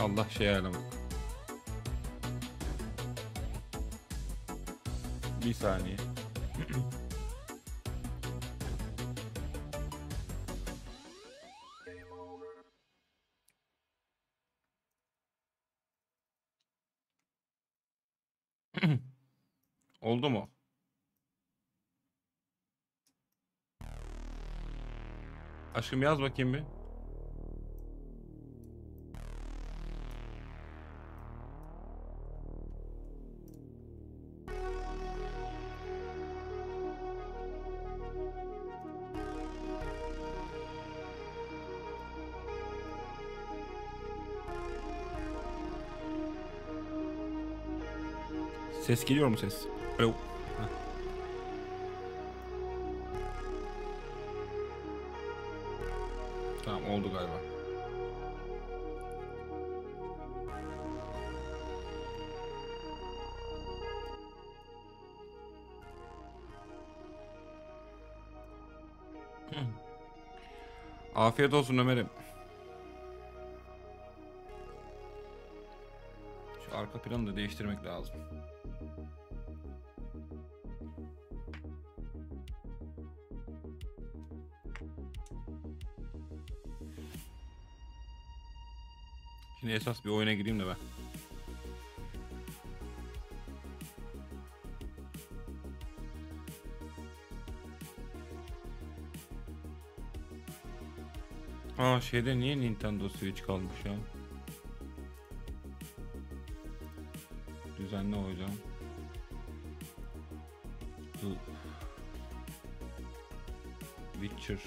Allah şey ayarlamak. Bir saniye. Oldu mu? Aşkım yaz bakayım bir. Ses geliyor mu ses? Alo. Heh. Tamam oldu galiba. Afiyet olsun Ömer'im. Şu arka planı da değiştirmek lazım. Şimdi esas bir oyuna gireyim de ben. Aa şeyde niye Nintendo Switch kalmış ya? Düzenli hocam. Witcher.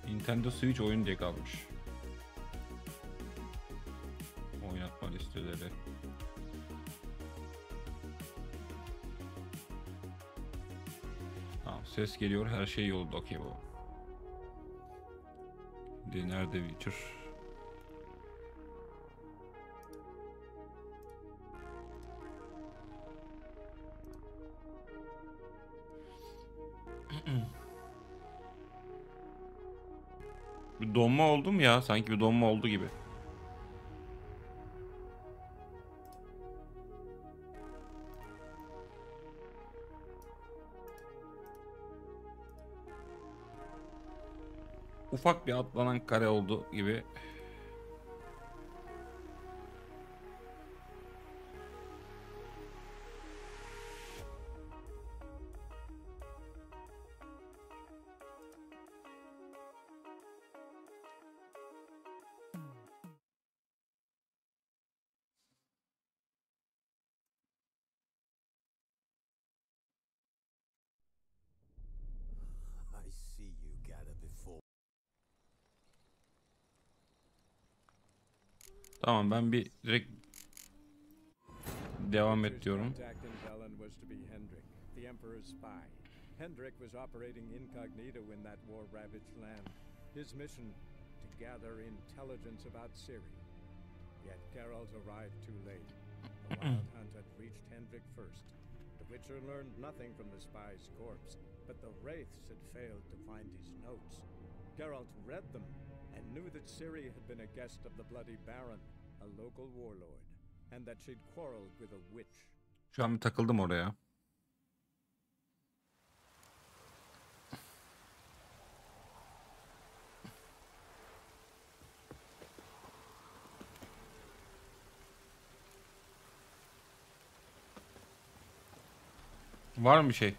Nintendo Switch oyun diye kalmış. Oynatma listeleri. Tamam, ses geliyor, her şey yolunda, okey bu. De nerede Witcher? Bir donma oldu mu ya? Sanki bir donma oldu gibi. Ufak bir atlanan kare oldu gibi. Tamam, ben bir direkt devam et diyorum. Hendrik was operating incognito in that war-ravaged land. His mission, to gather intelligence about Ciri. Yet Geralt arrived too late. The Wild Hunt had reached Hendrik first. The Witcher learned nothing from the spy's corpse, but the Wraiths had failed to find his notes. Geralt read them and knew that Ciri had been a guest of the Bloody Baron, a local warlord, and that she'd quarreled with a witch. Şu an bir takıldım oraya. Var mı bir şey?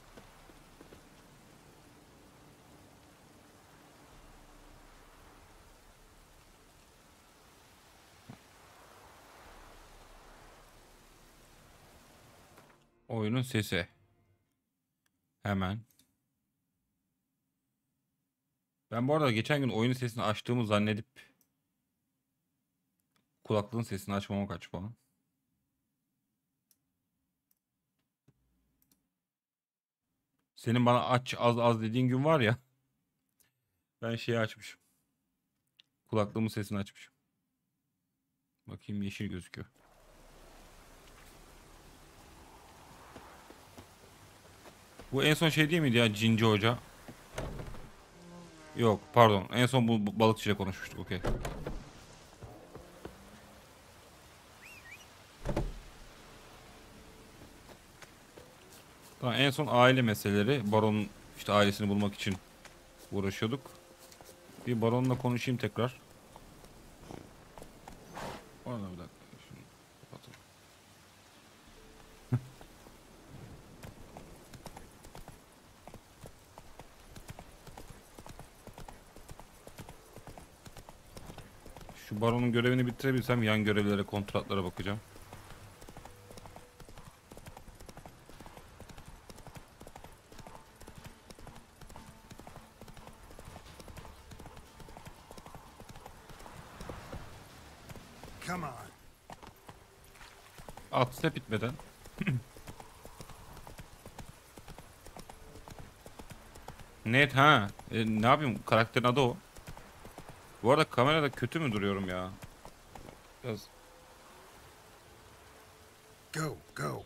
Oyunun sesi. Hemen. Ben bu arada geçen gün oyunun sesini açtığımı zannedip kulaklığın sesini açmama kaç puan? Senin bana aç az az dediğin gün var ya. Ben şeyi açmışım. Kulaklığımın sesini açmışım. Bakayım, yeşil gözüküyor. Bu en son şey değil miydi ya, Cinci Hoca? Yok pardon. En son bu balıkçıyla konuşmuştuk. Okey. Tamam, en son aile meseleleri. Baron'un işte ailesini bulmak için uğraşıyorduk. Bir baronla konuşayım tekrar. Pardon bir dakika. Şunu kapatalım. Şu baronun görevini bitirebilsem yan görevlere, kontratlara bakacağım. Come on. Alt step bitmeden. Net ha. Ne yapayım? Karakterin adı o. Bu arada kamerada kötü mü duruyorum ya? Biraz. Go, go.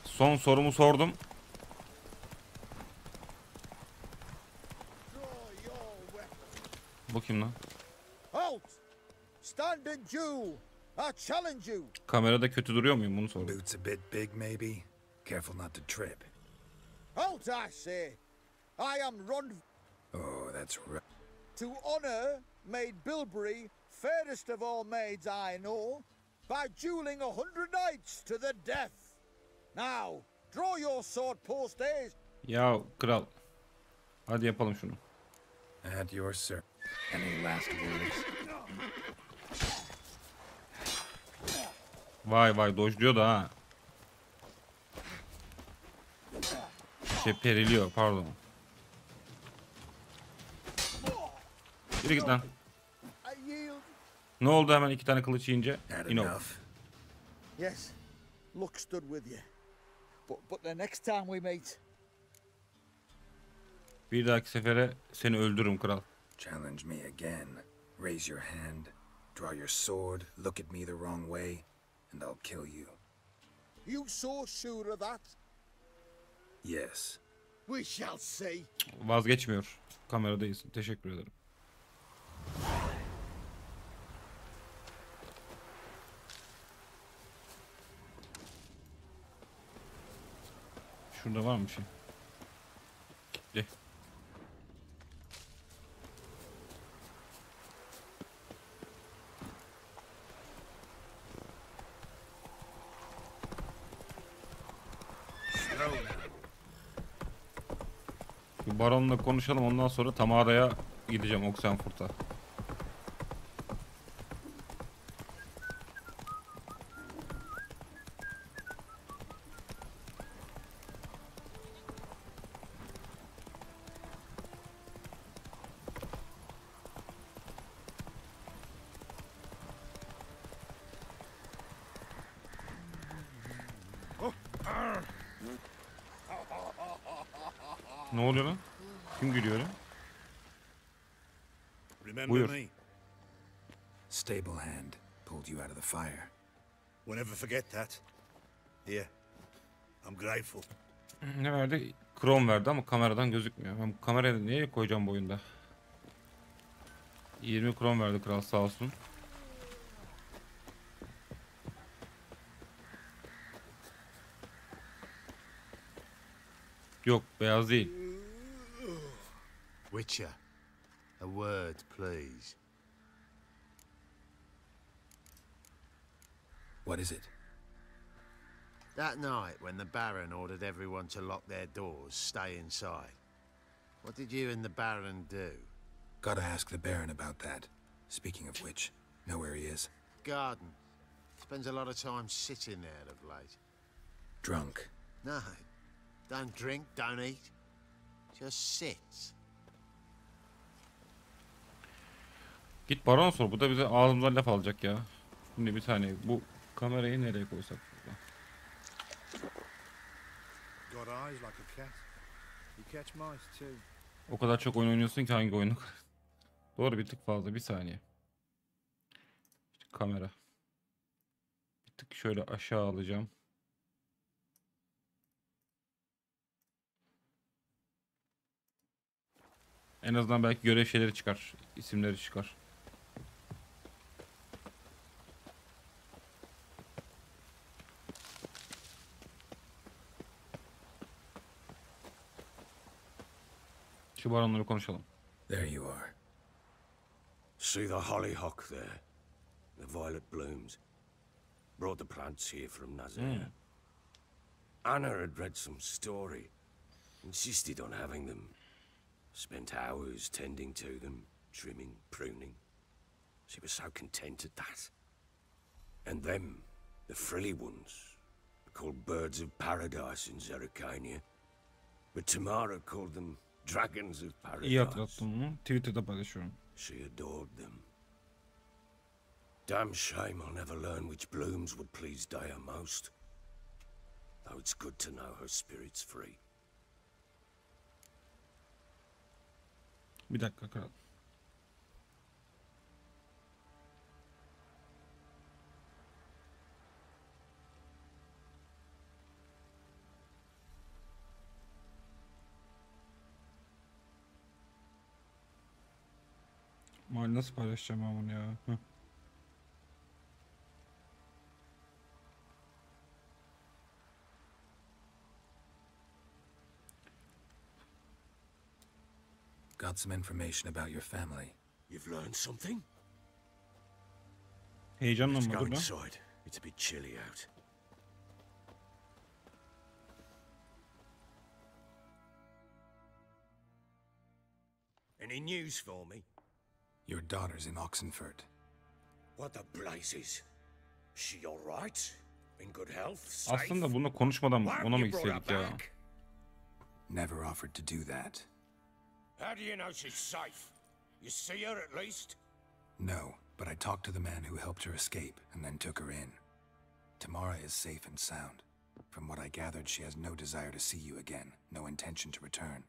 Son sorumu sordum. Bu kim lan? Halt! Stand and do! I challenge you! Kamerada kötü duruyor muyum? Bunu sordum. Boots a bit big, maybe. Careful not to trip. Halt, I say! I am run Oh, that's right. to honor Maid Bilberry, fairest of all maids I know, by dueling 100 knights to the death. Now, draw your sword post haste. Ya kral. Hadi yapalım şunu. At your service. Any last words? Vay vay dojluyor da ha. Periliyor pardon. Yürü git lan. I yield. Ne oldu hemen iki tane kılıç yiyince? Had Enough. enough. Yes, luck stood with you. But the next time we meet, Bir dahaki sefere seni öldürürüm kral. Challenge me again. Raise your hand. Draw your sword. Look at me the wrong way. And I'll kill you. you so sure of that? Yes. We shall see. Vazgeçmiyor. Kameradayız. Teşekkür ederim. Şurada var mı bir şey? Gitti. Bir baronla konuşalım, ondan sonra Tamara'ya gideceğim, Oxenfurt'a. Ne oluyor lan? Kim gülüyor öyle? Remember Buyur. me? Stable hand pulled you out of the fire. We'll never forget that. Here, I'm grateful. Ne verdi? Chrome verdi ama kameradan gözükmüyor. Ben bu kamerayı nereye koyacağım bu oyunda? 20 Chrome verdi kral, sağ olsun. Yok, beyaz değil. Witcher, a word, please. What is it? That night when the Baron ordered everyone to lock their doors, stay inside. What did you and the Baron do? Gotta ask the Baron about that. Speaking of which, know where he is? Garden. Spends a lot of time sitting there of late. Drunk. No, don't drink, don't eat. Just sits. Git Baron sor. Bu da bize ağzımızdan laf alacak ya. Şimdi bir saniye. Bu kamerayı nereye koysak? Got eyes like a cat. You catch mice too. O kadar çok oyun oynuyorsun ki hangi oyunu? Doğru, bir tık fazla. Bir saniye. İşte kamera. tık şöyle aşağı alacağım. En azından belki görev şeyleri çıkar. İsimleri çıkar. Şu baronları konuşalım. There you are. See the hollyhock there? The violet blooms. Brought the plants here from Nazareth. Anna had read some story. Insisted on having them. Spent hours tending to them, trimming, pruning. She was so content at that. And them, the frilly ones, called birds of paradise in Zerrikania. But Tamara called them dragons of paradise. İyi hatırlattın bunu. Twitter'da paylaşıyorum. She adored them. Damn shame I'll never learn which blooms would please Daya most. Though it's good to know her spirit's free. Bir dakika kral. Mal nasıl paylaşacağım ben bunu ya? Heh. Got some information about your family. You've learned something? Heyecanla Let's mı go dur lan? inside. It's a bit chilly out. Any news for me? Your daughter's in Oxenford. What the blazes? She all right? In good health? Safe? Aslında bunu konuşmadan Why ona mı you brought her gitseydik ya? back? Never offered to do that. How do you know she's safe? You see her at least? No, but I talked to the man who helped her escape and then took her in. Tamara is safe and sound. From what I gathered, she has no desire to see you again, no intention to return.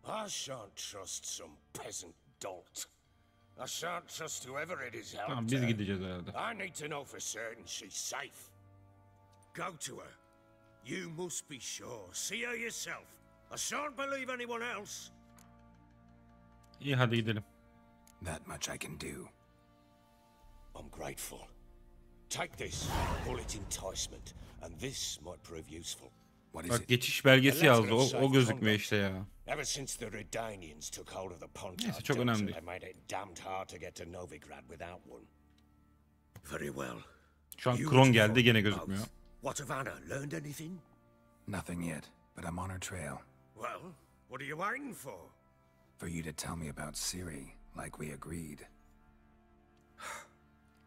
I shan't trust some peasant dolt. I shan't trust whoever it is Tamam helped biz her. gideceğiz herhalde. I need to know for certain she's safe. Go to her. You must be sure. See her yourself. I shan't believe anyone else. İyi hadi gidelim. That much I can do. I'm grateful. Take this, call it enticement, and this might prove useful. What is Bak it? geçiş belgesi yazdı. O gözükmüyor işte ya. Ever since the Redanians took hold of the Pontar Neyse çok Delta, önemli değil. they made it damned hard to get to Novigrad without one. Very well. Şu an You Kron were geldi gene both. gözükmüyor. What of Anna? Learned anything? Nothing yet, but I'm on her trail. Well, what are you waiting for? For you to tell me about Ciri, like we agreed.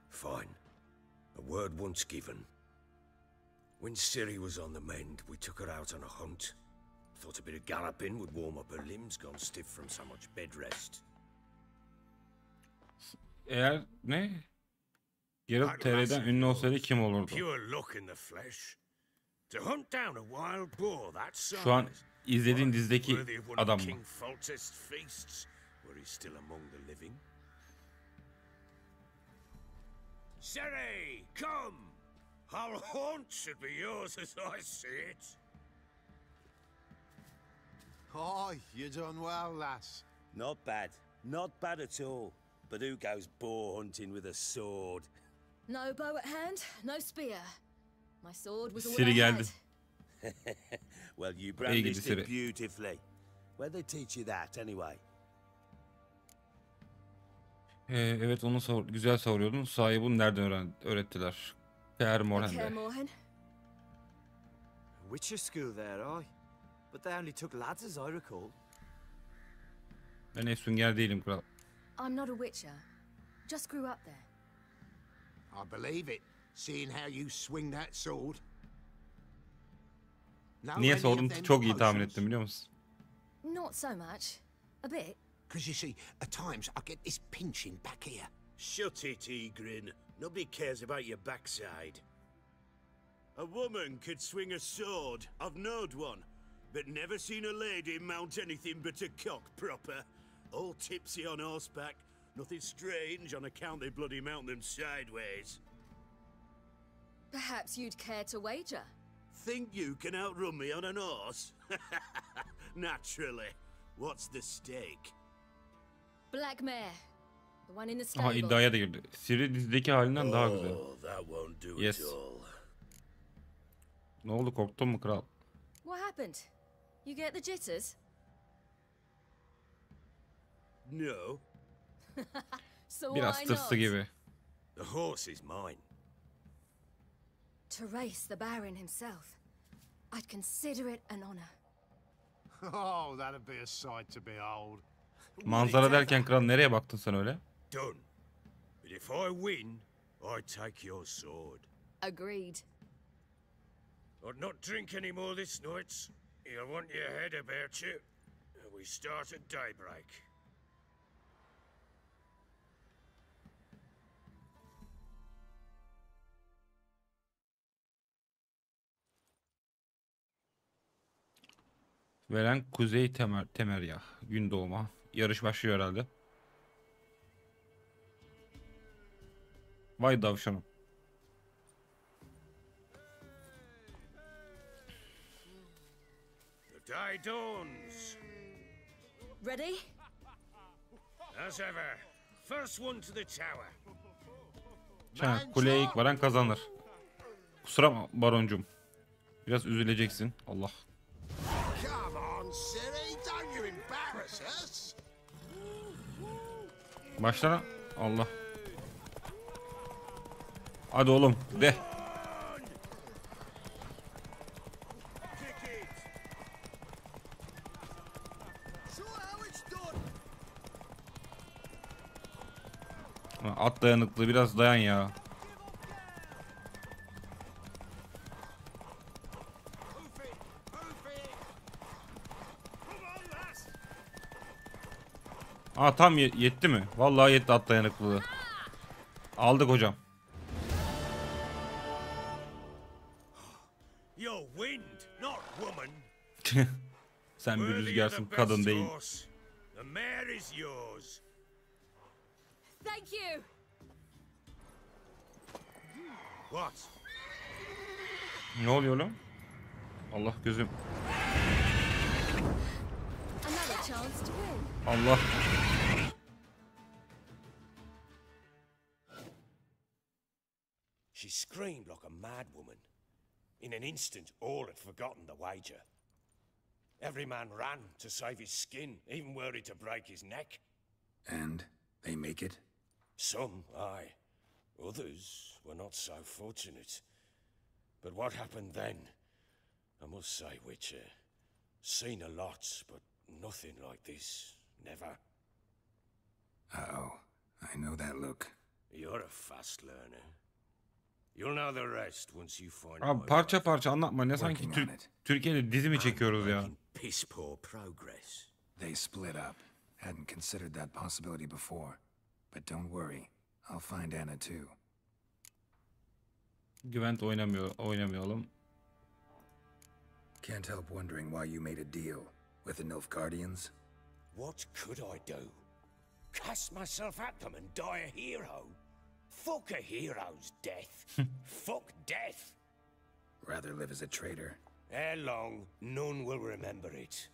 Fine. A word once given. When Ciri was on the mend, we took her out on a hunt. Thought a bit of galloping would warm up her limbs gone stiff from so much bed rest. Eğer ne? Geralt TR'den ünlü olsaydı kim olurdu? Pure luck in the flesh. To hunt down a wild boar that size. Şu an izlediğin dizideki Worthy of one adam of mı? King Foltest's feasts, where he's still among the living. Ciri, come! Our haunt should be yours as I see it. Oh, you done well, lass. Not bad. Not bad at all. But who goes boar hunting with a sword? No bow at hand, no spear. My sword was all Ciri I geldi. had. Well, you gidi brandished Ciri. it beautifully. Where'd they teach you that, anyway? Evet onu güzel soruyordun. Sahi bunu nereden öğrettiler? Kaer Morhen'de. Morhen. Witcher school there, aye. But they only took lads as I recall. Ben Efsünger değilim kral. I'm not a witcher. Just grew up there. I believe it, seeing how you swing that sword. Know Niye any sordun? of them Çok iyi tahmin potions? ettim biliyor musun? Not so much. A bit. Because you see, at times I get this pinching back here. Shut it, Egrin. Nobody cares about your backside. A woman could swing a sword. I've knowed one. But never seen a lady mount anything but a cock proper. All tipsy on horseback. Nothing strange on account they bloody mount them sideways. Perhaps you'd care to wager? Think you can outrun me on an horse? Naturally. What's the stake? Black mare. The one in the Aha, stable. iddiaya da girdi. Siri dizideki halinden daha güzel. Oh, that won't do Yes. it all. Ne oldu, korktun mu kral? What happened? You get the jitters? No. So Biraz why tırsı not? gibi. The horse is mine. To race the Baron himself. I'd consider it an honor. Oh, that'd be a sight to behold. Manzara derken kral nereye baktın sen öyle? Done. But if I win, I take your sword. Agreed. I'd not drink any more this night. You'll want your head about you. We start at daybreak. Veren Kuzey Temeryah. Gün doğuma. Yarış başlıyor herhalde. Vay davşanım. The day dawns. Ready? As ever. First one to the tower. Kuleye ilk varan kazanır. Kusura bakma baroncum. Biraz üzüleceksin. Allah. Come on, Siri, don't you embarrass us. Başlara. Allah. Hadi oğlum de. At dayanıklı, biraz dayan ya. Aa, tam yetti mi? Vallahi yetti at dayanıklılığı. Aldık hocam. You're wind, not woman. Sen bir Worthy of rüzgarsın, the kadın best değil. horse. The mare is yours. Thank you. What? Ne oluyor lan? Allah gözüm. Another chance to win. Allah. She screamed like a mad woman. In an instant, all had forgotten the wager. Every man ran to save his skin, even worried to break his neck. And they make it? Some, aye. Others were not so fortunate. But what happened then? I must say, Witcher, seen a lot, but nothing like this. Never. Uh-oh. I know that look. You're a fast learner. You'll know the rest once you find Abi my parça wife. parça anlatma. Ne sanki Working on it. Türkiye'de dizi mi çekiyoruz ya? Making piss poor progress. They split up. Hadn't considered that possibility before. But don't worry. I'll find Anna too. Güvent oynamayalım. Can't help wondering why you made a deal with the Nilfgaardians. What could I do? Cast myself at them and die a hero? Fuck a hero's death. Fuck death. Rather live as a traitor. Ere long, none will remember it.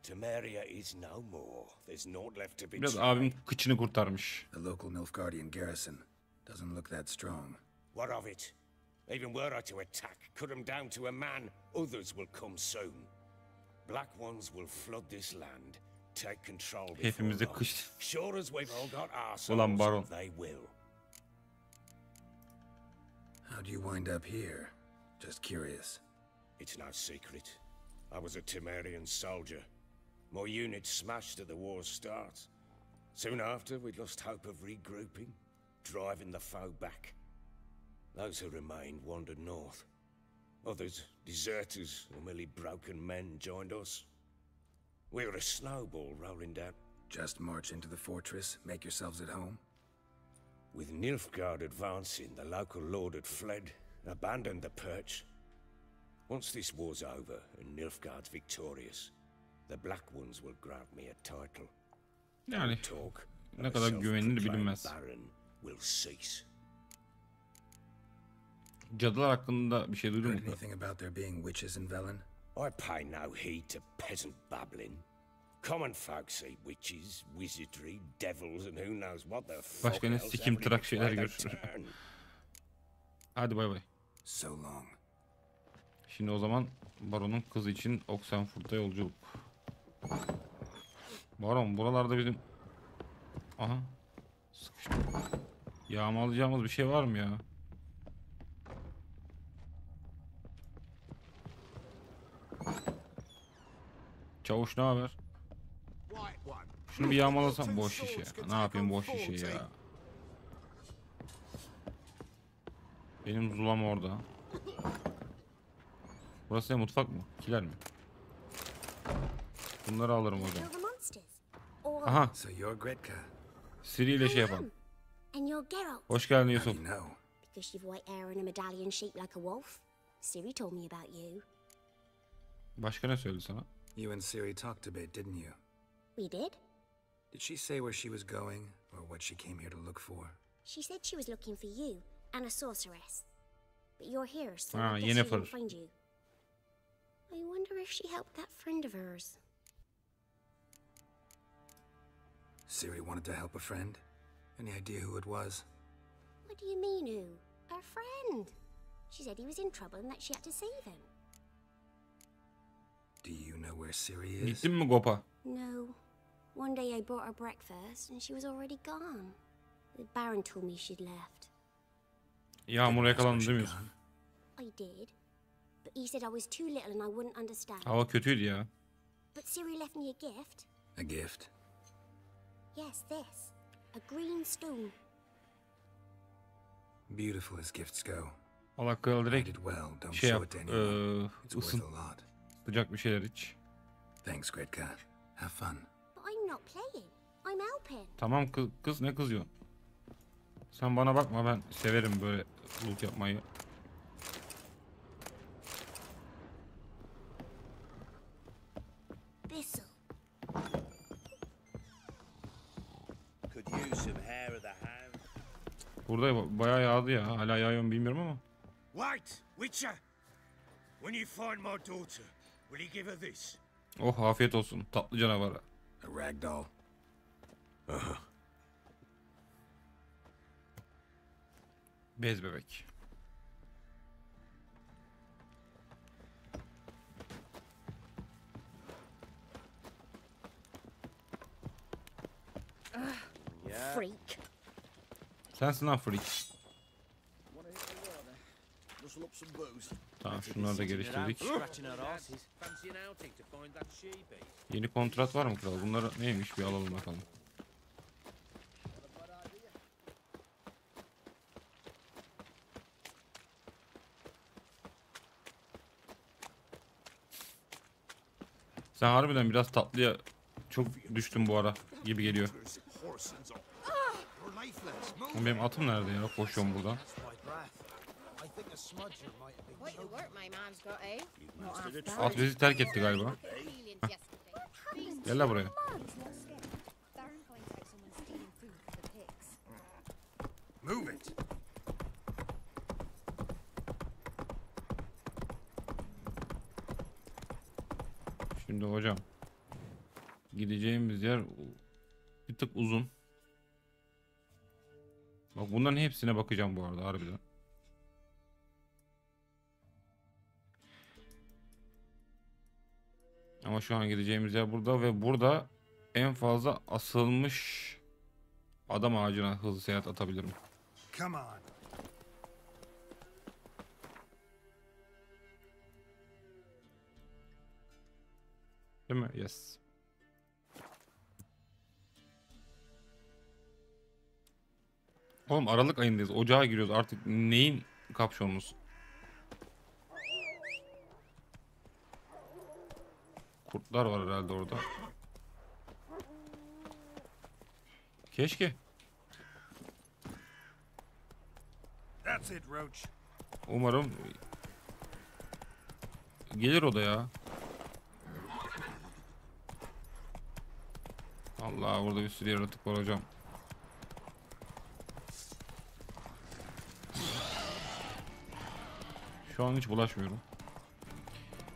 Temeria is no more. There's naught left to be Biraz tried. abim kıçını kurtarmış. The local Nilfgaardian garrison doesn't look that strong. What of it? Even were I to attack, cut them down to a man, others will come soon. Black ones will flood this land, take control before Hepimize long. kış. Sure as we've all got our Ulan baron. souls, they will. How do you wind up here? Just curious. It's no secret. I was a Temerian soldier. My unit smashed at the war's start. Soon after, we lost hope of regrouping, driving the foe back. Those who remained wandered north. Others, deserters or merely broken men, joined us. We were a snowball rolling down. Just march into the fortress, make yourselves at home? With Nilfgaard advancing, the local lord had fled, abandoned the perch. Once this war's over and Nilfgaard's victorious, the Black Ones will grant me a title. Yani Talk. ne kadar güvenilir bilinmez. Baron will cease. Cadılar hakkında bir şey duydun mu? Heard anything about there being witches in Velen? I pay no heed to peasant babbling. Common folk see witches, wizardry, devils, and who knows what the fuck Başka ne else sikim every tırak şeyler way they görür. turn. Hadi bay bay. So long. Şimdi o zaman Baron'un kızı için Oxenford'a yolculuk. Baron buralarda bizim... Aha. Sıkıştı. Yağmalayacağımız bir şey var mı ya? Çavuş ne haber? Şunu bir yağmalasam boş şişe. Ne yapayım boş şişe ya. Benim zulam orada. Burası ne, mutfak mı? Kiler mi? Bunları alırım hocam. Aha. So you're Gretka. Siri ile şey yapalım. And you're Geralt. Hoş geldin How do Yusuf. you know? Because you've white hair and a medallion shaped like a wolf. Siri told me about you. Başka ne söyledi sana? You and Ciri talked a bit, didn't you? We did? Did she say where she was going, or what she came here to look for? She said she was looking for you and a sorceress. But you're here, so Ah, I guess she Yennefer. didn't find you. I wonder if she helped that friend of hers. Ciri wanted to help a friend? Any idea who it was? What do you mean, who? Her friend. She said he was in trouble and that she had to save him. Do you know where Ciri is? Gittin mi Gopa? No. One day I brought her breakfast and she was already gone. The Baron told me she'd left. Yağmura yakalandın değil mi Yusuf? I did. But he said I was too little and I wouldn't understand. Hava kötüydü ya. But Ciri left me a gift. A gift? Yes, this. A green stone. Beautiful as gifts go. Allah kral Hide direkt it well, don't şey show yap. it to anyone. It's worth Isın. a lot. Sıcak bir şeyler iç. Thanks, Gretka. Have fun. But I'm not playing. I'm helping. Tamam kız ne kızıyorsun? Sen bana bakma, ben severim böyle loot yapmayı. Thistle. Could use some hair of the hound. Burada bayağı yağdı ya. Hala yağıyor mu bilmiyorum ama. Wait, Witcher! When you find my daughter, will you give her this? Oh afiyet olsun tatlı canavara. A ragdoll. Bez bebek. Freak. Sensin lan freak. Tamam şunları da geliştirdik. Scratching her asses. Fancy an outing to find that she-beast? Yeni kontrat var mı kral? Bunlar neymiş bir alalım bakalım. Sen harbiden biraz tatlıya çok düştün bu ara gibi geliyor. Benim atım nerede ya? Koşuyorum buradan. Quite the work my man's got, eh? Not half bad. At bizi terk etti galiba. Gel la buraya. Move it! Şimdi hocam. Gideceğimiz yer bir tık uzun. Bak bunların hepsine bakacağım bu arada harbiden. Ama şu an gideceğimiz yer burada ve burada en fazla asılmış adam ağacına hızlı seyahat atabilirim. Come on! Değil mi? Yes. Oğlum Aralık ayındayız. Ocağa giriyoruz. Artık neyin kapşonumuz? Kurtlar var herhalde orada. Keşke. That's it, Roach. Umarım gelir o da ya. Allah burada bir sürü yaratık var hocam. Şu an hiç bulaşmıyorum.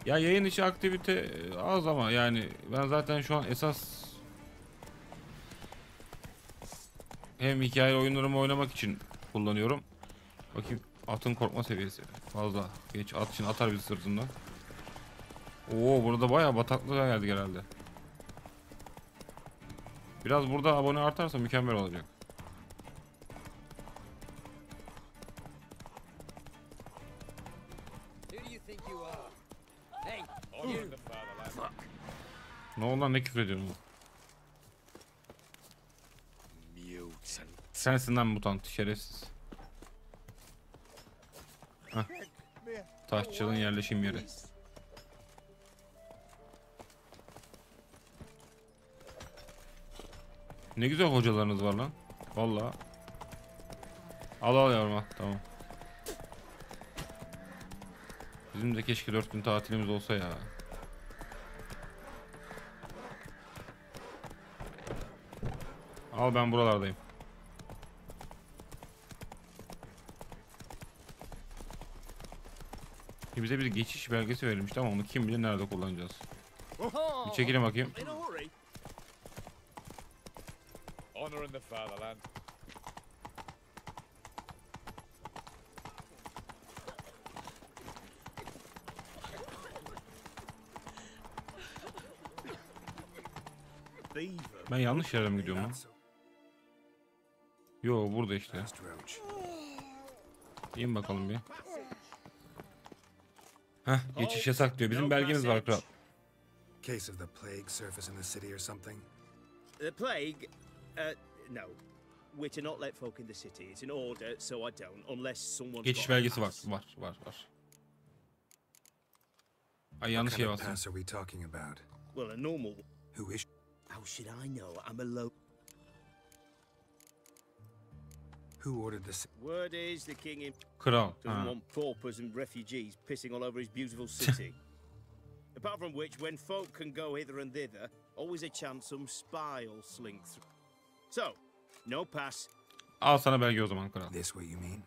Ya yayın içi aktivite az ama yani ben zaten şu an esas hem hikaye oyunlarımı oynamak için kullanıyorum. Bakayım atın korkma seviyesi fazla. Geç at için atar bizi sırtından. Oo, burada bayağı bataklığa geldik herhalde. Biraz burada abone artarsa mükemmel olacak. Ne oldu lan, ne küfür ediyorsun? Sensin lan mutant şerefsiz. Heh. Taşçılığın yerleşim yeri. Ne güzel hocalarınız var lan. Vallahi. Al yavrum al, tamam. Bizim de keşke 4 gün tatilimiz olsa ya. Al, ben buralardayım. Bize bir geçiş belgesi verilmişti ama onu kim bilir nerede kullanacağız. Bir çekilin bakayım. Honor in the fatherland. Ben yanlış yere mi gidiyorum lan? Yo, burada işte. İn bakalım bir. Heh, geçiş yasak diyor. Bizim belgemiz var kral. Case of the plague surface in the city or something? The plague? No. We're to not let folk in the city. It's an order, so I don't, unless someone. Geçiş belgesi var. Var. Ay, yanlış yere bastım. Pass are we talking about? Well, a normal. Who is? How should I know? I'm a low. Who ordered this? Word is the king in. Kral. Doesn't want paupers and refugees pissing all over his beautiful city. Apart from which, when folk can go hither and thither, always a chance some spy will slink through. So, no pass. Al sana belge o zaman kral. This what you mean?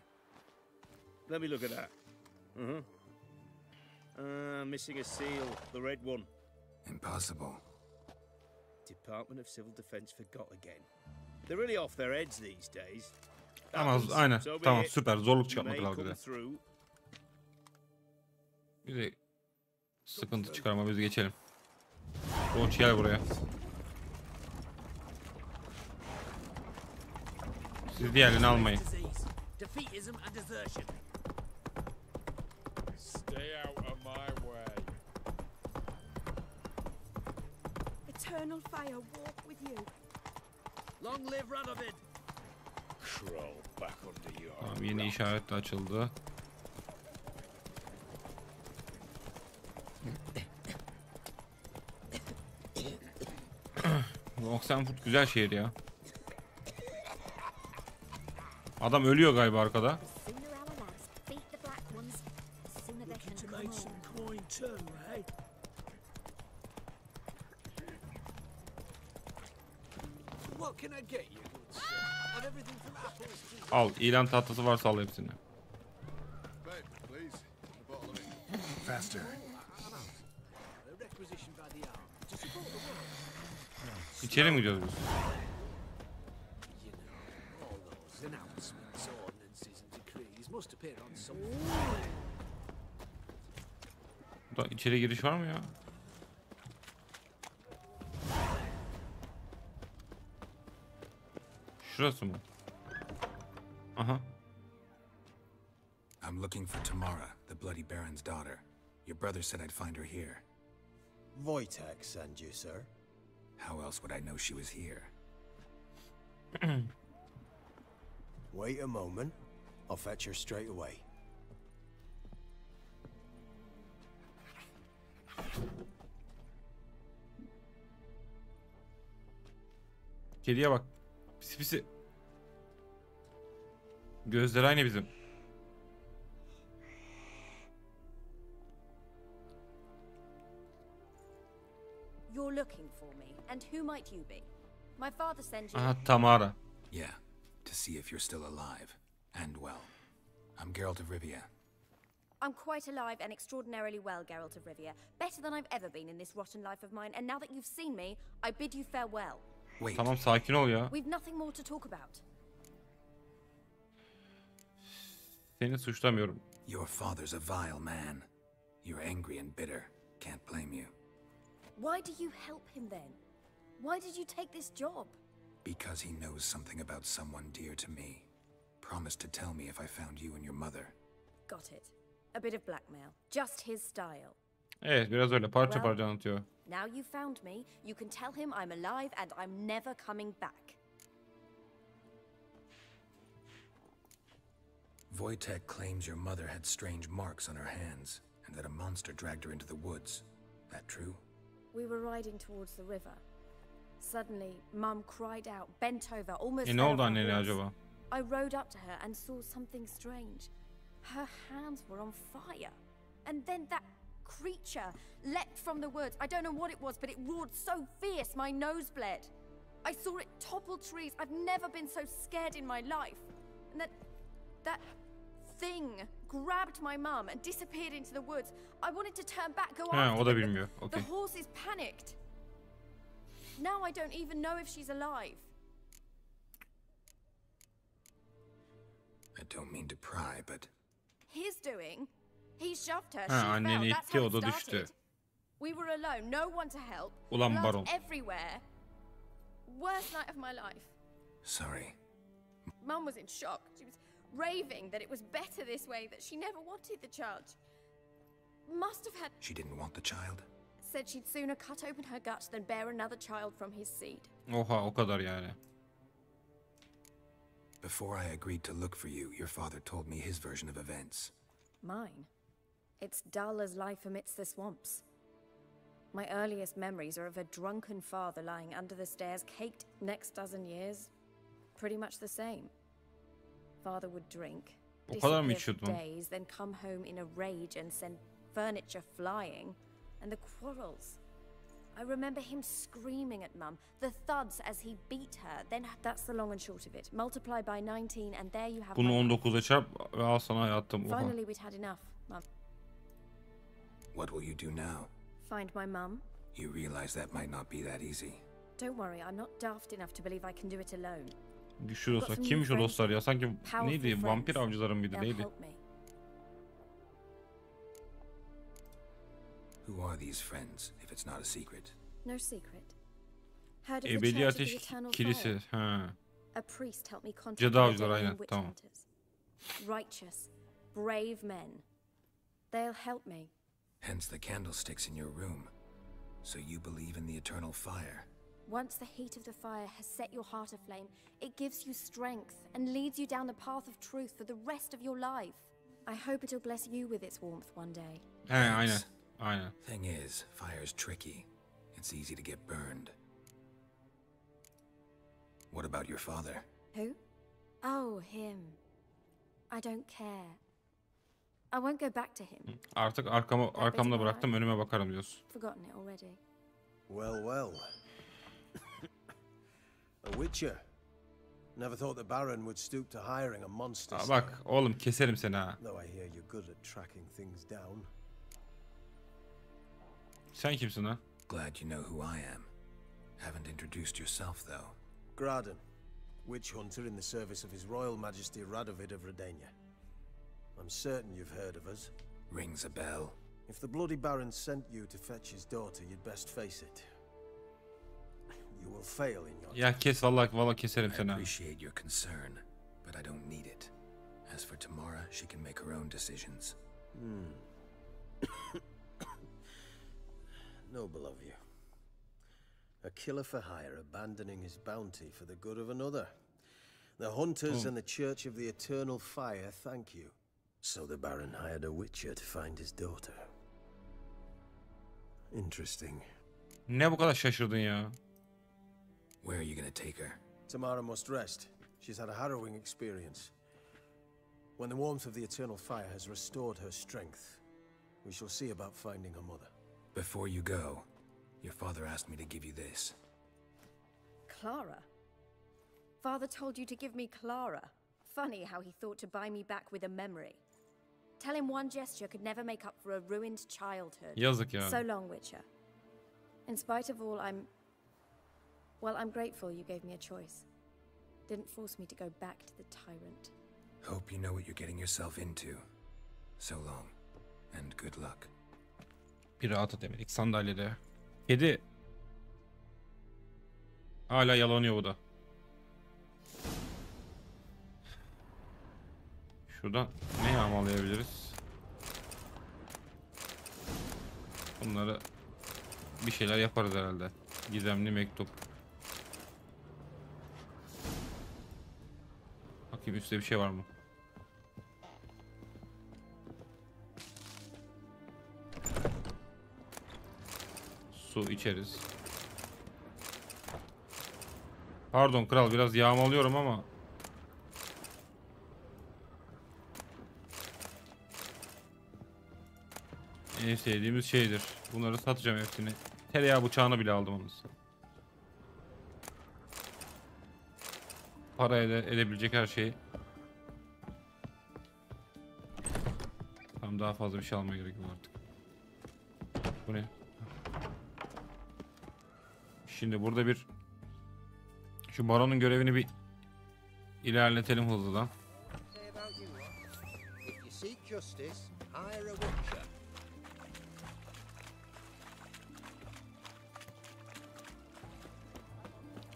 Let me look at that. Missing a seal, the red one. Impossible. Department of Civil Defense forgot again. They're really off their heads these days. Tamam, aynen. Tamam, süper. Zorluk çıkartma kral bir de. Bir de sıkıntı çıkarma, biz geçelim. Doğuş gel buraya. Siz diğerini almayın. Stay out of my way. Eternal fire walk with you. Long live Radovid. Crawl back under your. Tamam, yeni işaret de açıldı. Oxenford güzel şehir ya. Adam ölüyor galiba arkada. Al, ilan tahtası varsa al hepsini. Faster. İçeri mi gidiyoruz biz? Burada içeri giriş var mı ya? Şurası mı? Aha. I'm looking for Tamara, the Bloody Baron's daughter. Your brother said I'd find her here. Wojtek sent you, sir. How else would I know she was here? Wait a moment. I'll fetch her straight away. Kediye bak. Pisi pisi. Gözleri aynı bizim. You're looking for me, and who might you be? My father sent you. Aha, Tamara. Yeah, to see if you're still alive and well. I'm Geralt of Rivia. I'm quite alive and extraordinarily well, Geralt of Rivia. Better than I've ever been in this rotten life of mine, and now that you've seen me, I bid you farewell. Wait. Tamam, sakin ol ya. We've nothing more to talk about. Seni suçlamıyorum. Your father's a vile man. You're angry and bitter. Can't blame you. Why do you help him then? Why did you take this job? Because he knows something about someone dear to me. Promised to tell me if I found you and your mother. Got it. A bit of blackmail. Just his style. Evet, biraz öyle parça parça anlatıyor. Now you found me, you can tell him I'm alive and I'm never coming back. Wojtek claims your mother had strange marks on her hands, and that a monster dragged her into the woods. That true? We were riding towards the river. Suddenly, Mum cried out, bent over, almost Ne fell oldu off annene her horse. acaba? I rode up to her and saw something strange. Her hands were on fire. And then that creature leapt from the woods. I don't know what it was, but it roared so fierce my nose bled. I saw it topple trees. I've never been so scared in my life. And that thing grabbed my mum and disappeared into the woods. I wanted to turn back, go after o da it, bilmiyor. but Okay. the horse is panicked. Now I don't even know if she's alive. I don't mean to pry, but... His doing. He shoved her. Ha, She fell. anneni That's itti, how o it da started. düştü. We were alone. No one to help. Ulan Blood baron. everywhere. Worst night of my life. Sorry. Mum was in shock. She was raving that it was better this way, that she never wanted the child. Must have had... She didn't want the child? Said she'd sooner cut open her guts than bear another child from his seed. Oha, o kadar yani. Before I agreed to look for you, your father told me his version of events. Mine? It's dull as life amidst the swamps. My earliest memories are of a drunken father lying under the stairs, caked next dozen years. Pretty much the same. Father would drink, O kadar mı disappear for içiyordun? days, then come home in a rage and send furniture flying. And the quarrels. I remember him screaming at Mum, the thuds as he beat her. Then that's the long and short of it. Multiply by 19 and there you have Bunu my... 19'a çarp ve al sana hayatım. Oha. Finally we'd had enough, Mum. What will you do now? Find my mum? You realize that might not be that easy. Don't worry, I'm not daft enough to believe I can do it alone. Güçlü dostlar. Kimmiş o dostlar ya? Sanki neydi? Vampir avcıların mıydı? They'll Neydi? help me. Who are these friends, if it's not a secret? No secret. Heard of the Ebedi Church of the Ateş Eternal Kilisi. Fire? Ha. A priest helped me contact Cadı the avcıları, Daemon aynen, witch tamam. hunters. Righteous, brave men. They'll help me. Hence the candlesticks in your room. So you believe in the eternal fire? Once the heat of the fire has set your heart aflame, it gives you strength and leads you down the path of truth for the rest of your life. I hope it'll bless you with its warmth one day. He, aynen. Aynen. Thing is, fire's tricky. It's easy to get burned. What about your father? Who? Oh, him. I don't care. I won't go back to him. Artık arkamda bıraktım, önüme bakarım diyorsun. Forgotten it already. Well, well. A witcher. Never thought the Baron would stoop to hiring a monster. Aa, bak oğlum keserim seni ha. Though I hear you're good at tracking things down. Sen kimsin ha? Glad you know who I am. Haven't introduced yourself, though. Graden, witch hunter in the service of His Royal Majesty Radovid of Redania. I'm certain you've heard of us. Rings a bell. If the bloody Baron sent you to fetch his daughter, you'd best face it. You will fail in your... Ya kes vallahi keserim I seni ha. appreciate your concern, but I don't need it. As for Tamara, she can make her own decisions. Noble of you. A killer for hire abandoning his bounty for the good of another. The hunters and the Church of the Eternal Fire thank you. So the Baron hired a witcher to find his daughter. Interesting. Ne bu kadar şaşırdın ya? Where are you gonna take her? Tamara must rest. She's had a harrowing experience. When the warmth of the Eternal Fire has restored her strength, we shall see about finding her mother. Before you go, your father asked me to give you this. Clara? Father told you to give me Clara. Funny how he thought to buy me back with a memory. Tell him one gesture could never make up for a ruined childhood. Yazık yani. So long, Witcher. In spite of all, I'm grateful you gave me a choice. Didn't force me to go back to the tyrant. Hope you know what you're getting yourself into. So long, and good luck. Bir rahat edemedik sandalyede. Kedi. Hala yalanıyor bu da. Şuradan ne yağmalayabiliriz? Bunları bir şeyler yaparız herhalde. Gizemli mektup. Bakayım üstte bir şey var mı? Su içeriz. Pardon kral, biraz yağmalıyorum ama en sevdiğimiz şeydir. Bunları satacağım hepsini. Tereyağı bıçağını bile aldım onu. Para edebilecek her şeyi. Tamam, daha fazla bir şey almaya gerek yok artık. Bu ne? Şimdi burada şu baronun görevini bir ilerletelim hızlıdan.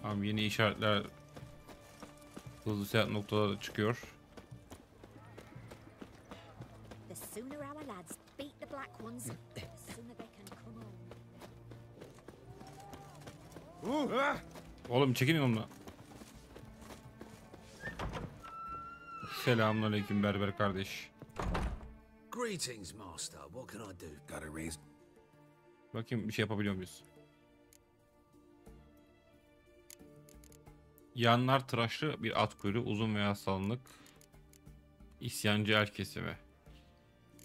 Tamam, yeni işaretler hızlı seyahat noktaları çıkıyor. The sooner our lads beat the black ones, the sooner they can come home. Oğlum çekilin onunla. Selamünaleyküm berber kardeş. Greetings, master. What can I do? Got a raise. Bakayım bir şey yapabiliyor muyuz? Yanlar tıraşlı bir at kuyruğu, uzun veya salınık. İsyancı el kesimi.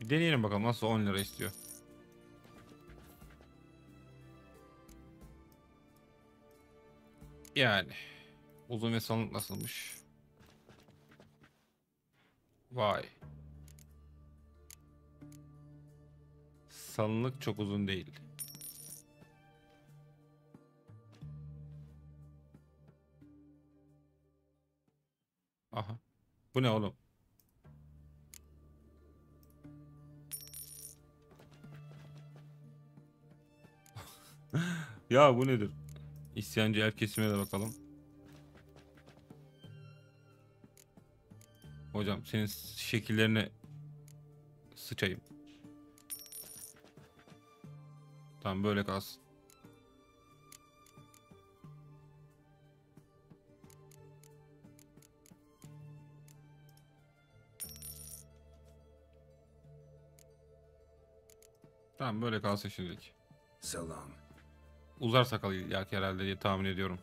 Bir deneyelim bakalım nasıl 10 lira istiyor. Yani uzun ve salınık nasılmış? Vay. Salınık çok uzun değil. Aha. Bu ne oğlum? Ya bu nedir? İsyancı el kesimine de bakalım. Hocam senin şekillerine sıçayım. Tamam, böyle kalsın. Tamam, böyle kalsın şimdilik. So long. Uzar sakalı yak herhalde diye tahmin ediyorum.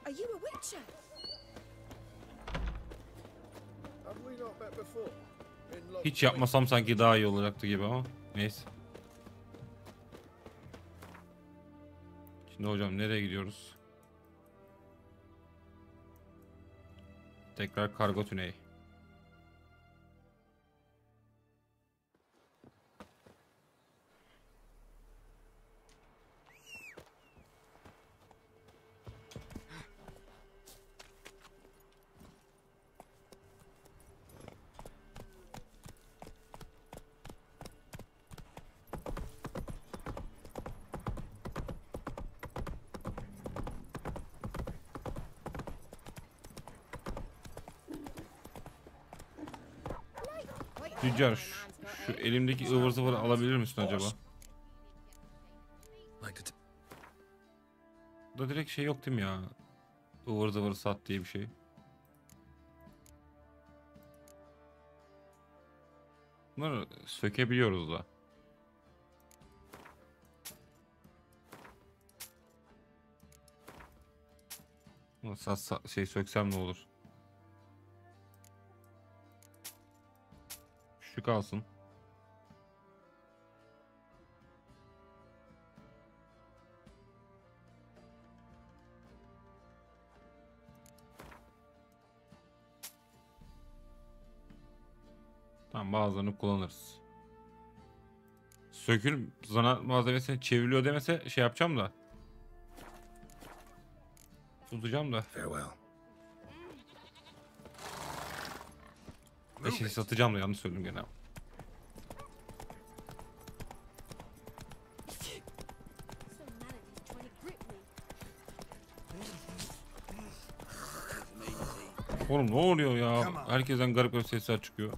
Are you a witcher? Hiç yapmasam sanki daha iyi olacaktı gibi ama neyse. Şimdi hocam nereye gidiyoruz? Tekrar kargo tüneyi. Tüccar, şu elimdeki ıvır zıvırı alabilir misin acaba? Burada direkt şey yok değil mi ya? Ivır zıvır sat diye bir şey. Bunları sökebiliyoruz da. Şey söksem ne olur? Şu kalsın. Tamam, bazılarını kullanırız. Sökül zanaat malzemesi çevriliyor demese şey yapacağım da. Tutacağım da. Farewell. Şey satacağım da, yanlış söyledim gene. Oğlum ne oluyor ya? Herkesten garip garip sesler çıkıyor.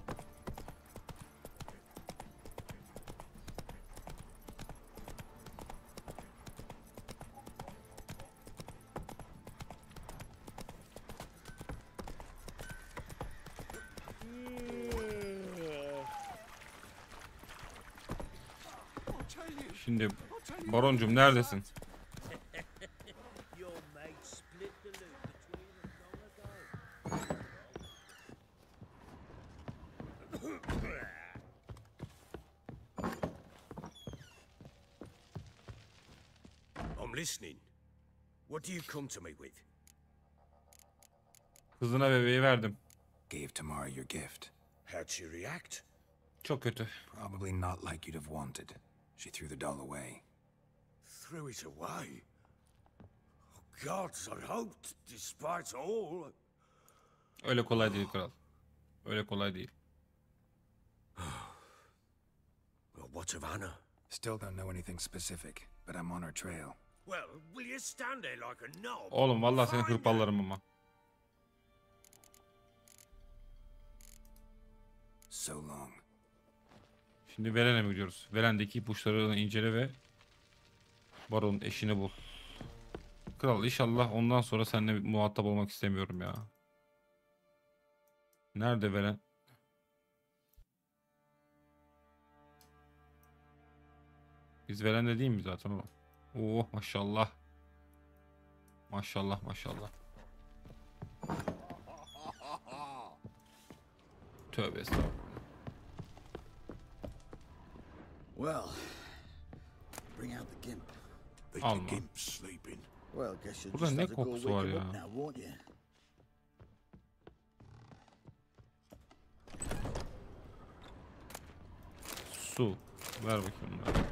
Şimdi Baroncum neredesin? I'm listening. What do you come to me with? Kızına bebeği verdim. Gave Tamara your gift. How'd she react? Çok kötü. Probably not like you'd have wanted. She threw the doll away. Threw it away? Oh, gods, I hoped, despite all. Öyle kolay değil kral. Öyle kolay değil. Well, what of Anna? Still don't know anything specific, but I'm on her trail. Well, will you stand there like a knob? Oğlum vallahi seni hırpalarım ama. So long. Şimdi Velen'e mi gidiyoruz? Velen'deki ipuçlarını incele ve Baron'un eşini bul. Kral inşallah ondan sonra seninle muhatap olmak istemiyorum ya. Nerede Velen? Biz Velen'de değil mi zaten o? Oh maşallah. Maşallah maşallah. Tövbe estağfurullah. Well, bring out the gimp. Alma. Sleeping. Well, guess you'll Burada just ne have to go kokusu wake var him ya? up now, won't you? Su. Ver bakayım bunları.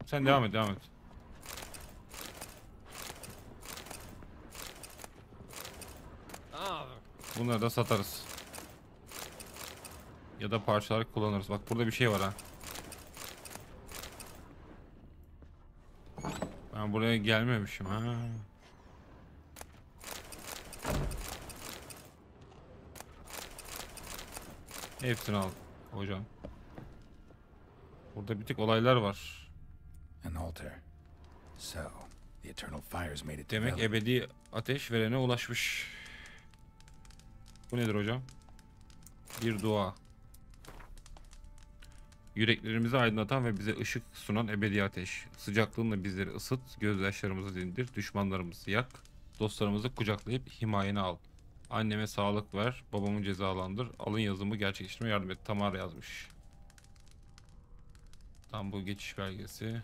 Sen devam et, devam et. Bunları da satarız. Ya da parçalar kullanırız. Bak burada bir şey var ha. Ben buraya gelmemişim ha. Hepsini al hocam. Burada bir tek olaylar var. An altar. So, the eternal fires made it to Demek Velen. ebedi ateş verene ulaşmış. Bu nedir hocam? Bir dua. Yüreklerimizi aydınlatan ve bize ışık sunan ebedi ateş. Sıcaklığınla bizleri ısıt, gözyaşlarımızı dindir, düşmanlarımızı yak, dostlarımızı kucaklayıp himayene al. Anneme sağlık ver, babamı cezalandır, alın yazımı gerçekleştirmeye yardım et. Tamar yazmış. Tam bu geçiş belgesi.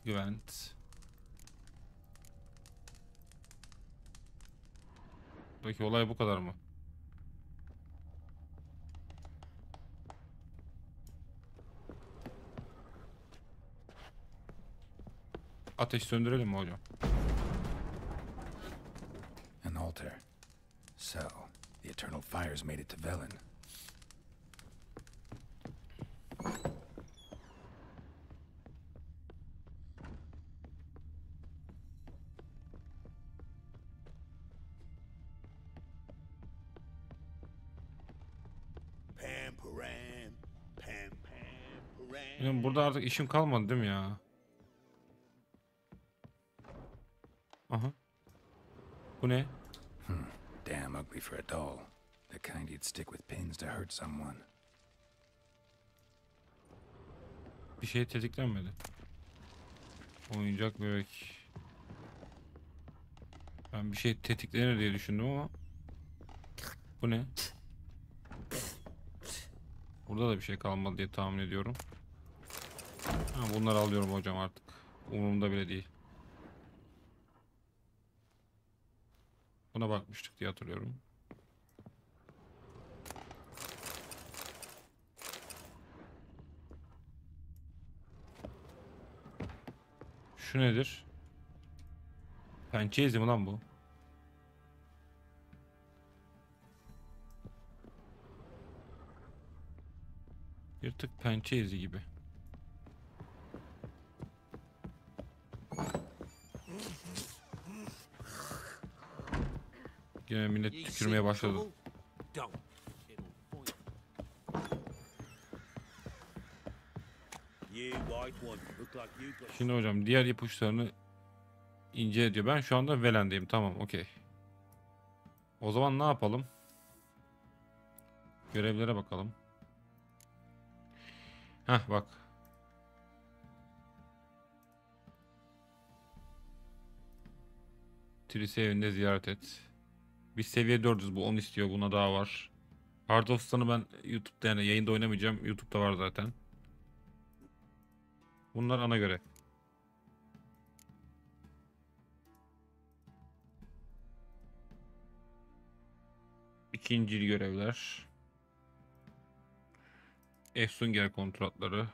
Güvent. Buradaki olay bu kadar mı? Ateş söndürelim mi hocam? An altar. So, the eternal fires made it to Velen. Pam param, pam pam param. Benim burada artık işim kalmadı değil mi ya? Aha. Bu ne? Damn ugly for a doll. The kind you'd stick with pins to hurt someone. Bir şey tetiklenmedi. Oyuncak bebek. Ben bir şey tetiklenir diye düşündüm ama. Bu ne? Burada da bir şey kalmadı diye tahmin ediyorum. Ha, bunları alıyorum hocam artık. Umurumda bile değil. Buna bakmıştık diye hatırlıyorum. Şu nedir? Pençe izi mi lan bu? Bir tık pençe izi gibi. Yine millet tükürmeye başladı. Şimdi hocam diğer ipuçlarını incele diyor. Ben şu anda Velen'deyim. Tamam, okey. O zaman ne yapalım? Görevlere bakalım. Heh, bak. Trisi evinde ziyaret et. Biz seviye 4'üz, bu 10 istiyor. Buna daha var. Heart of Stone'u ben YouTube'da, yani yayında oynamayacağım. YouTube'da var zaten. Bunlar ana görev. İkinci görevler. Efsunger kontratları.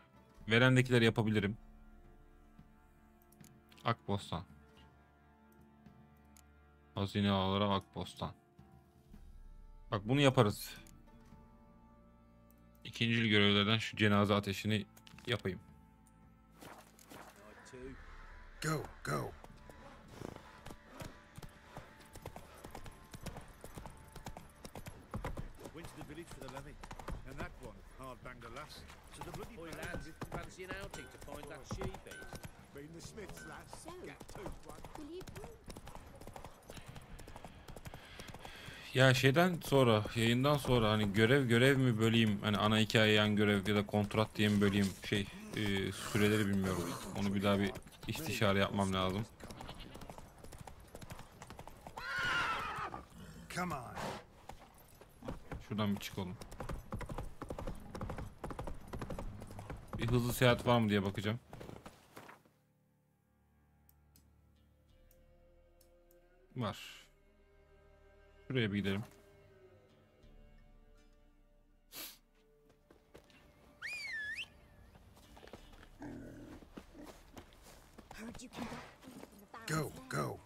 Verendekileri yapabilirim. Akbostan. Hazine ağları Akbostan. Bak, bunu yaparız. İkinci görevlerden şu cenaze ateşini yapayım. Go, go. Went to the village for the levy, and that one hard banged a lass. So the bloody lads fancy an outing to find that she-beast. Been the Smiths, lass. So, will you Ya şeyden sonra, yayından sonra hani görev mi böleyim, hani ana hikaye yan görev ya da kontrat diye mi böleyim, süreleri bilmiyorum. Onu bir daha bir istişare yapmam lazım. Come on. Şuradan bir çıkalım. Bir hızlı seyahat var mı diye bakacağım. Var. Şuraya bir gidelim. Go, go.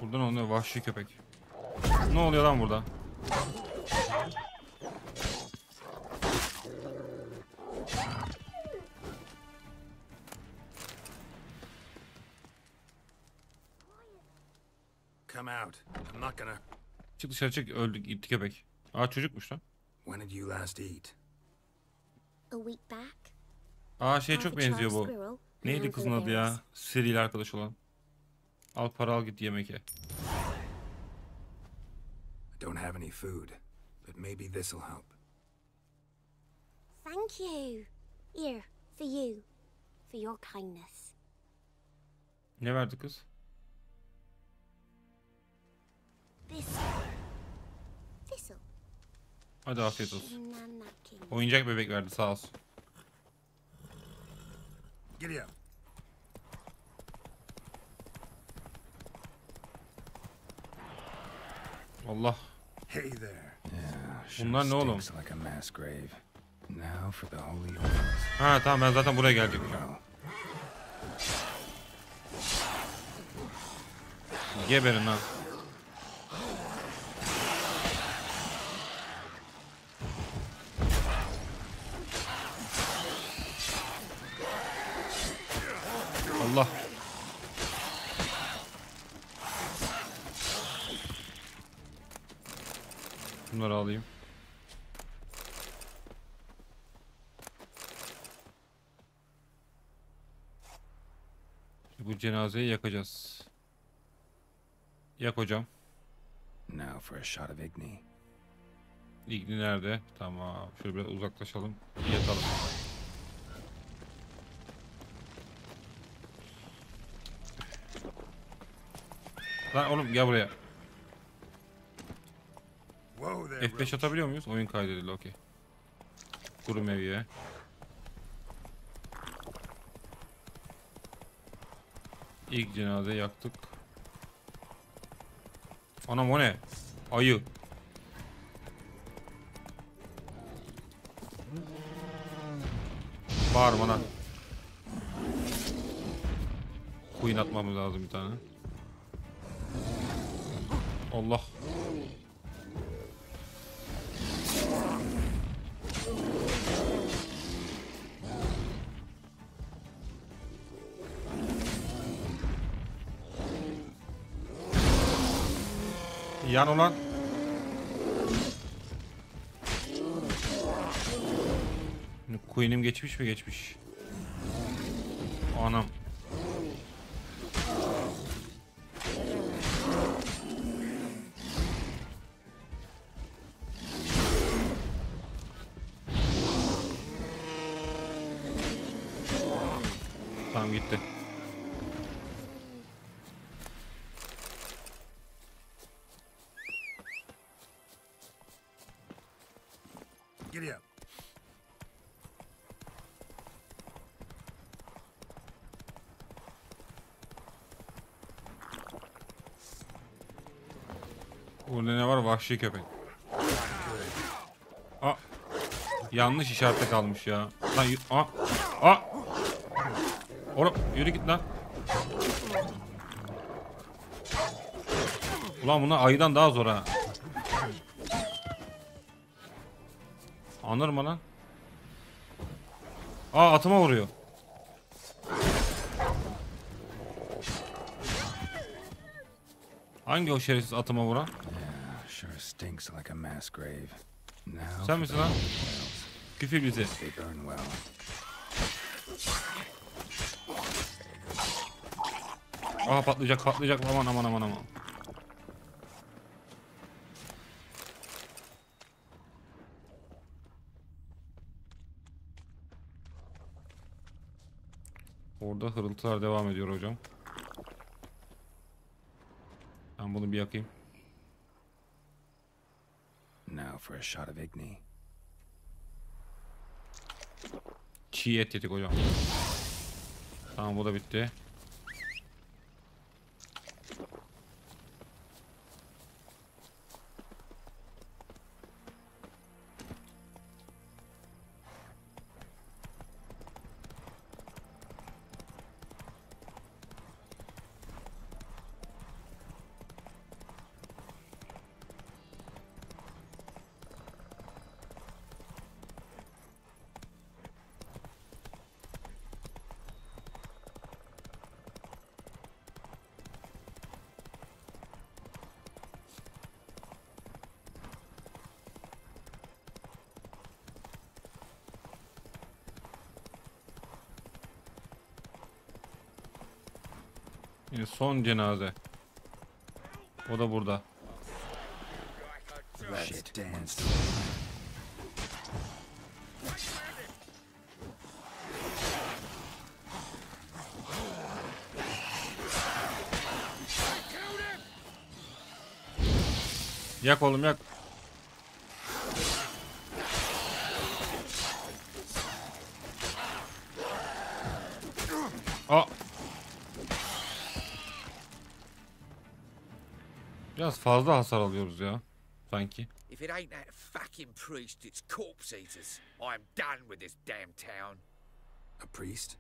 Buradan oluyor vahşi köpek. Ne oluyor lan burada? Come out. I'm not gonna. Çık dışarı, çık, öldük gitti köpek. Aa, çocukmuş lan. When did you last eat? A week back. Aa, çok benziyor bu. Neydi kızın adı ya? Seriyle arkadaş olan. Al para, al git yemek ye. I don't have any food, but maybe this'll help. Thank you. Here, for you. For your kindness. Ne verdi kız? This'll. Hadi afiyet olsun. Oyuncak bebek verdi, sağ olsun. Giddy up. Allah. Hey there. Bunlar ne oğlum? Like a mass grave. Now for the holy Ha tamam, ben zaten buraya gelecektim. Geberin lan. Allah. Bunları alayım. Bu Bu cenazeyi yakacağız. Yak hocam. Now for a shot of Igni. İgni nerede? Tamam. Şöyle biraz uzaklaşalım. Yatalım. Lan oğlum gel buraya. F5 atabiliyor muyuz? Oyun kaydedildi, okey. Kurum eviye. İlk cenazeyi yaktık. Anam o ne? Ayı. Bağırma lan. Queen atmamız lazım bir tane. Allah. Yan olan. Queen'im geçmiş mi? Geçmiş. Anam. Tamam gitti. Giddy up. Burada ne var? Vahşi köpek. Aa. Yanlış işarette kalmış ya. Lan oğlum yürü git lan. Ulan buna ayıdan daha zor ha. Anır mı lan? Aa atıma vuruyor. Hangi o şerefsiz atıma vuran? Sure stinks like a mass grave. Sen misin lan? Küfür bizi. Aha patlayacak aman. Orada hırıltılar devam ediyor hocam. Ben bunu bir yakayım. Now for a shot of Igni. Çiğ et yedik hocam. Tamam bu da bitti. Yine son cenaze. O da burada. Shit danced. Yak oğlum yak. Aa. Biraz fazla hasar alıyoruz ya sanki. If it ain't that fucking priest, it's corpse eaters. I'm done with this damn town. A priest?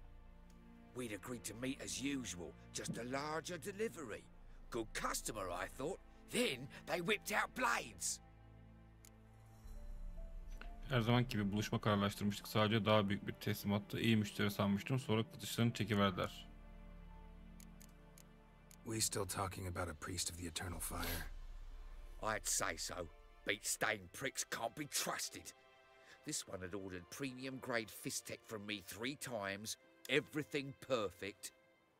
We'd agreed to meet as usual, just a larger delivery. Good customer, I thought. Then they whipped out blades. Her zaman gibi buluşma kararlaştırmıştık. Sadece daha büyük bir teslimattı. İyi müşteri sanmıştım. Sonra kılıçlarını çekiverdiler. We still talking about a priest of the eternal fire? I'd say so. Beat-stained pricks can't be trusted. This one had ordered premium grade fist tech from me 3 times. Everything perfect.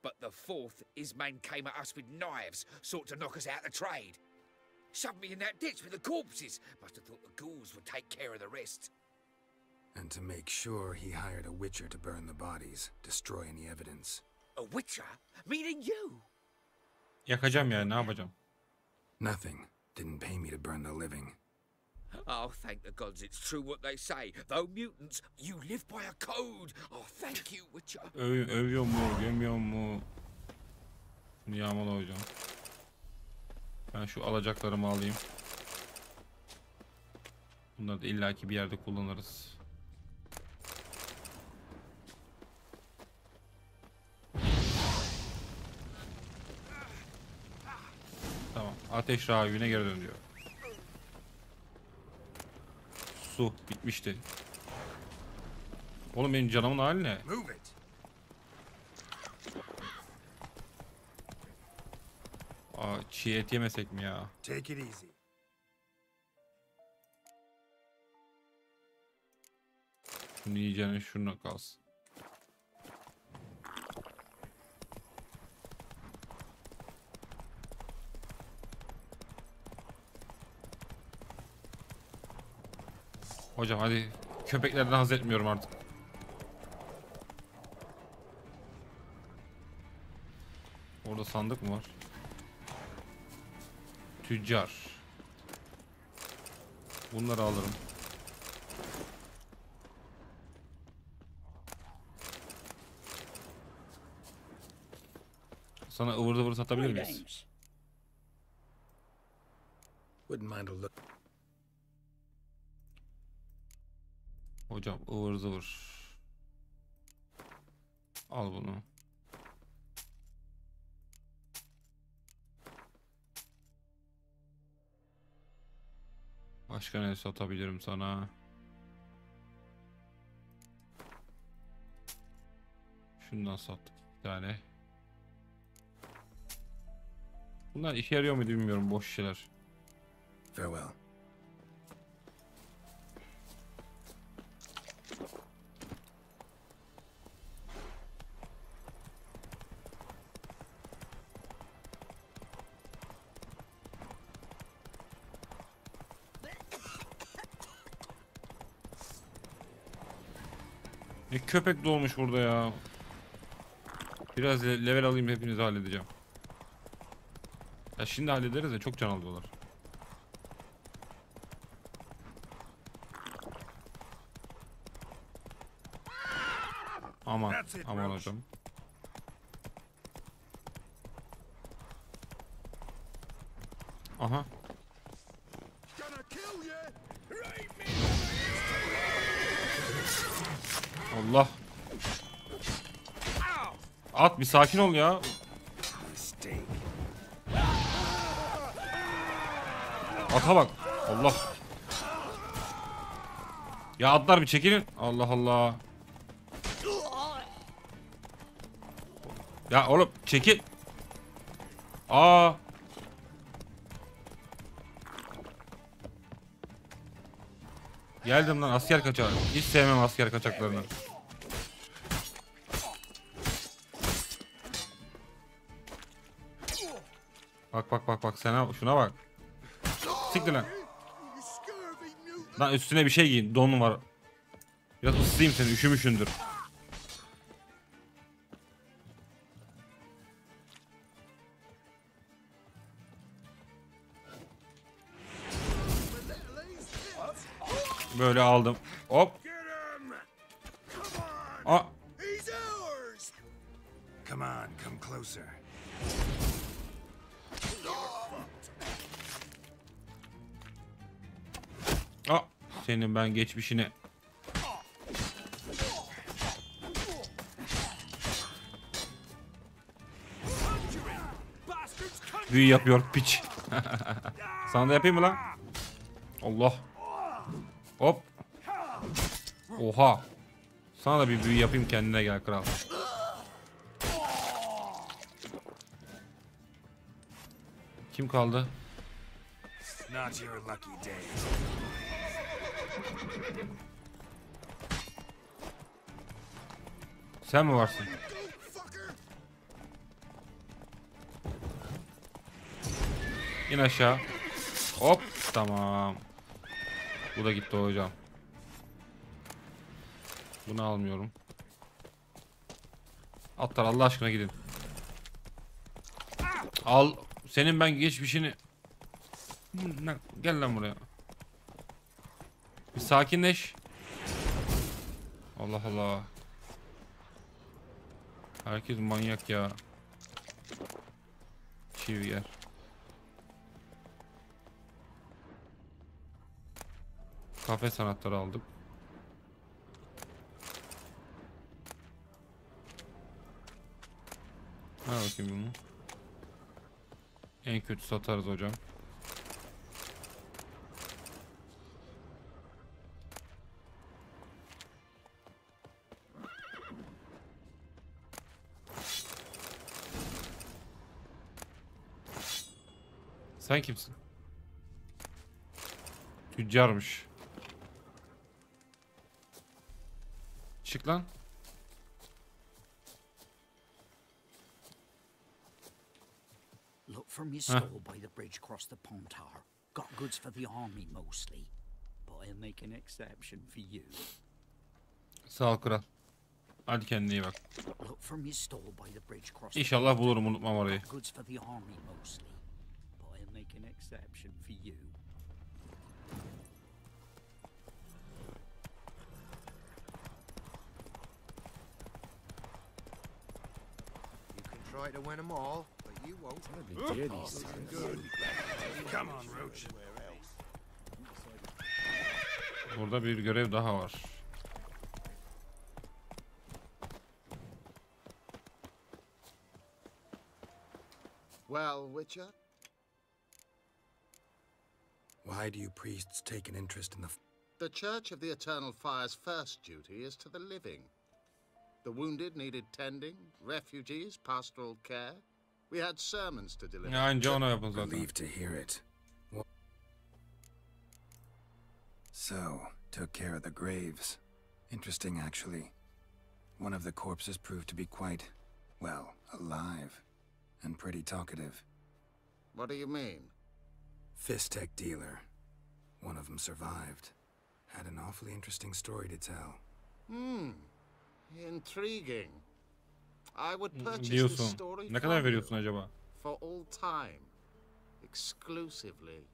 But the fourth, his men came at us with knives, sought to knock us out of trade. Shoved me in that ditch with the corpses. Must have thought the ghouls would take care of the rest. And to make sure, he hired a witcher to burn the bodies, destroy any evidence. A witcher? Meaning you? Yakacağım yani, ne yapacağım? Nothing. Didn't pay me to burn the living. Oh, thank the gods it's true what they say. Though mutants, you live by a code. Oh, thank you, Witcher. Övüyor mu, gömüyor mu? Bunu yağmalı hocam. Ben şu alacaklarımı alayım. Bunları da illaki bir yerde kullanırız. Tamam. Ateş rahibine geri dön diyor. Su bitmişti. Oğlum benim canımın hali ne? Aa, çiğ et yemesek mi ya? Take it easy. Şunu yiyeceğine şuna kalsın. Hocam hadi, köpeklerden haz etmiyorum artık. Orada sandık mı var? Tüccar. Bunları alırım. Sana ıvır zıvır satabilir miyiz? Wouldn't mind a look. Hocam ıvır zıvır. Al bunu. Başka ne satabilirim sana? Şundan sattık bir tane. Bunlar işe yarıyor muydu bilmiyorum, boş şeyler. Farewell. Ne köpek dolmuş burada ya. Biraz level alayım, hepinizi halledeceğim. Ya şimdi hallederiz de çok can alıyorlar. Aman, aman hocam. Aha. Allah. At bir sakin ol ya. Ata bak. Allah. Ya atlar bir çekilin. Allah Allah. Ya oğlum çekil. Aa. Geldim lan asker kaçağı. Hiç sevmem asker kaçaklarını. Bak sen şuna bak. Siktir lan. Lan üstüne bir şey giyin. Donun var. Biraz ısıtayım seni, üşümüşündür. Böyle aldım. Hop. Aa. Come on, come closer. Aa, senin ben geçmişine. Büyü yapıyor piç. Sana da yapayım mı lan? Allah. Hop. Oha. Sana da bir büyü yapayım, kendine gel kral. Kim kaldı? Not your lucky day. Sen mi varsın? İn aşağı. Hop tamam. Bu da gitti hocam. Bunu almıyorum. Atlar Allah aşkına gidin. Al. Senin ben geçmişini. Gel lan buraya. Bir sakinleş. Allah Allah. Herkes manyak ya. Çivi yer. Kafe sanatları aldık. Ha bakayım bunu. En kötü satarız hocam. Sen kimsin? Tüccarmış. Çık lan. Look from your stall by the bridge across the Pontar. Got goods for the army mostly, but I'll make an exception for you. Sağ ol kral. Hadi kendine iyi bak. Look from your stall by the bridge across the İnşallah bulurum, unutmam orayı. Got goods for the army mostly, but I'll make an exception for you. Try to win them all, but you won't. Come on, Roach. Burada bir görev daha var. Well, Witcher? Why do you priests take an interest in the... The Church of the Eternal Fire's first duty is to the living. The wounded needed tending, refugees, pastoral care. We had sermons to deliver. Ya anca ona yapın zaten. Relieved to hear it. So, took care of the graves. Interesting, actually. One of the corpses proved to be quite, well, alive. And pretty talkative. What do you mean? Fist tech dealer. One of them survived. Had an awfully interesting story to tell. Intriguing. I would purchase this Diyorsun. story Ne kadar from veriyorsun you acaba? for all time. Exclusively.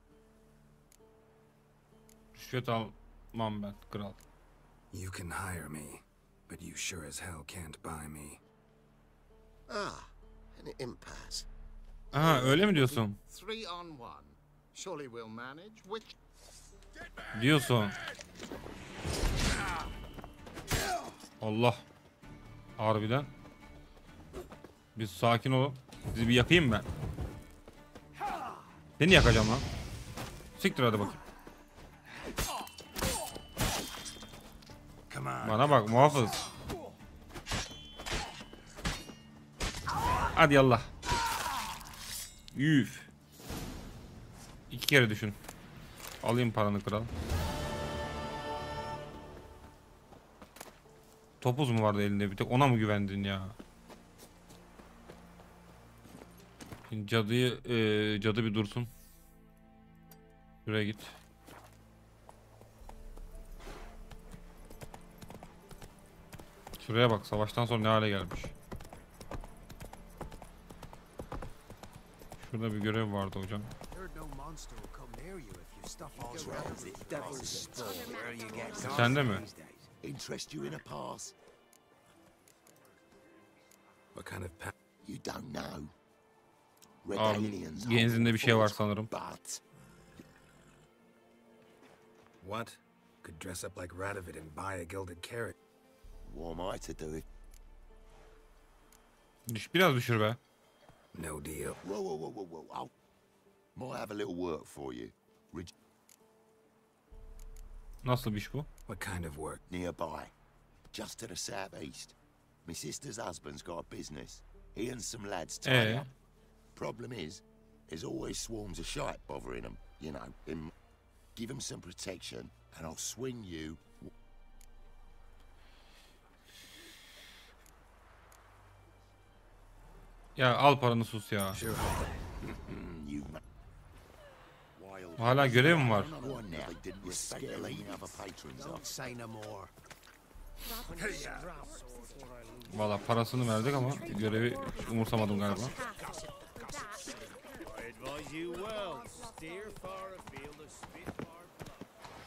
Rüşvet almam ben kral. You can hire me, but you sure as hell can't buy me. An impasse. Aha öyle mi diyorsun? 3 on 1. Surely we'll manage. Which Diyorsun. Allah. Harbiden. Bir sakin olun. Sizi bir yakayım ben. Seni yakacağım lan. Siktir hadi bakayım. Bana bak muhafız. Hadi yallah. Üf. 2 kere düşün. Alayım paranı kral. Topuz mu vardı elinde, bir tek ona mı güvendin ya? Şimdi cadı bir dursun. Şuraya git. Şuraya bak, savaştan sonra ne hale gelmiş. Şurada bir görev vardı hocam. Sende mi? Interest you in a pass? What kind of You don't know. Genzinde bir şey var sanırım. What? Could dress up like Radovid and buy a gilded carrot. What am I to do? Biraz düşür be. No deal. Whoa. Might have a little work for you. Nasıl bir iş bu? What kind of work? Nearby. Just to the southeast. My sister's husband's got a business. He and some lads tie up. Problem is, there's always swarms of shite bothering them. You know, give them some protection and I'll swing you. Ya al paranı sus ya. Hala görev mi var? Valla parasını verdik ama görevi hiç umursamadım galiba.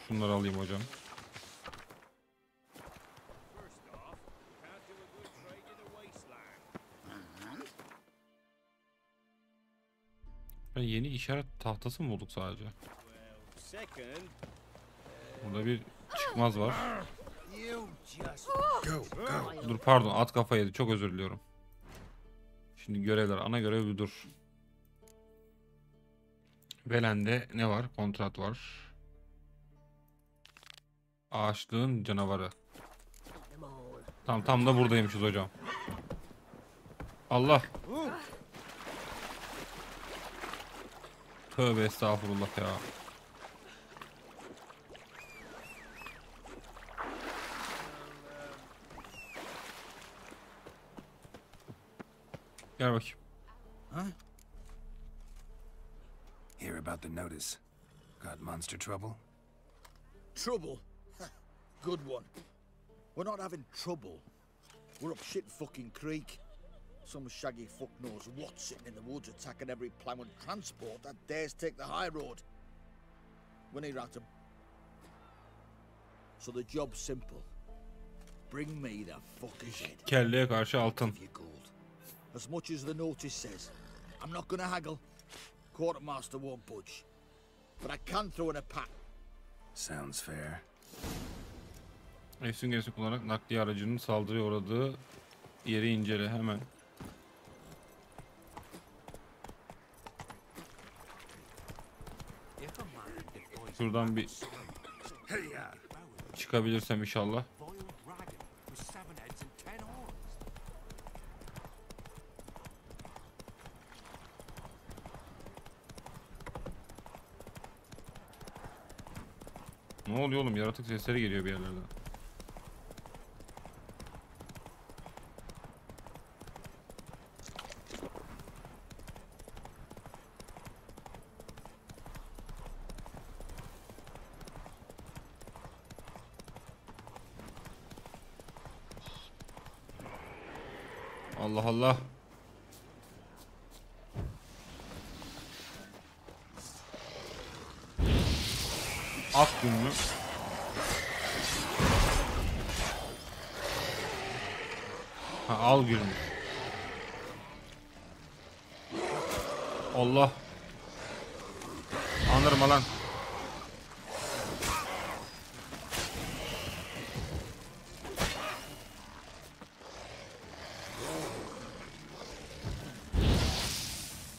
Şunları alayım hocam. Ben yeni işaret tahtası mı bulduk sadece? Burada bir çıkmaz var. Dur pardon, at kafa yedi, çok özür diliyorum. Şimdi görevler, ana görev bir dur. Velen'de ne var? Kontrat var. Ağaçlığın canavarı. Tam da buradaymışız hocam. Allah. Tövbe estağfurullah ya. Gel bakayım. Huh? Hear about the notice. Got monster trouble? Trouble? Good one. We're not having trouble. We're up shit fucking creek. Some shaggy fuck knows what's sitting in the woods attacking every plough and transport that dares take the high road. We need out to... So the job's simple. Bring me the fucker's head. Kelleye karşı altın. As much as the notice says, I'm not gonna haggle. Quartermaster won't budge. But I can throw in a pat. Sounds fair. Efsun gerisi kullanarak nakliye aracının saldırıya uğradığı yeri incele hemen. Şuradan bir çıkabilirsem inşallah. Ne oluyor oğlum? Yaratık sesleri geliyor bir yerlerden. Allah Allah. Ak gün mü? Ha, al gün mü? Allah. Anlarım lan.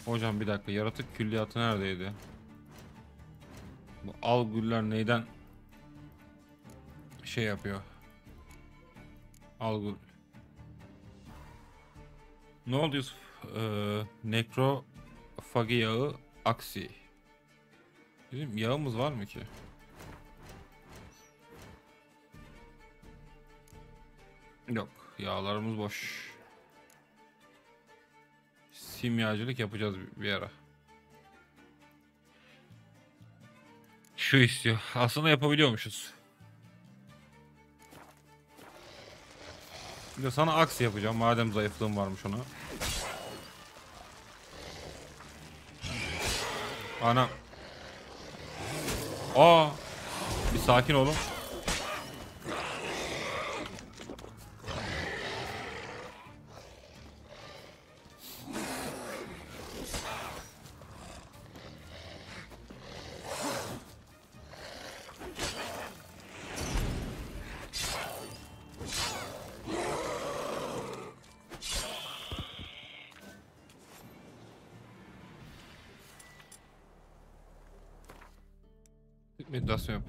Hocam bir dakika, yaratık külliyatı neredeydi? Bu al güller neyden şey yapıyor? Al gül. Ne oldu Yusuf? Nekrofagi yağı aksi. Bizim yağımız var mı ki? Yok, yağlarımız boş. Simyacılık yapacağız bir ara. Şu istiyor. Aslında yapabiliyormuşuz. Bir de sana aksi yapacağım. Madem zayıflığım varmış ona. Ana. Aa. Bir sakin olun. Meditasyon yap.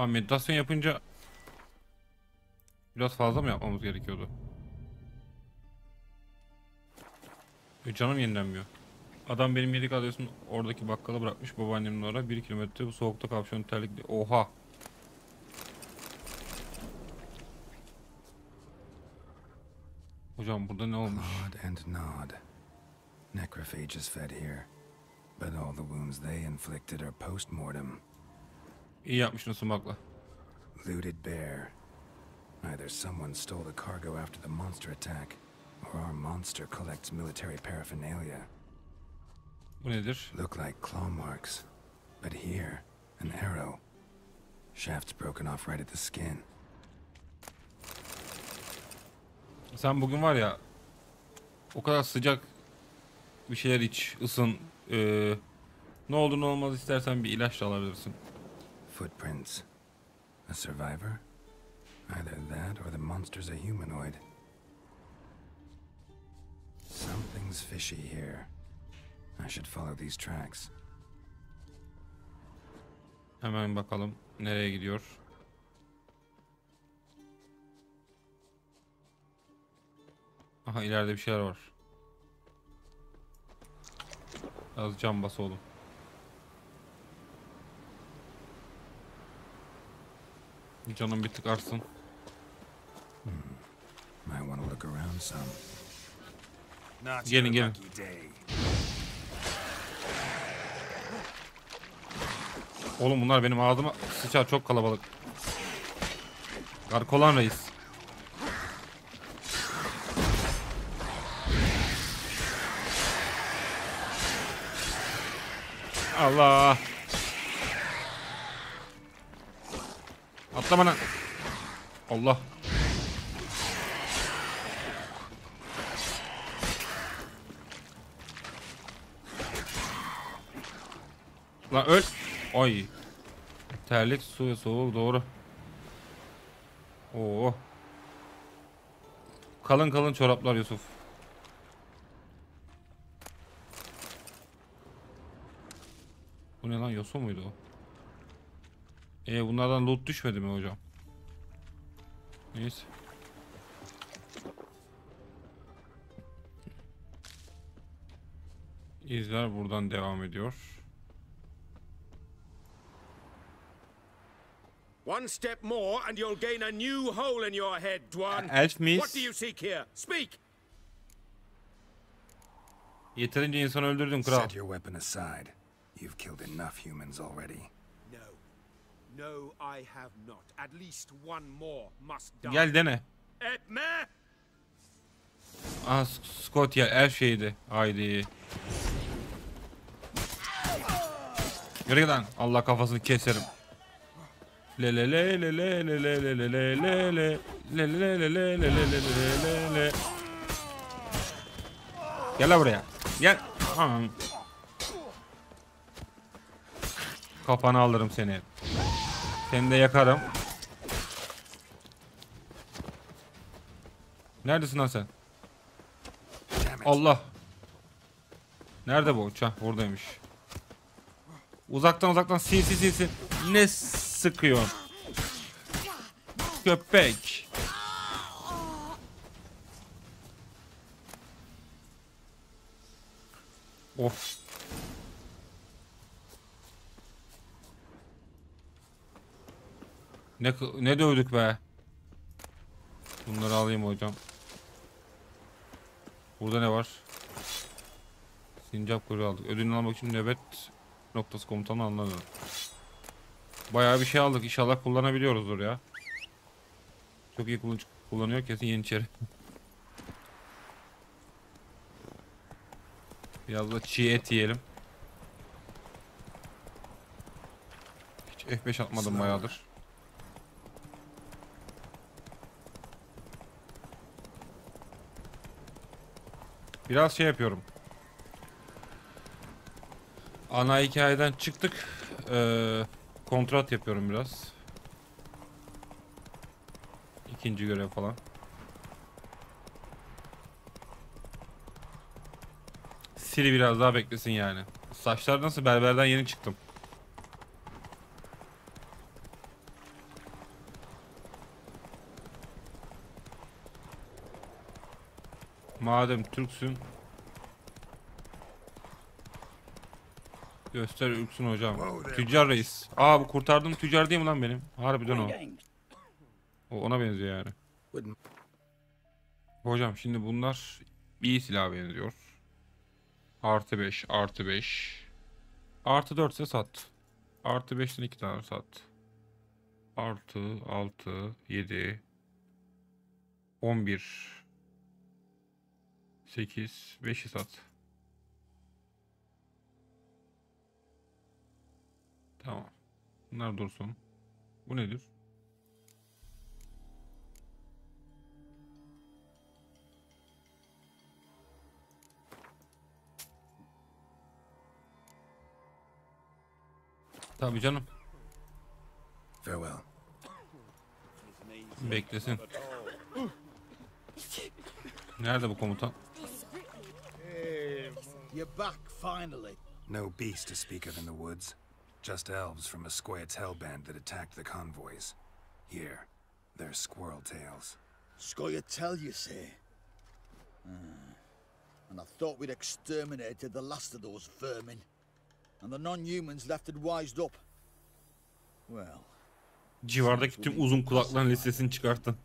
Meditasyon yapınca biraz fazla mı yapmamız gerekiyordu? Canım yenilenmiyor. Adam benim yedik adresimi oradaki bakkala bırakmış, babaannemin oraya 1 kilometre bu soğukta kapşon terlikli. Oha. Hocam burada ne olmuş? Gnawed and gnawed. Necrophages fed here. But all the wounds they inflicted are post-mortem. İyi yapmışsın sumakla. Looted bare. Either someone stole the cargo after the monster attack, or our monster collects military paraphernalia. Bu nedir? Look like claw marks. But here, an arrow. Shaft's broken off right at the skin. Sen bugün var ya, o kadar sıcak bir şeyler iç, ısın. Ne olur ne olmaz istersen bir ilaç da alabilirsin. Footprints. A survivor? Either that or the monster's a humanoid. Something's fishy here. I should follow these tracks. Hemen bakalım nereye gidiyor. Aha ileride bir şeyler var. Az cam bas oğlum. Canım bir tık artsın. Might want to look around some. Gelin gelin. Oğlum bunlar benim ağzıma sıçar, çok kalabalık. Garkolan reis. Allah. Atla bana. Allah. Lan öl. Ay. Terlik, su ve soğuk, doğru. Oo. Kalın kalın çoraplar Yusuf. Bu ne lan, yosun muydu o? Bunlardan loot düşmedi mi hocam? Neyse. İzler buradan devam ediyor. One step more and you'll gain a new hole in your head, Dwan. Elf miyiz? What do you seek here? Speak. Yeterince insan öldürdün kral. Set your weapon aside. You've killed enough humans already. No. No, I have not. At least one more must die. Gel dene. Etme! Aha Scotia elf şeydi. Haydi. Yürü git lan. Allah kafasını keserim. Le le le le le le le le le le le le le le le le le. Gel la buraya. Gel. Kafanı alırım seni. Seni de yakarım. Neredesin lan sen? Allah. Nerede bu uçak? Buradaymış. Uzaktan sinsi. Ne sıkıyor? Köpek. Of. Ne dövdük be. Bunları alayım hocam. Burada ne var? Sincap kuyruğu aldık. Ödülünü almak için nöbet noktası komutanı anladım. Bayağı bir şey aldık. İnşallah kullanabiliyoruzdur ya. Çok iyi kullanıyor kesin Yeniçeri. Biraz da çiğ et yiyelim. Hiç F5 atmadım bayağıdır. Biraz şey yapıyorum. Ana hikayeden çıktık. Kontrat yapıyorum biraz. İkinci görev falan. Siri biraz daha beklesin yani. Saçlar nasıl? Berberden yeni çıktım. Madem Türksün, göster ürksün hocam. Tüccar reis. Aa bu kurtardığım tüccar değil mi lan benim? Harbiden o. O ona benziyor yani. Hocam şimdi bunlar iyi silah benziyor. Artı 5, artı 5. Artı 4 ise sat. Artı 5'ten 2 tane sat. Artı 6, 7, 11, 8, 5'i sat. Tamam. Bunlar dursun. Bu nedir? Tabii canım. Farewell. Beklesin. Nerede bu komutan? You're back finally. No beast to speak of in the woods. Just elves from a Scoia'tael band that attacked the convoys. Here, they're squirrel tails. Scoia'tael, you say? And I thought we'd exterminated the last of those vermin. And the non-humans left it wised up. Well... Civardaki tüm uzun kulakların listesini çıkarttın.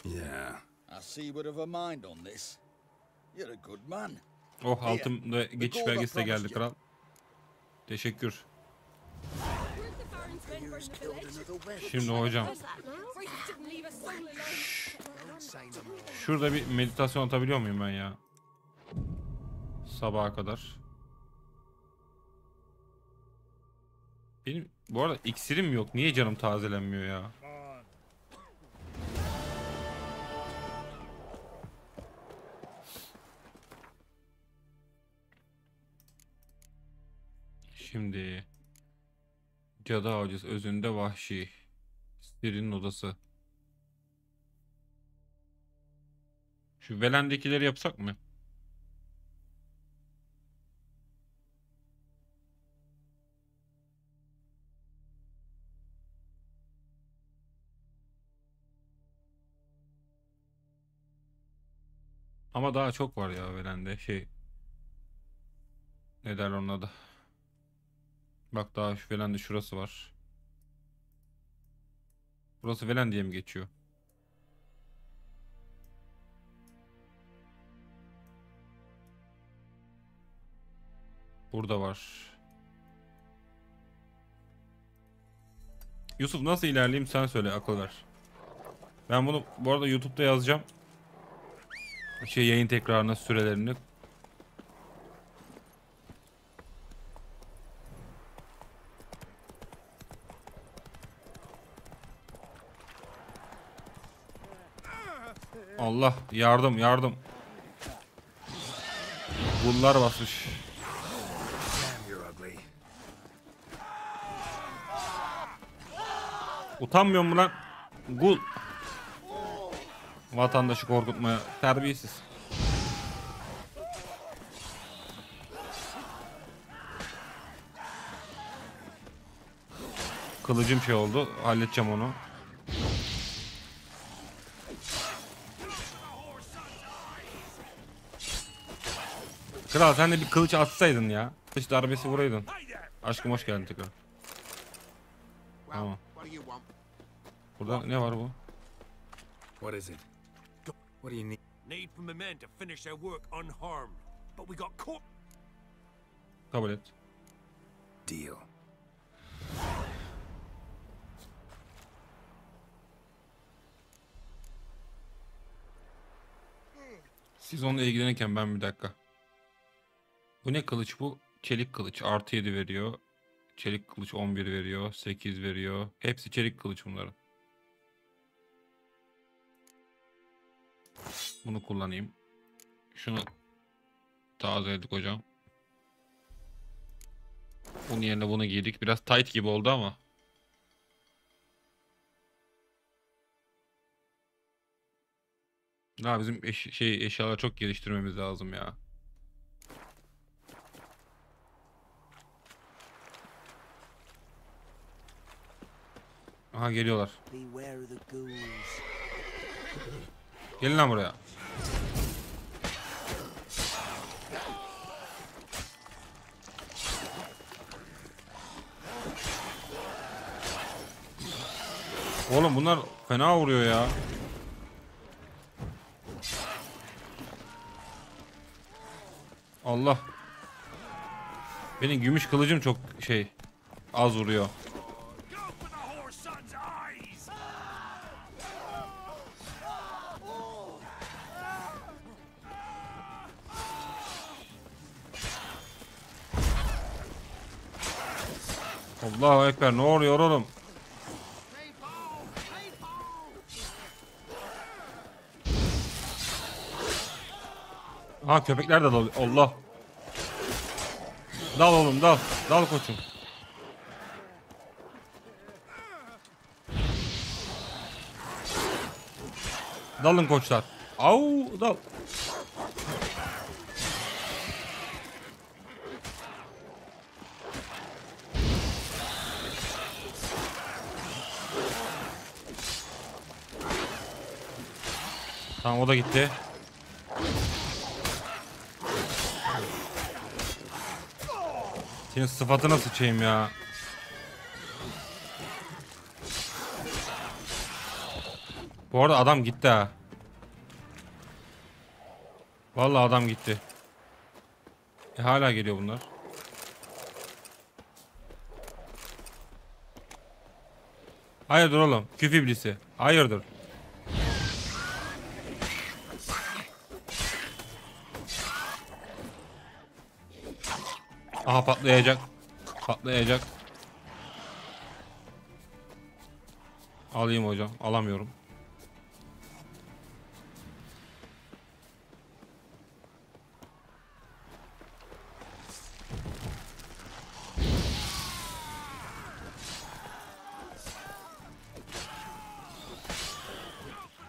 Yeah. I see you would have a mind on this. You're a good man. Oh, altımda geçiş belgesi de geldi kral. Teşekkür. Şimdi hocam. Şurada bir meditasyon atabiliyor muyum ben ya? Sabaha kadar. Benim bu arada iksirim yok. Niye canım tazelenmiyor ya? Şimdi cadı avcısı özünde vahşi. Sirinin odası. Şu Velen'dekileri yapsak mı? Ama daha çok var ya Velen'de şey. Ne der onun adı? Bak daha şu Velen'de şurası var. Burası Velen diye mi geçiyor? Burada var. Yusuf nasıl ilerleyeyim sen söyle, akıl ver. Ben bunu bu arada YouTube'da yazacağım. Yayın tekrarına sürelerini. Allah yardım yardım. Bunlar basmış. Utanmıyor mu lan? Gul. Vatandaşı korkutmaya terbiyesiz. Kılıcım şey oldu. Halledeceğim onu. Kral sen de bir kılıç atsaydın ya. Kılıç darbesi vuraydın. Aşkım hoş geldin tekrar. Tamam. Burada ne var bu? What is it? What do you need? Need from the men to finish their work unharmed, but we got caught. Kabul et. Deal. Siz onunla ilgilenirken ben bir dakika. Bu ne kılıç bu? Çelik kılıç. Artı 7 veriyor. Çelik kılıç 11 veriyor. 8 veriyor. Hepsi çelik kılıç bunların. Bunu kullanayım. Şunu tazeledik hocam. Bunun yerine bunu giydik. Biraz tight gibi oldu ama. Daha bizim eşyaları çok geliştirmemiz lazım ya. Aha geliyorlar. Gelin lan buraya. Oğlum bunlar fena vuruyor ya. Allah. Benim gümüş kılıcım çok az vuruyor. Allahu Ekber, ne oluyor oğlum? Ha, köpekler de dalıyor. Allah. Dal oğlum, dal. Dal koçum. Dalın koçlar. Au, dal. Tamam, o da gitti. Senin sıfatına sıçayım ya. Bu arada adam gitti ha. Vallahi adam gitti. Hala geliyor bunlar. Hayırdır oğlum? Küf iblisi. Hayırdır? Aha, patlayacak. Patlayacak. Alayım hocam. Alamıyorum.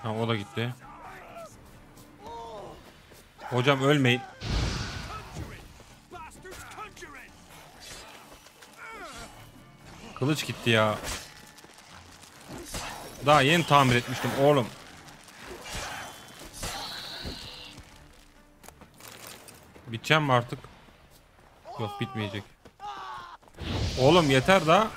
Ha, o da gitti. Hocam ölmeyin. Kılıç gitti ya. Daha yeni tamir etmiştim oğlum. Biteceğim mi artık? Yok, bitmeyecek. Oğlum yeter daha.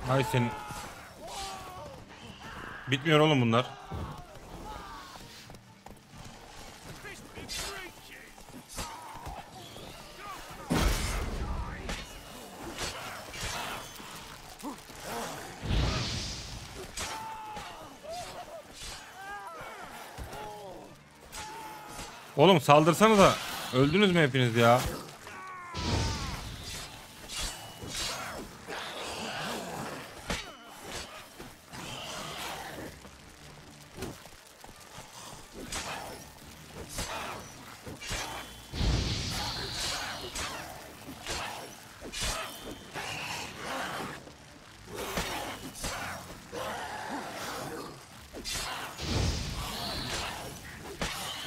Hay senin. Bitmiyor oğlum bunlar. Oğlum saldırsana da. Öldünüz mü hepiniz ya?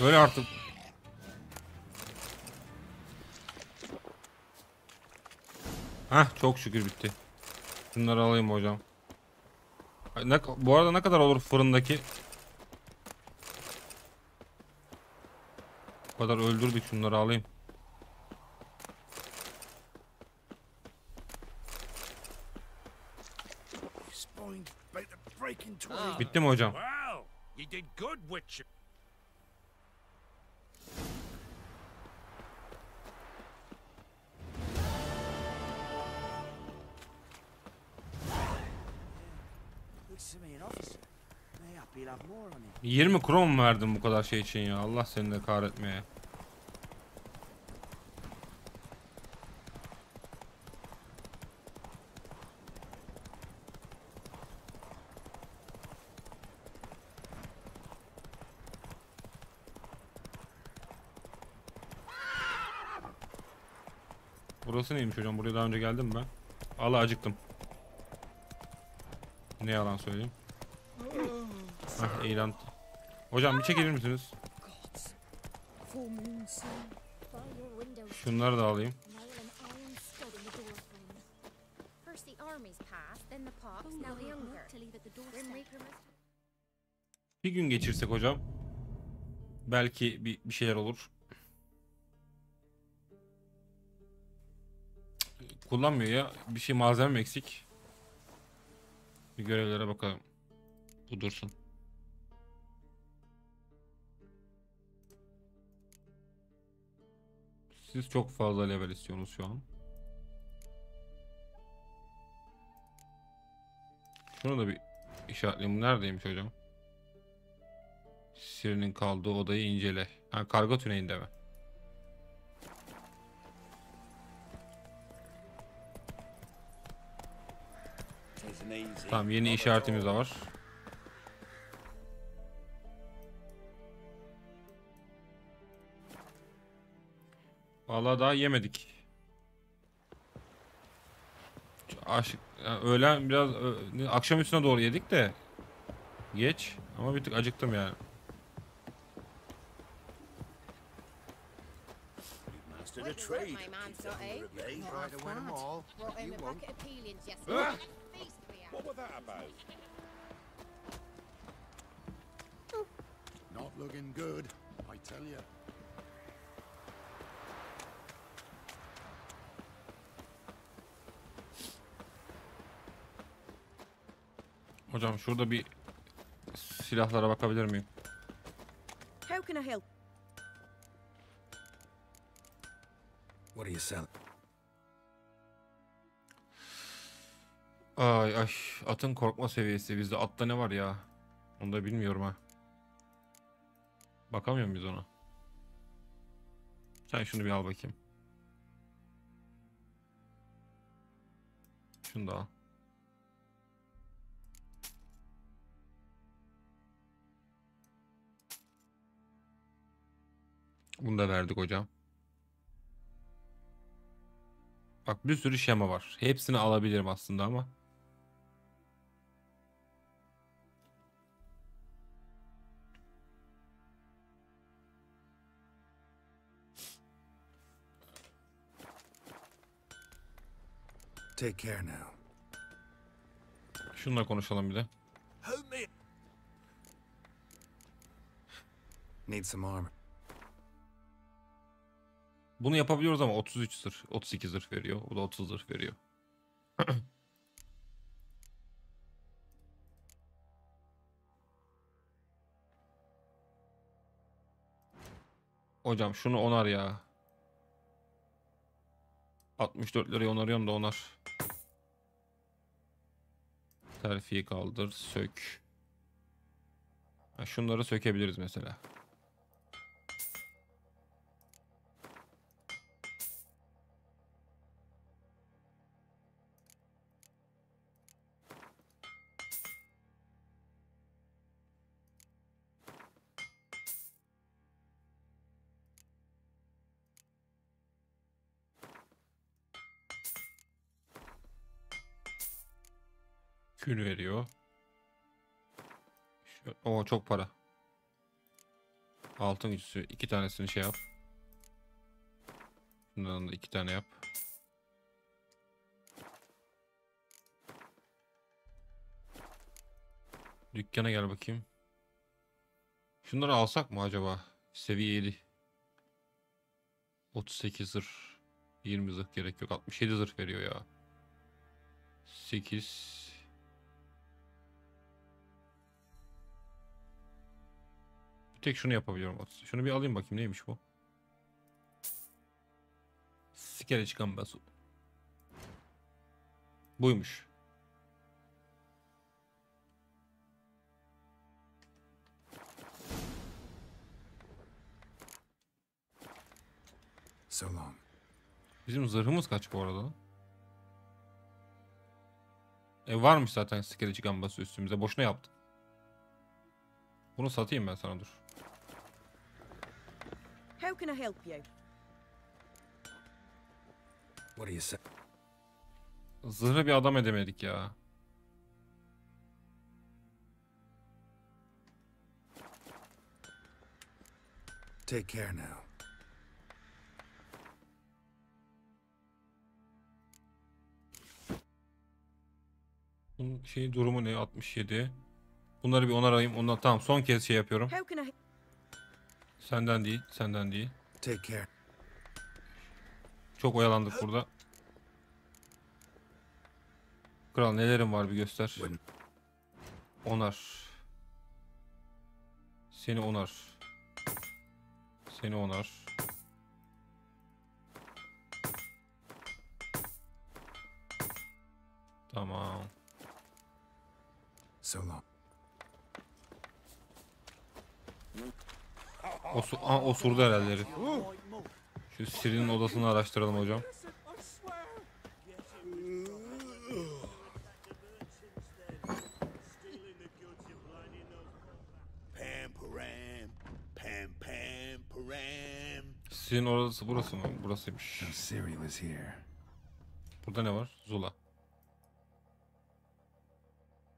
Öyle artık. Hah, çok şükür bitti. Şunları alayım hocam. Bu arada ne kadar olur fırındaki? Bu kadar öldürdük, şunları alayım. Bitti mi hocam? You'll have more on it. 20 krom mu verdin bu kadar şey için ya? Allah seni de kahretmeye. Burası neymiş hocam? Buraya daha önce geldim ben. Allah, acıktım. Ne yalan söyleyeyim. Hah, ilan. Hocam bir çekilir misiniz? Şunları da alayım. armies passed, then the pox, now the hunger. Grim Reaper must... Bir gün geçirsek hocam. Belki bir şeyler olur. Kullanmıyor ya. Bir şey malzeme eksik. Bir görevlere bakalım. Bu dursun. Siz çok fazla level istiyorsunuz şu an. Şunu da bir işaretleyeyim. Neredeymiş hocam? Siri'nin kaldığı odayı incele. Ha, kargo tüneyinde mi? Tamam, yeni işaretimiz de var. Vallahi daha yemedik. Yani öğlen biraz akşam üstüne doğru yedik de geç ama bir tık acıktım yani. What my man's got, eh? Not half bad. Brought him a packet of peelings yesterday. Feast we had. What was that about? Not looking good, I tell you. Hocam şurada bir silahlara bakabilir miyim? How can I help? What are you selling? Ay ay, atın korkma seviyesi. Bizde atta ne var ya? Onu da bilmiyorum ha. Bakamıyor muyuz ona? Sen şunu bir al bakayım. Şunu da al. Bunu da verdik hocam. Bak, bir sürü şema var. Hepsini alabilirim aslında ama. Take care now. Şununla konuşalım bir de. Help me. Need some armor. Bunu yapabiliyoruz ama 33 zırh, 32 zırh veriyor. O da 30 zırh veriyor. Hocam şunu onar ya. 64 liraya onarıyorum da onar. Terfiyi kaldır, sök. Ha, şunları sökebiliriz mesela. Kül veriyor. O çok para. Altın gücüsü. 2 tanesini şey yap. Bundan da 2 tane yap. Dükkana gel bakayım. Şunları alsak mı acaba? Seviye 7. 38 zırh. 20 zırh gerek yok. 67 zırh veriyor ya. 8. Bir tek şunu yapabiliyorum. Şunu bir alayım bakayım, neymiş bu? Sikere çıkan basu. Buymuş. So long. Bizim zırhımız kaç bu arada? Varmış zaten sikerici gambası üstümüze. Boşuna yaptım. Bunu satayım ben sana, dur. How can I help you? What do you say? Zırhı bir adam edemedik ya. Take care now. Bunun şey durumu ne? 67. Bunları bir onarayım. Ondan tamam, son kez şey yapıyorum. Senden değil, senden değil. Take care. Çok oyalandık burada. Kral nelerin var bir göster. Onar. Seni onar. Seni onar. Tamam. So long. Osurdu herhalde herif. Şu Siri'nin odasını araştıralım hocam. Siri'nin odası burası mı? Burasıymış. Siri was here. Burada ne var? Zula.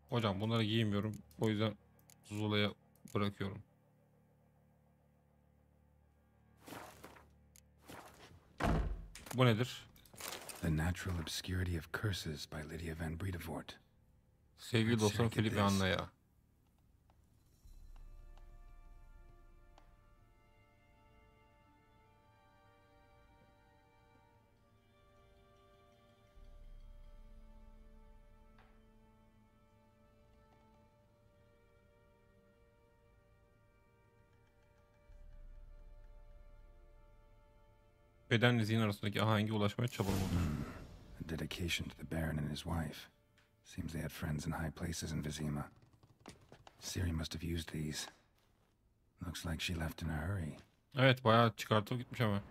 Hocam bunları giymiyorum. O yüzden Zula'ya bırakıyorum. Bu nedir? The Natural Obscurity of Curses by Lydia Van Bredevoort. Sevgili dostlarım Filip ve Anna'ya. Bedenle zihin arasındaki ahenge ulaşmaya çabalamadır. A dedication to the Baron and his wife. Seems they had friends in high places in Vizima. Siri must have used these. Looks like she left in a hurry. Evet, bayağı çıkartıp gitmiş ama.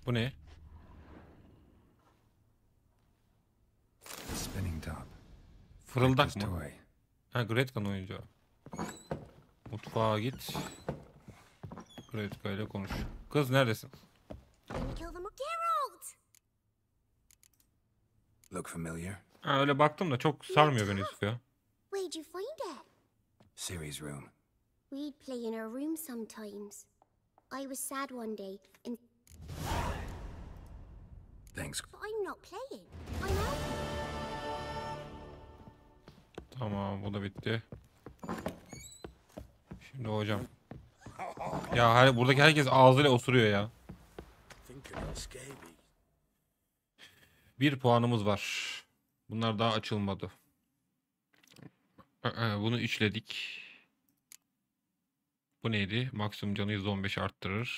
Bu ne? Spinning top. Fırıldak mı? Ha, Gretka oyuncağı. Mutfağa git. Gretka ile konuş. Kız neredesin? Look familiar? Ha, öyle baktım da çok sarmıyor beni Yusuf ya. Where'd you find it? Siri's room. We'd play in her room sometimes. I was sad one day and... Thanks. But I'm not playing. I'm out. Tamam, bu da bitti. Şimdi hocam. Ya buradaki herkes ağzıyla osuruyor ya. Bir puanımız var. Bunlar daha açılmadı. Bunu üçledik. Bu neydi? Maksimum canı %15 arttırır.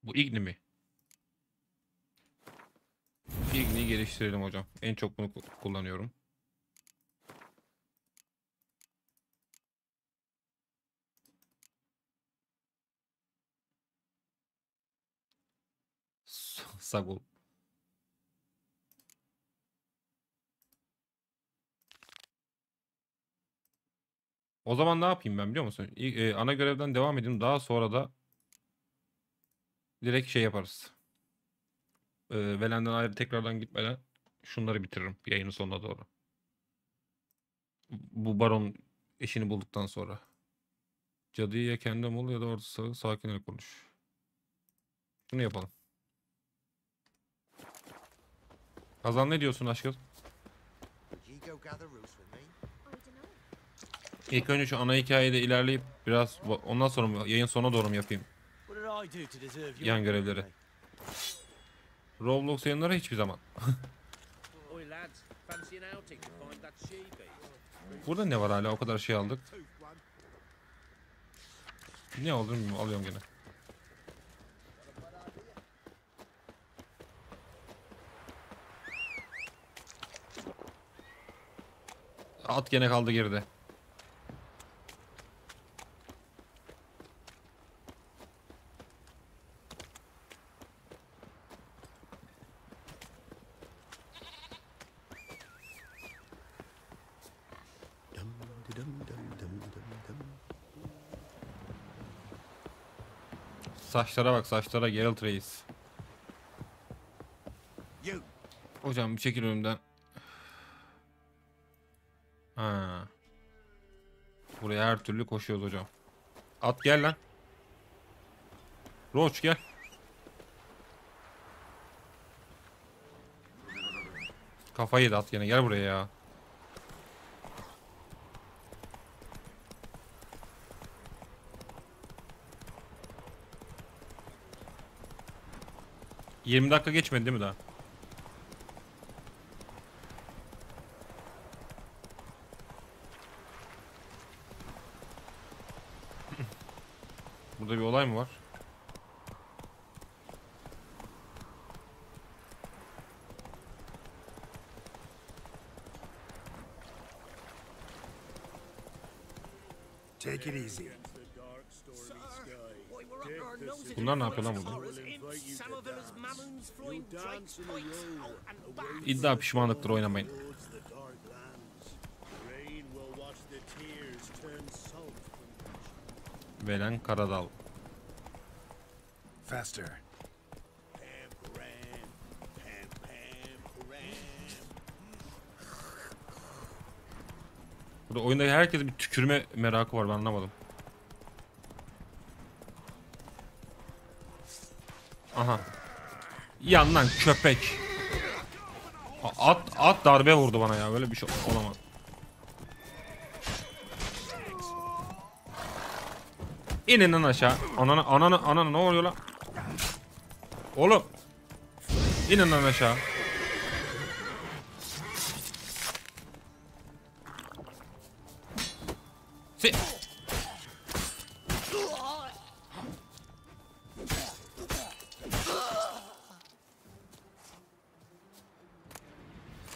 Bu Igni mi? Igni'yi geliştirelim hocam. En çok bunu kullanıyorum. Sagol. O zaman ne yapayım ben biliyor musun? Ana görevden devam edeyim. Daha sonra da direkt şey yaparız. Velen'den ayrı tekrardan gitmeden şunları bitiririm yayının sonuna doğru. Bu baron eşini bulduktan sonra. Cadıyı ya kendim ol ya da orada sakinle konuş. Şunu yapalım. Hazan ne diyorsun aşkım? İlk önce şu ana hikayede ilerleyip biraz ondan sonra yayın sonuna doğru mu yapayım? Yan görevleri. Roblox yayınları hiçbir zaman. Burada ne var hala? O kadar şey aldık. Ne oldu bilmiyorum. Alıyorum gene. At gene kaldı geride. Saçlara bak, saçlara Geralt Reis. Hocam bir çekil önümden. Ha. Buraya her türlü koşuyoruz hocam. At gel lan. Roach gel. Kafayı da at yine, gel buraya ya. ...20 dakika geçmedi değil mi daha? Burada bir olay mı var? Take it easy. Bunlar ne yapıyor lan burada? İddia pişmanlıktır, oynamayın. Velen Karadal. Faster. Burada oyunda herkesin bir tükürme merakı var, ben anlamadım. Aha. Yandan köpek. At darbe vurdu bana ya, böyle bir şey olamaz. İnin lan aşağı. Ananı ne oluyor lan? Oğlum. İnin lan aşağı.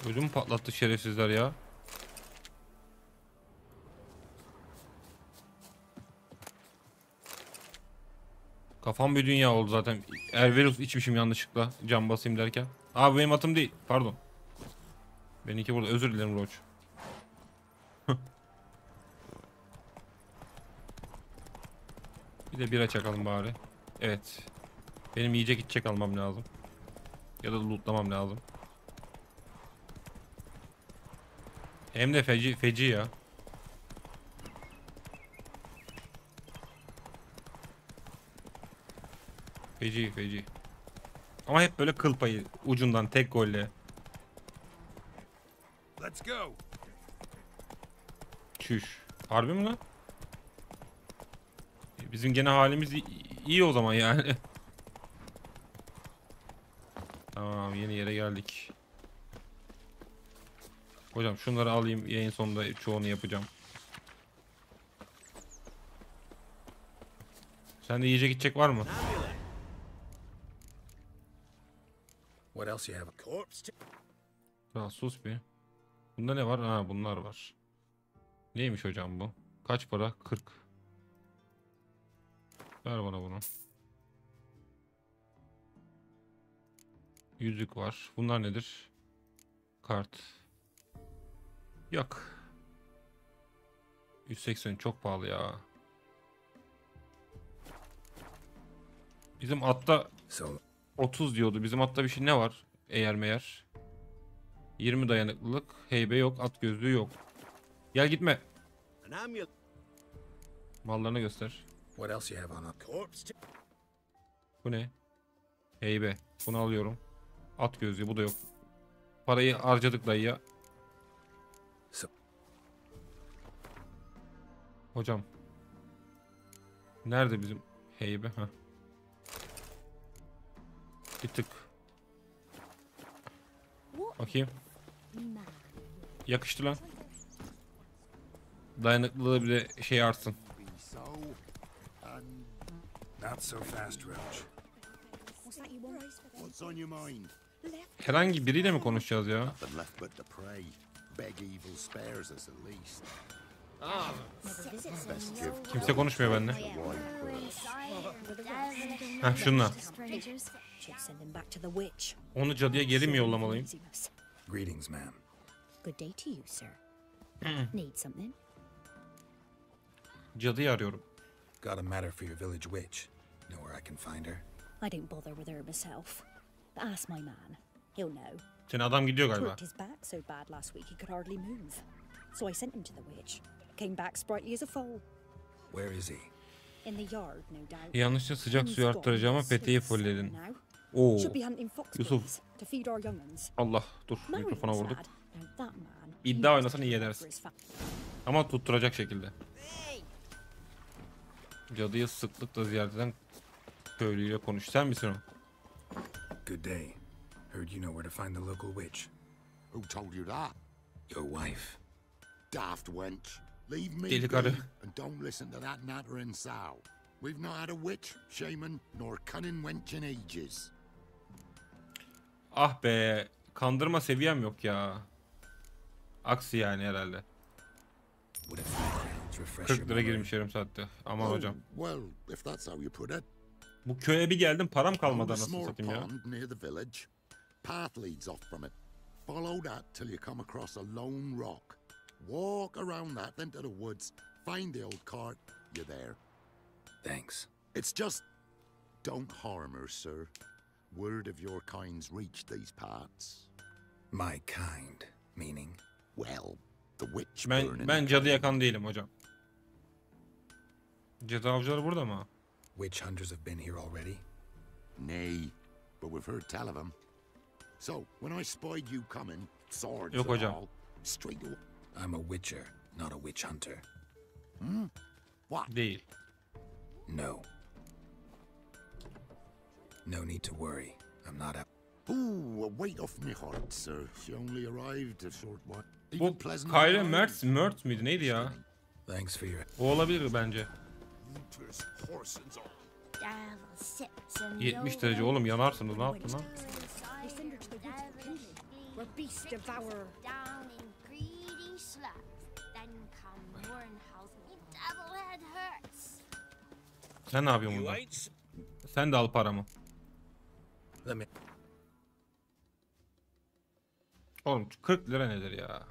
Ödümü patlattı şerefsizler ya. Kafam bir dünya oldu zaten. Erverus içmişim yanlışlıkla cam basayım derken. Abi benim atım değil. Pardon. Benimki burada. Özür dilerim Roach. Bir de bira çakalım bari. Evet. Benim yiyecek içecek almam lazım. Ya da lootlamam lazım. Hem de feci ya. Feci. Ama hep böyle kıl payı ucundan tek golle. Let's go. Çüş. Harbi mi lan? Bizim gene halimiz iyi o zaman yani. Tamam, yeni yere geldik. Hocam şunları alayım, yayın sonunda çoğunu yapacağım. Sende yiyecek içecek var mı? What else you have? Ya sus bir. Bunda ne var? Ha, bunlar var. Neymiş hocam bu? Kaç para? 40. Ver bana bunu. Yüzük var. Bunlar nedir? Kart. Yok. 180 çok pahalı ya. Bizim atta 30 diyordu. Bizim atta bir şey ne var? Eğer meğer. 20 dayanıklılık. Heybe yok. At gözlüğü yok. Gel gitme. Mallarını göster. What else you have on Bu ne? Heybe. Bunu alıyorum. At gözlüğü. Bu da yok. Parayı harcadık dayıya. Hocam. Nerede bizim heybe? Heh. Bir tık. Bakayım. Yakıştı lan. Dayanıklılığı bir de şey artsın. Not so fast, Roach. What's on your mind? Herhangi biriyle mi konuşacağız ya? Nothing left but to pray. Beg evil spares us at least. Kimse konuşmuyor benimle. Heh, şunla. Onu cadıya geri mi yollamalıyım? Greetings, ma'am. Good day to you, sir. Need something? Cadıyı arıyorum. Got a matter for your village witch. Know where I can find her? I don't bother with her myself. But ask my man. He'll know. Senin adam gidiyor galiba. Hurt his back so bad last week he could hardly move. So I sent him to the witch. Came back sprightly as a foal. Where is he? In the yard, no doubt. Yanlışlıkla sıcak suyu arttıracağıma peteği fulledin. Oo. Should be hunting foxes Yusuf. to feed our young'uns. Allah dur Now mikrofona he's vurduk. lad. Now that man, İddia he oynasan iyi was edersin. for his Ama tutturacak şekilde. Cadıyı sıklıkla ziyaret eden köylüyle konuş. Sen misin o? Good day. Heard you know where to find the local witch. Who told you that? Your wife. Daft wench. Leave me Deli be karı. and don't listen to that nattering sow. We've not had a witch, shaman, nor cunning wench in ages. Ah be. Kandırma seviyem yok ya. Aksi yani herhalde. 40 lira girmiş yarım saatte. Aman hocam. Well, if that's how you put it. Bu köye bir geldim param kalmadı Found a anasını small satayım ya. pond near the village. Path leads off from it. Follow that till you come across a lone rock. Walk around that into the woods. Find the old cart. You're there. Thanks. It's just don't harm her, sir. Word of your kind's reached these parts. My kind, meaning? Well, the witch Ben cadı yakan değilim hocam. Cadı avcıları burada mı? Witch hunters have been here already? Nay, but we've heard tell of them. So, when I spied you coming, swords Yok and hocam. all, straight away. I'm a witcher, not a witch hunter. Hmm? What? Değil. No. No need to worry. I'm not out. Ooh, a weight off me heart, sir. She only arrived a short while. Bu Kayre Mert miydi neydi ya? Thanks for your... O olabilir bence. 70 derece oğlum yanarsınız ne yaptın lan? Sen ne yapıyorsun burada? Sen de al paramı. Oğlum 40 lira nedir ya?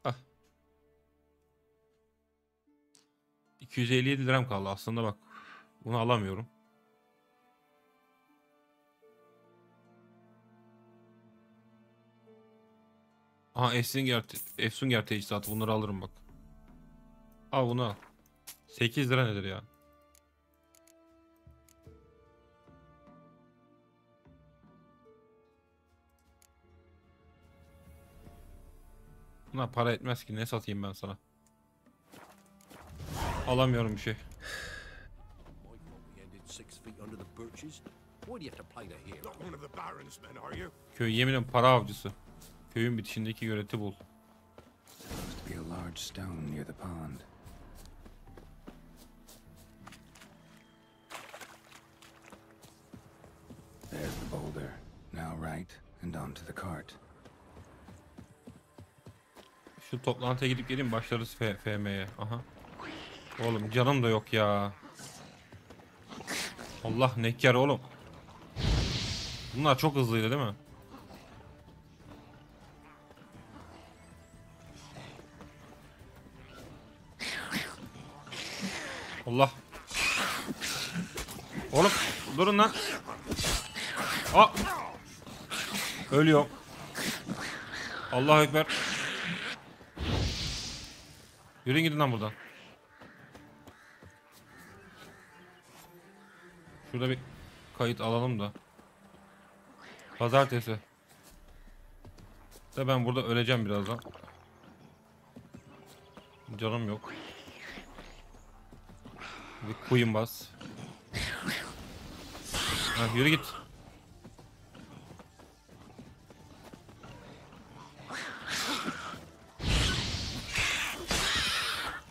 Ah. 257 liram kaldı aslında bak. Bunu alamıyorum. Aha Efsunger teçhizatı bunları alırım bak. Al bunu al. 8 lira nedir ya? Buna para etmez ki ne satayım ben sana? Alamıyorum bir şey. Köy yeminin para avcısı. Köyün bitişindeki göleti bul. Be a large stone near the pond. There's the boulder. Now right and onto the cart. Şu toplantıya gidip geleyim başlarız FM'ye. Aha. Oğlum canım da yok ya. Allah nekkar oğlum. Bunlar çok hızlıydı değil mi? Allah. Oğlum durun lan. Aa. Ölüyor. Allahu Ekber. Yürüyün gidin lan buradan. Şurada bir kayıt alalım da. Pazartesi. De ben burada öleceğim birazdan. Canım yok. Bir kuyum bas. Ha, yürü git.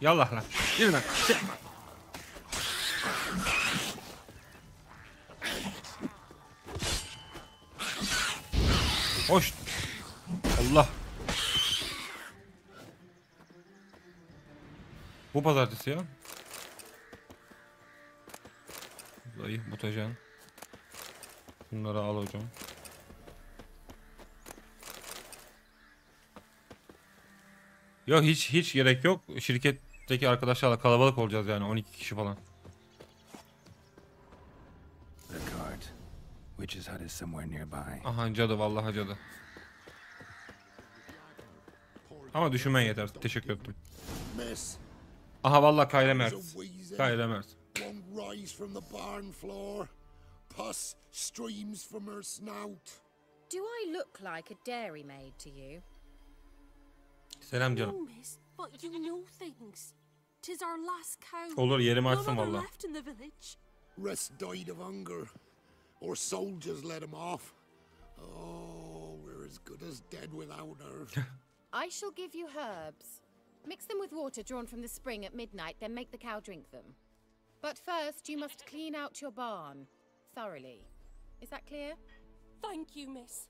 Yallah lan. Yürü lan. Hoş. Allah. Bu pazartesi ya. Zayıf mutajen. Bunları al hocam. Yok hiç gerek yok. Şirketteki arkadaşlarla kalabalık olacağız yani 12 kişi falan. Aha cadı vallahi cadı. Ama düşünmen yeter. Teşekkür ettim. Aha vallahi Kayre Mert. Kayre Mert. Won't rise from the barn floor. pus streams from her snout. Do I look like a dairymaid to you? Selam No, canım. miss, but you know things. 'Tis our last cow. Olur, yerimi None açsam other valla. left in the village. Rest died of hunger. Or soldiers let him off. Oh, we're as good as dead without her. I shall give you herbs. Mix them with water drawn from the spring at midnight, then make the cow drink them. But first, you must clean out your barn thoroughly. Is that clear? Thank you, miss.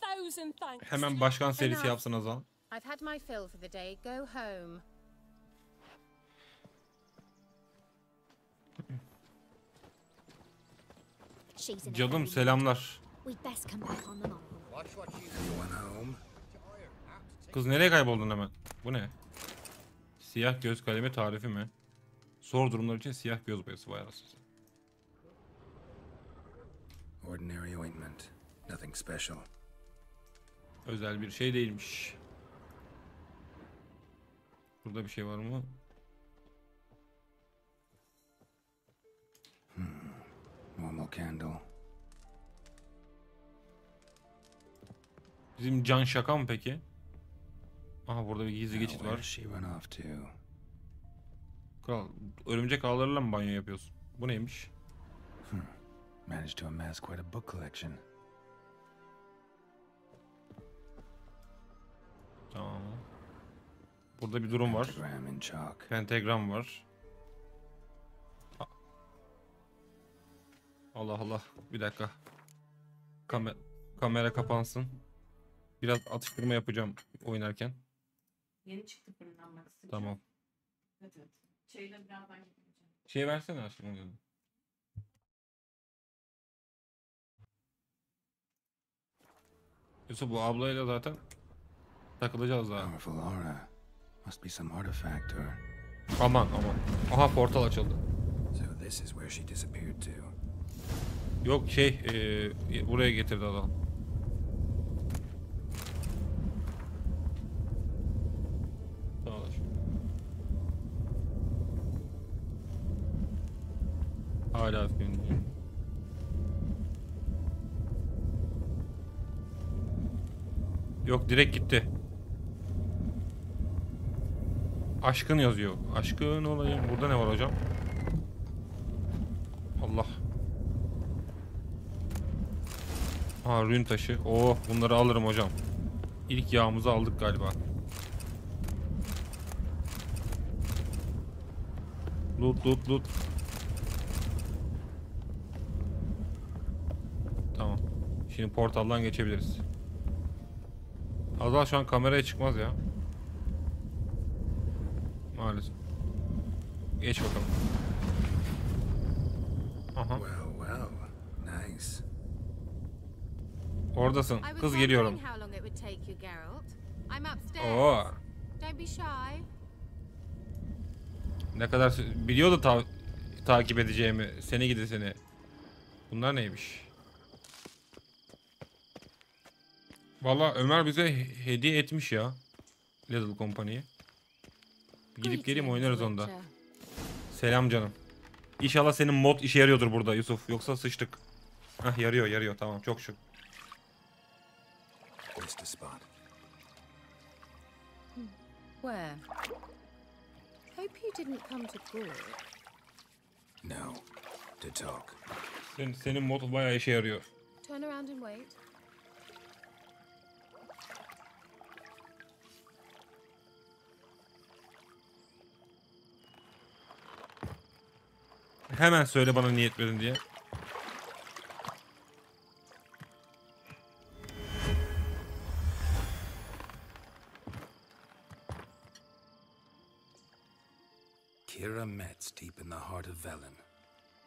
1,000 thanks. Hemen başkan serisi Enough. yapsın Azal. I've had my fill for the day. Go home. She's in a Canım hurry. selamlar. We'd best come back on the morrow. Anyone home? Kız nereye kayboldun hemen? Bu ne? Siyah göz kalemi tarifi mi? Zor durumlar için siyah göz boyası vay arasında. Ordinary ointment. Nothing special. Özel bir şey değilmiş. Burada bir şey var mı? Normal candle. Bizim can şaka mı peki? Aha burada bir gizli geçit Where var. does she run off to? Kral, örümcek ağlarıyla mı banyo yapıyorsun? Bu neymiş? Managed to amass quite a book collection. Tamam. Burada bir durum var. Pentagram in chalk. Pentagram var. Allah Allah. Bir dakika. Kamera kapansın. Biraz atıştırma yapacağım oynarken. Yeni çıktı fırından bak. Sıcak. Tamam. Evet evet. Şeyle birazdan getireceğim. Şey versene aşkım onu. Yoksa bu ablayla zaten takılacağız daha. Powerful aura. Must be some artifact or... Aman aman. Aha portal açıldı. So this is where she disappeared to. Yok buraya getirdi adam. Sağ ol aşkım. Hala film. Yok direkt gitti. Aşkın yazıyor. Aşkın olayım. Burada ne var hocam? Allah. Ha rün taşı. Oh bunları alırım hocam. İlk yağımızı aldık galiba. Loot. Tamam. Şimdi portaldan geçebiliriz. Azal şu an kameraya çıkmaz ya. Maalesef. Geç bakalım. Aha. Well. Nice. Oradasın. I was Kız geliyorum. wondering how long it would take you, Geralt. I'm upstairs. Oo. Don't be shy. Ne kadar biliyordu takip edeceğimi. Seni gidi seni. Bunlar neymiş? Vallahi Ömer bize hediye etmiş ya. Little Company'yi. Gidip geleyim oynarız onda. Selam canım. İnşallah senin mod işe yarıyordur burada Yusuf. Yoksa sıçtık. Hah yarıyor tamam çok şükür. Just a spot. Where? Hope you didn't come to court. No. To talk. Senin mod bayağı işe yarıyor. Turn around and wait. Hemen söyle bana niyet verin diye. Kira Metz, deep in the heart of Velen.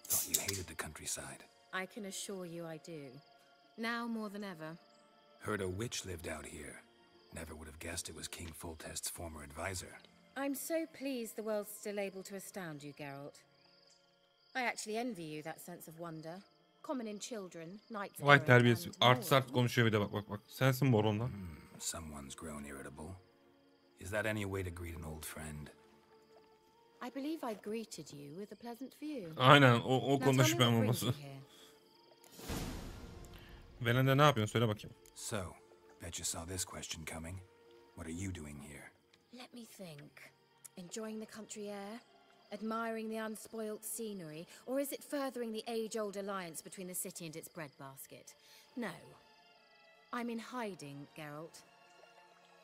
Thought you hated the countryside. I can assure you I do. Now more than ever. Heard a witch lived out here. Never would have guessed it was King Foltest's former advisor. I'm so pleased the world's still able to astound you, Geralt. I actually envy you that sense of wonder. Common in children, knights. Vay terbiyesiz. Art konuşuyor bir de bak. Sensin moronla. Someone's grown irritable. Is that any way to greet an old friend? I believe I greeted you with a pleasant view. Aynen o Now konuda tell me şüphem what brings olması. you here. Velen'de ne yapıyorsun? Söyle bakayım. So, bet you saw this question coming. What are you doing here? Let me think. Enjoying the country air? Admiring the unspoilt scenery? Or is it furthering the age-old alliance between the city and its breadbasket? No. I'm in hiding, Geralt.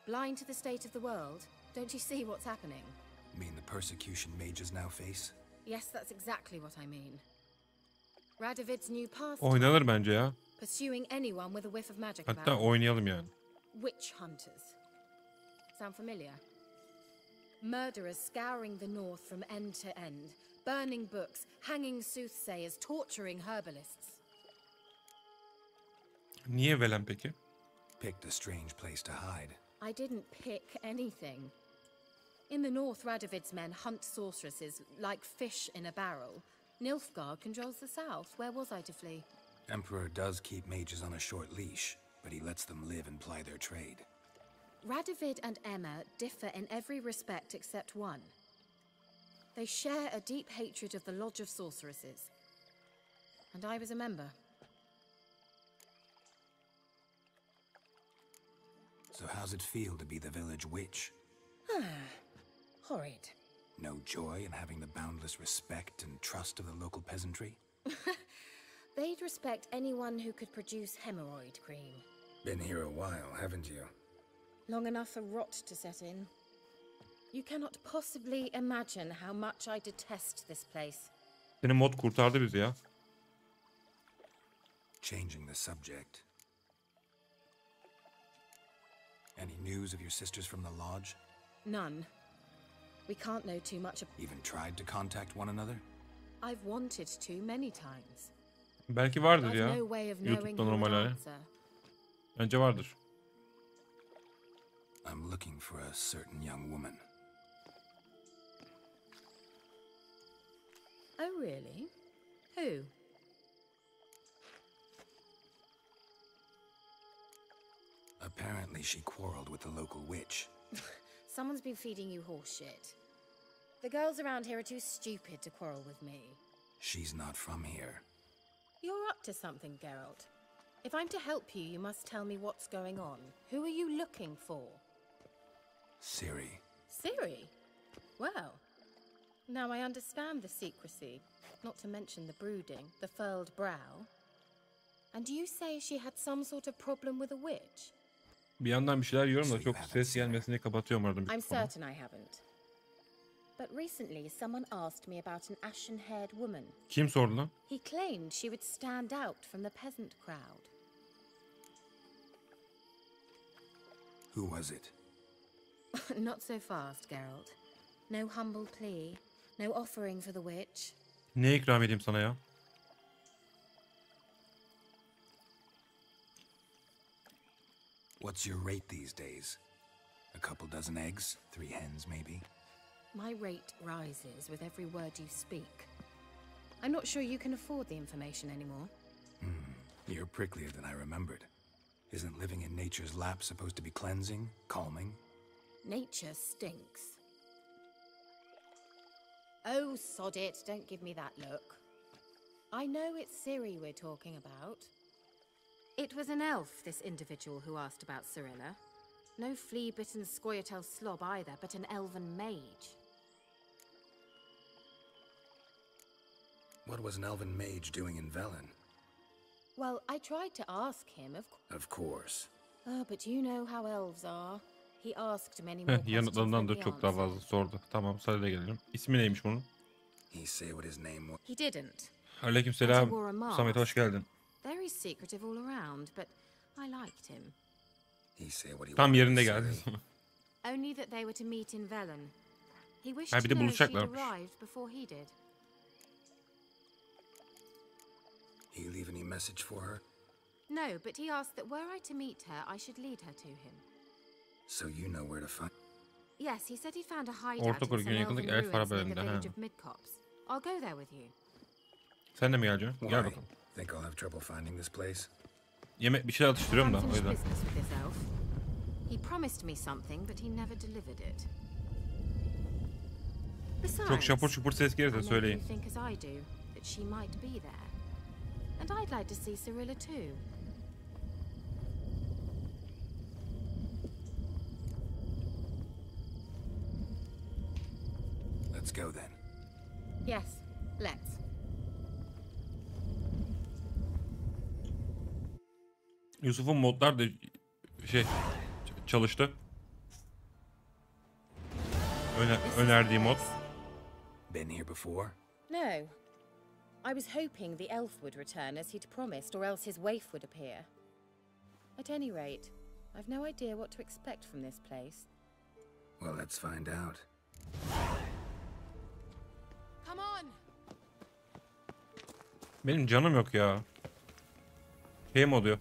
Blind to the state of the world? Don't you see what's happening? Mean the persecution mages now face? Yes, that's exactly what I mean. Radovid's new pastime. Oynanır bence ya. Pursuing anyone with a whiff of magic Hatta about. oynayalım yani. Witch hunters. Sound familiar? Murderers scouring the north from end to end, burning books, hanging soothsayers, torturing herbalists. Niye Velen peki? Picked a strange place to hide. I didn't pick anything. In the north, Radovid's men hunt sorceresses like fish in a barrel. Nilfgaard controls the south. Where was I to flee? Emperor does keep mages on a short leash, but he lets them live and ply their trade. Radovid and Emma differ in every respect except one. They share a deep hatred of the Lodge of Sorceresses. And I was a member. So how's it feel to be the village witch? Horrid. No joy in having the boundless respect and trust of the local peasantry? They'd respect anyone who could produce hemorrhoid cream. Been here a while, haven't you? Long enough for rot to set in. You cannot possibly imagine how much I detest this place. Senin mod kurtardı bizi ya. Changing the subject. Any news of your sisters from the lodge? None. We can't know too much. Even tried to contact one another? I've wanted to many times. Belki vardır I've ya. no way of knowing YouTube'da who normal would hali. answer. Bence vardır. I'm looking for a certain young woman. Oh, really? Who? Apparently she quarreled with the local witch. Someone's been feeding you horse shit. The girls around here are too stupid to quarrel with me. She's not from here. You're up to something, Geralt. If I'm to help you, you must tell me what's going on. Who are you looking for? Ciri. Ciri? Well, now I understand the secrecy, not to mention the brooding, the furled brow. And you say she had some sort of problem with a witch? Bir yandan bir şeyler yiyorum da çok ses gelmesini kapatıyorum orada I'm mikrofonu. certain I haven't. But recently someone asked me about an ashen-haired woman. Kim sordu lan? He claimed she would stand out from the peasant crowd. Who was it? Not so fast, Geralt. No humble plea, no offering for the witch. Ne ikram edeyim sana ya? What's your rate these days? A couple dozen eggs? 3 hens, maybe? My rate rises with every word you speak. I'm not sure you can afford the information anymore. You're pricklier than I remembered. Isn't living in nature's lap supposed to be cleansing, calming? Nature stinks. Oh, sod it, don't give me that look. I know it's Ciri we're talking about. It was an elf, this individual who asked about Cirilla. No flea-bitten Scoia'tael slob either, but an elven mage. What was an elven mage doing in Velen? Well, I tried to ask him, Of course. Oh, but you know how elves are. He asked many more questions Yanıtlarından than da he çok daha answered. fazla sordu. Tamam, sırayla gelelim. İsmi neymiş bunun? He say what his name was. He didn't. Aleykümselam. And he wore a mask. Samet hoş geldin. Very secretive all around, but I liked him. He say what he Tam wanted yerinde to geldin. say. Only that they were to meet in Velen. He wished Ha, bir to de know she'd buluşacaklarmış. arrived before he did. He leave any message for her? No, but he asked that were I to meet her, I should lead her to him. So you know where to find... Yes, he said he found a hideout Orta in Kore some elven yakındaki elf ruins near the harabelerinde, ha. village of Midcops. I'll go there with you. Sen de mi geleceksin? Gel Why? bakalım. Think I'll have trouble finding this place? Yemek bir şeyler atıştırıyorum da o Unfinished yüzden. business with this elf. He promised me something, but he never delivered it. Besides, Çok şapur şupur ses I gelirse know söyleyin. you think as I do, that she might be there. And I'd like to see Cirilla too. go then. Yes, let's. Yusuf'un modlar da çalıştı. Önerdiği mod. Been here before? No. I was hoping the elf would return as he'd promised, or else his waif would appear. At any rate, I've no idea what to expect from this place. Well, let's find out. Come on. Benim canım yok ya. Şey mi oluyor?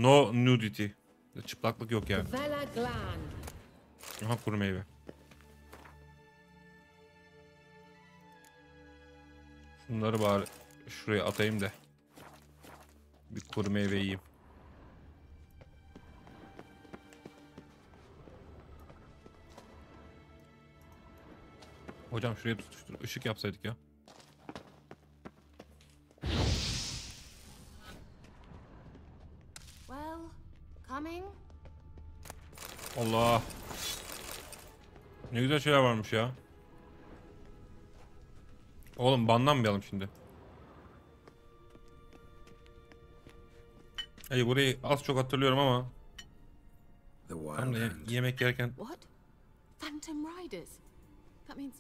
No nudity. Çıplaklık yok yani. Aha kuru meyve. Şunları bari şuraya atayım da bir kuru meyve yiyeyim. Hocam şuraya tutuştur. Işık yapsaydık ya. Well, coming. Allah. Ne güzel şeyler varmış ya. Oğlum banlanmayalım şimdi. Hey, burayı az çok hatırlıyorum ama. Tam da yemek yerken. What? Phantom Riders? That means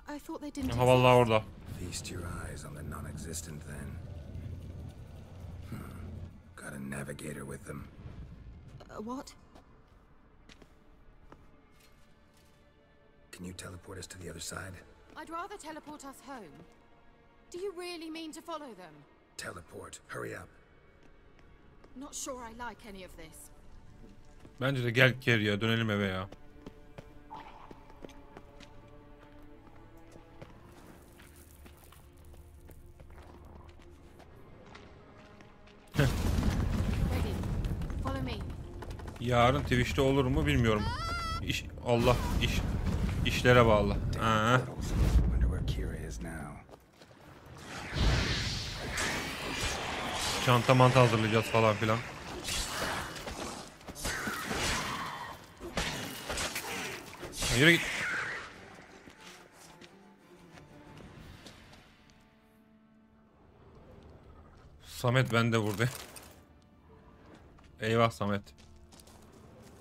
I thought they didn't. Ha vallahi orada. Feast your eyes on the non-existent then. Got a navigator with them. What? Can you teleport us to the other side? I'd rather teleport us home. Do you really mean to follow them? Teleport. Hurry up. Not sure I like any of this. Bence de gel ya, dönelim eve ya. Ready. Follow me. Yarın Twitch'te olur mu bilmiyorum. Allah işlere bağlı. Çanta mantı hazırlayacağız falan filan. Yürü git. Samet ben de burada. Eyvah Samet.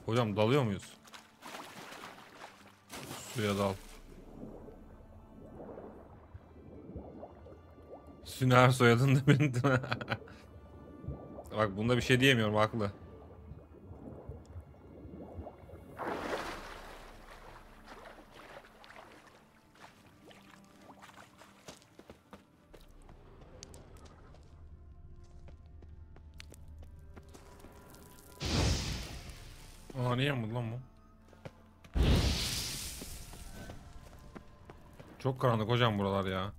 Hocam dalıyor muyuz? Suya dal. Süner soyadın da benim. Bak bunda bir şey diyemiyorum, haklı. Aa niye yapmadı lan bu? Çok karanlık hocam buralar ya.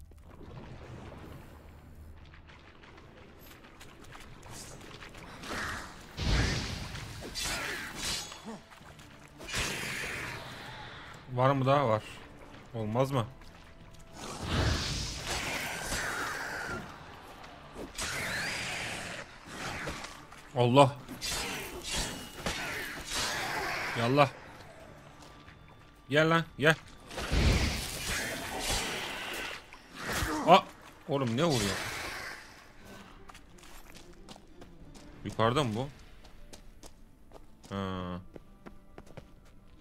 Var mı daha var? Olmaz mı? Allah. Yallah. Gel lan gel. Aa, oğlum ne vuruyor? Yukarıda mı bu? Ha.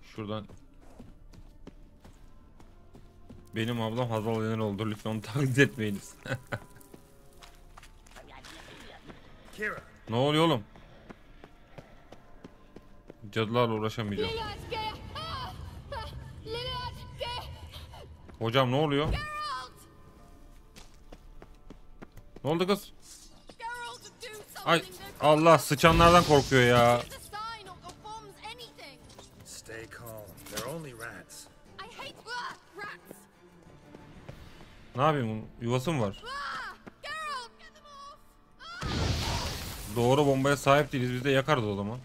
Şuradan. Benim ablam Hazal Yener oldu. Lütfen onu taklit etmeyiniz. Ne oluyor oğlum? Cadılarla uğraşamayacağım. Hocam ne oluyor? Ne oldu kız? Ay Allah, sıçanlardan korkuyor ya. Stay calm. They're only rats. Ne yapayım? Yuvası mı var? Doğru bombaya sahip değiliz. Biz de yakarız o zaman.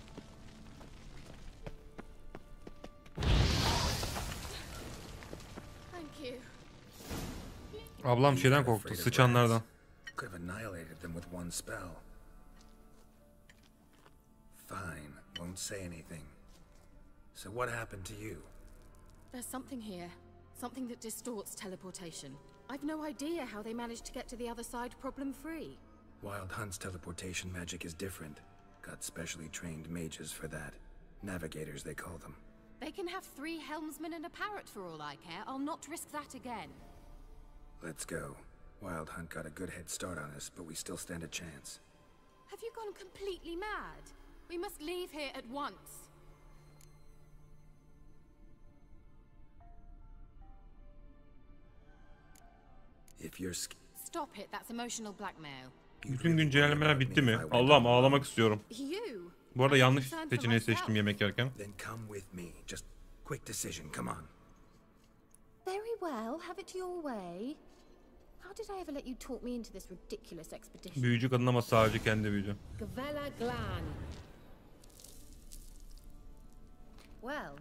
Ablam şeyden korktu. Sıçanlardan. Could have annihilated them with one spell. Fine, won't say anything. So what happened to you? There's something here. Something that distorts teleportation. I've no idea how they managed to get to the other side problem-free. Wild Hunt's teleportation magic is different. Got specially trained mages for that. Navigators, they call them. They can have 3 helmsmen and a parrot for all I care. I'll not risk that again. Let's go. Wild Hunt got a good head start on us, but we still stand a chance. Have you gone completely mad? We must leave here at once. If you're Stop it, that's emotional blackmail. Bütün güncellemeler bitti mi? Allah'ım ağlamak istiyorum. You. Bu arada yanlış seçeneği seçtim yemek yerken. Then come with me. Just quick decision, come on. Very well, have it your way. How did I ever let you talk me into this ridiculous expedition? Büyücü kadın ama sadece kendi büyücü. Gavella Glan. Well.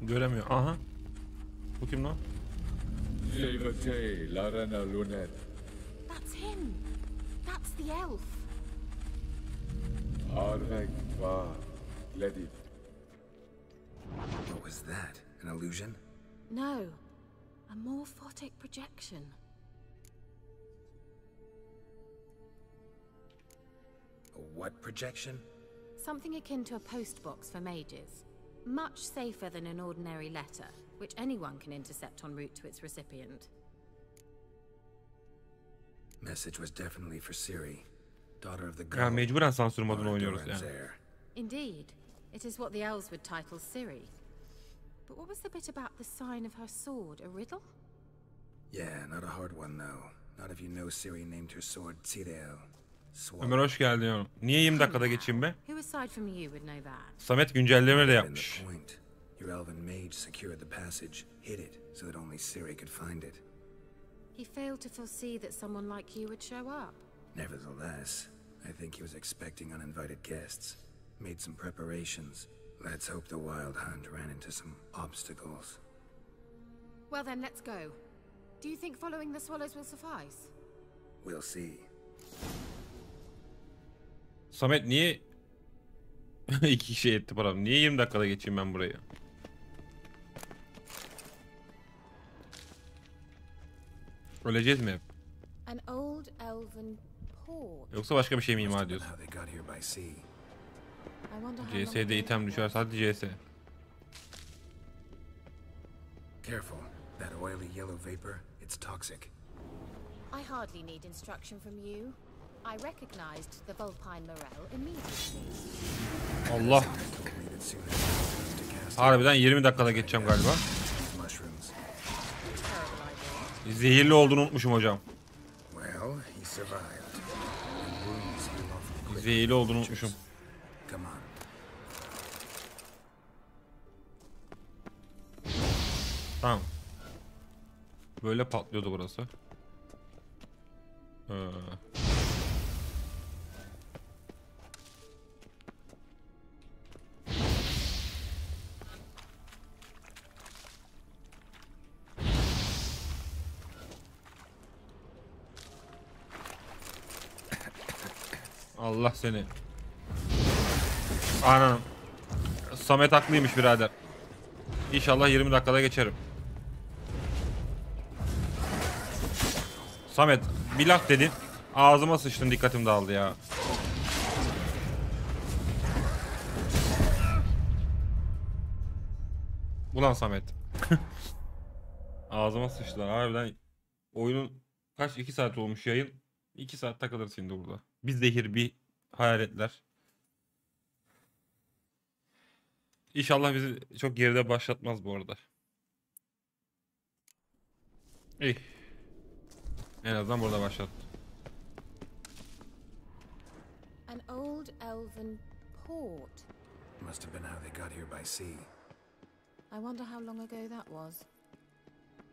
Göremiyor. Aha. Bu kim lan? Liberté, la reine lunette. That's him. That's the elf. Avec toi, lady. What was that? An illusion? No. A morphotic projection. A what projection? Something akin to a postbox for mages. Much safer than an ordinary letter, which anyone can intercept en route to its recipient. Message was definitely for Ciri, daughter of the Ya god. mecburen sansür modunu oynuyoruz yani. Indeed, it is what the elves would title Ciri. But what was the bit about the sign of her sword? A riddle? Yeah, not a hard one though. Not if you know Ciri named her sword Ciriel. Ömer hoş geldin oğlum. Niye 20 dakikada geçeyim be? Who aside from you would know that? Samet güncelleme de yapmış. Your elven mage secured the passage, hid it, so that only Ciri could find it. He failed to foresee that someone like you would show up. Nevertheless, I think he was expecting uninvited guests. Made some preparations. Let's hope the Wild Hunt ran into some obstacles. Well then, let's go. Do you think following the swallows will suffice? We'll see. Samet niye 2 kişi etti param? Niye 20 dakikada geçeyim ben burayı? Öleceğiz mi hep? An old elven port. Yoksa başka bir şey mi ima ediyorsun? CS'de item düşerse hadi CS. Careful. That oily yellow vapor, it's toxic. I hardly need instruction from you. I recognized the vulpine morel immediately. Allah. Harbiden 20 dakikada geçeceğim galiba. Zehirli olduğunu unutmuşum hocam. Zehirli olduğunu unutmuşum. Tamam. Böyle patlıyordu burası. Allah seni. Anam. Samet haklıymış birader. İnşallah 20 dakikada geçerim. Samet bir laf dedin. Ağzıma sıçtın, dikkatim dağıldı ya. Ulan Samet. Ağzıma sıçtılar harbiden. Oyunun kaç 2 saat olmuş yayın. 2 saat takılır şimdi burada. Bir zehir, bir hayaletler. İnşallah bizi çok geride başlatmaz bu arada. İyi. En azından burada başlattı. An old elven port. Must have been how they got here by sea. I wonder how long ago that was.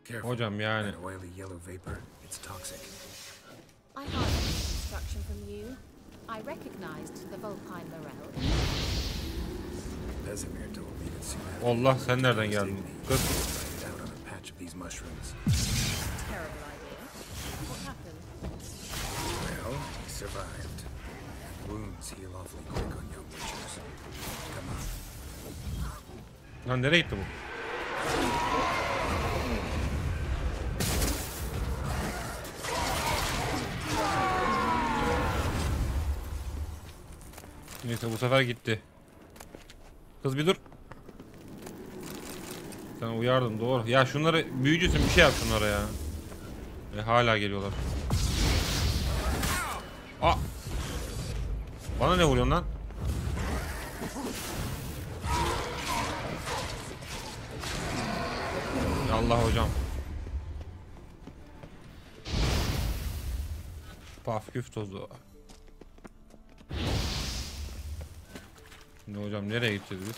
Careful. Hocam yani. That oily yellow vapor, it's toxic. I hardly need instruction from you. I recognized the vulpine morel. Vesemir told me that soon after Allah, sen nereden geldin? Kız. out on a patch of these mushrooms. Terrible idea. What happened? Well, he survived. Wounds heal awfully quick on young witches. Come on. Lan nereye gitti bu? Neyse bu sefer gitti. Kız bir dur. Sen uyardın doğru. Ya şunları büyücüsün bir şey yap şunlara ya. Hala geliyorlar. Aa! Bana ne vuruyorsun lan? Ya Allah hocam. Paf küf tozu. Şimdi hocam nereye gideceğiz biz?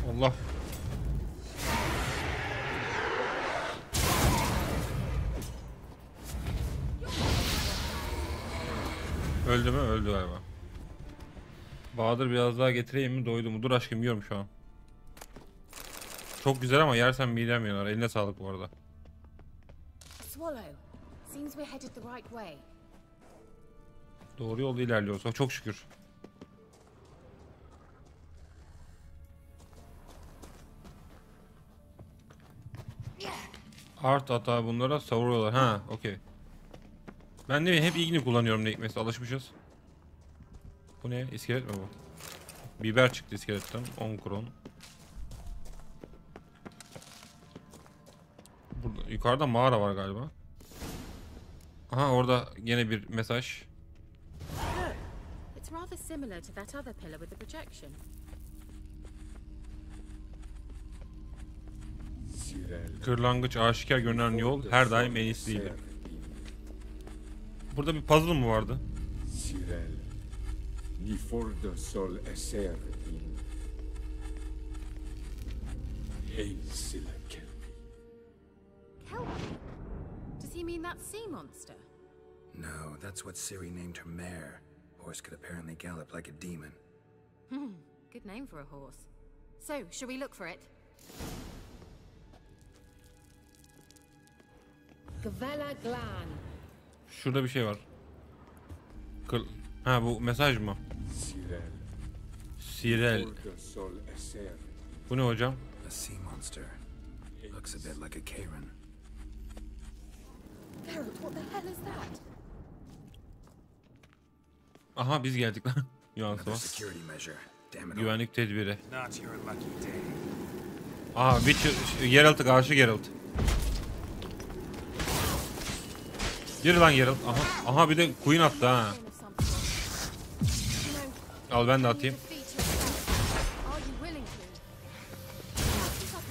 Allah. Öldü mü? Öldü galiba. Bahadır biraz daha getireyim mi? Doydu mu? Dur aşkım yiyorum şu an. Çok güzel ama yersen midem yanar. Eline sağlık bu arada. Swallow. Seems we're headed the right way. Doğru yolda ilerliyoruz. Çok şükür. Art hata bunlara savuruyorlar. Ha, okey. Ben de hep ilgini kullanıyorum ne hikmetse. Alışmışız. Bu ne? İskelet mi bu? Biber çıktı iskeletten. 10 kron. Burada yukarıda mağara var galiba. Aha orada gene bir mesaj. It's rather similar to that other pillar with the projection. Kırlangıç aşikar görünen yol her daim en iyisidir. Burada bir puzzle mı vardı? Kelpie? Does he mean that sea monster? No, that's what Ciri named her mare. Horse could apparently gallop like a demon. Good name for a horse. So, shall we look for it? Gavella Glan. Şurada bir şey var. Ha bu mesaj mı? Sirel. Bu ne hocam? A sea monster. Looks a bit like a Karen. Geralt, what the hell is that? Aha biz geldik lan. Another security measure. Damn it. Güvenlik tedbiri. Not your lucky day. Aha Witcher, Geralt'a karşı Geralt. Gir lan Geralt. Aha, aha bir de Queen attı ha. Al ben de atayım.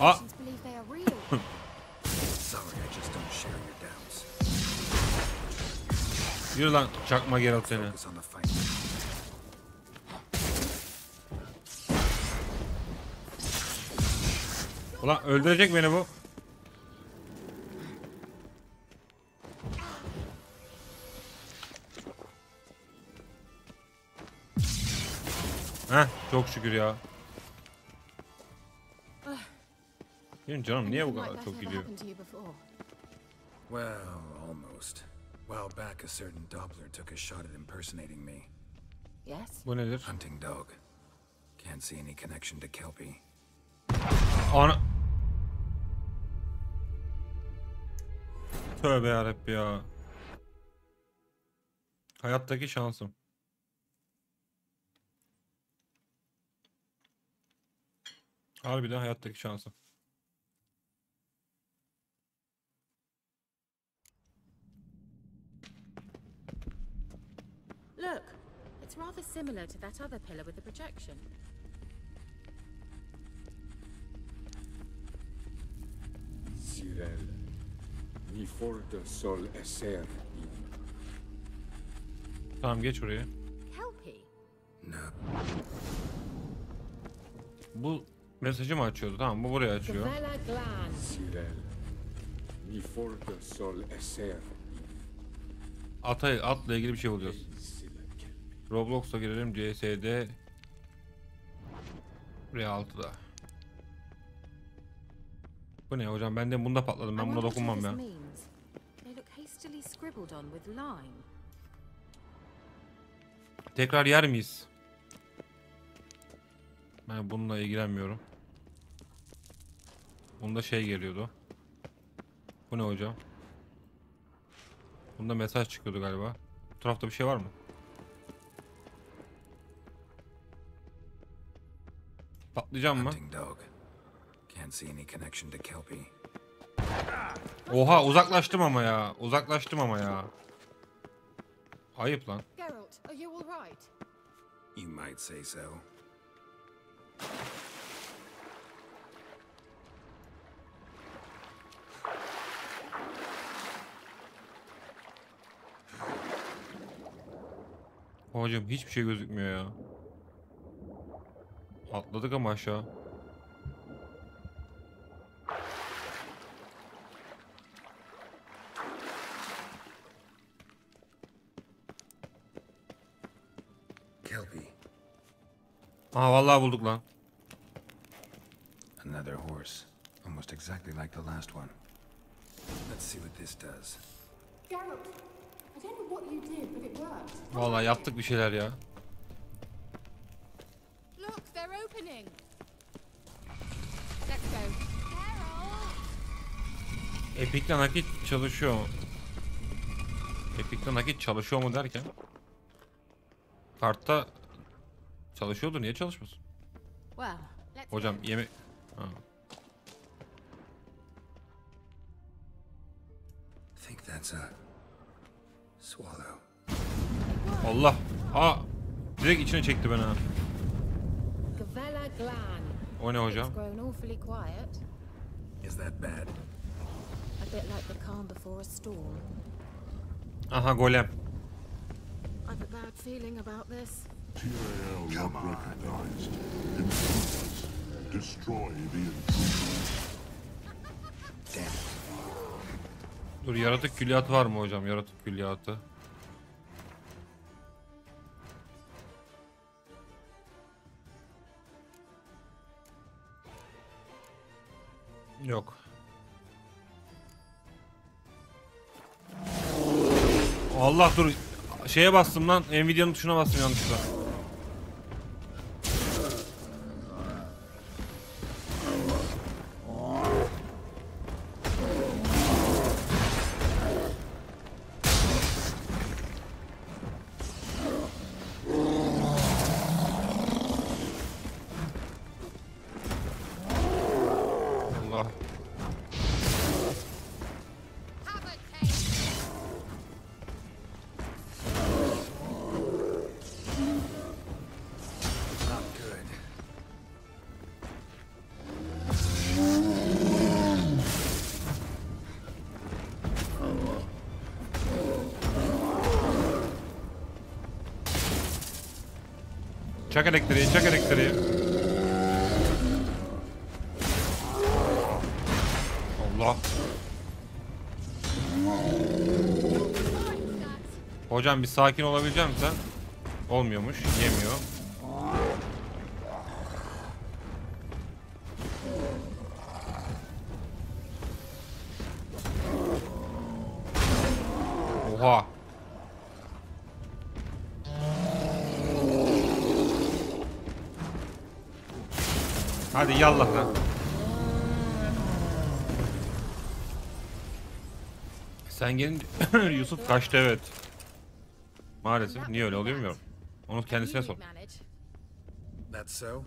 Aa. Yürü lan çakma Geralt seni. Ulan öldürecek beni bu. Heh, çok şükür ya. Benim canım niye bu kadar çok gidiyor? Well, almost. While back, a certain Doppler took a shot at impersonating me. Yes. Bu nedir? Hunting dog. Can't see any connection to Kelpie. Ana. Tövbe yarabbi ya. Hayattaki şansım. Harbiden hayattaki şansım. Look, it's rather similar to that other pillar with the projection. Sirel, mi forte sol eser. Tamam geç oraya. Kelpie. No. Bu mesajı mı açıyordu? Tamam bu buraya açıyor. Sirel, mi forte sol eser. Atla ilgili bir şey buluyoruz. Roblox'a girelim. CS'de R6'da. Bu ne hocam? Ben de bunda patladım. Ben buna dokunmam ya. Tekrar yer miyiz? Ben bununla ilgilenmiyorum. Bunda şey geliyordu. Bu ne hocam? Bunda mesaj çıkıyordu galiba. Bu tarafta bir şey var mı? Patlayacağım mı? Oha uzaklaştım ama ya. Uzaklaştım ama ya. Ayıp lan. Geralt, are you all right? You might say so. Hocam hiçbir şey gözükmüyor ya. Atladık ama aşağı. Aha vallahi bulduk lan. Another horse, almost exactly like the last one. Let's see what this does. Geralt, I don't know what you did, but it worked. Vallahi yaptık bir şeyler ya. Look, they're opening. Let's go. Epic'te nakit çalışıyor mu? Epic'te nakit çalışıyor mu derken? Kartta çalışıyordur, niye çalışmasın? Hocam yemek... Think that's a swallow. Allah! Ha! Direkt içine çekti beni ha. O ne hocam? Is that bad? A bit like the calm before a storm. Aha golem. I've a bad feeling about this. Come on. Intruders. Destroy the intruders. Dur yaratık külliyatı var mı hocam? Yaratık külliyatı. Yok. Allah dur. Şeye bastım lan. Nvidia'nın tuşuna bastım yanlışlıkla. Allah. Çak elektriği, çak elektriği. Allah. Hocam bir sakin olabilecek misin sen? Olmuyormuş, yemiyor. Oha. Hadi yallah lan. Sen gelince Yusuf kaçtı evet. Maalesef. Niye öyle oluyor bilmiyorum. Onu kendisine sor. That's so.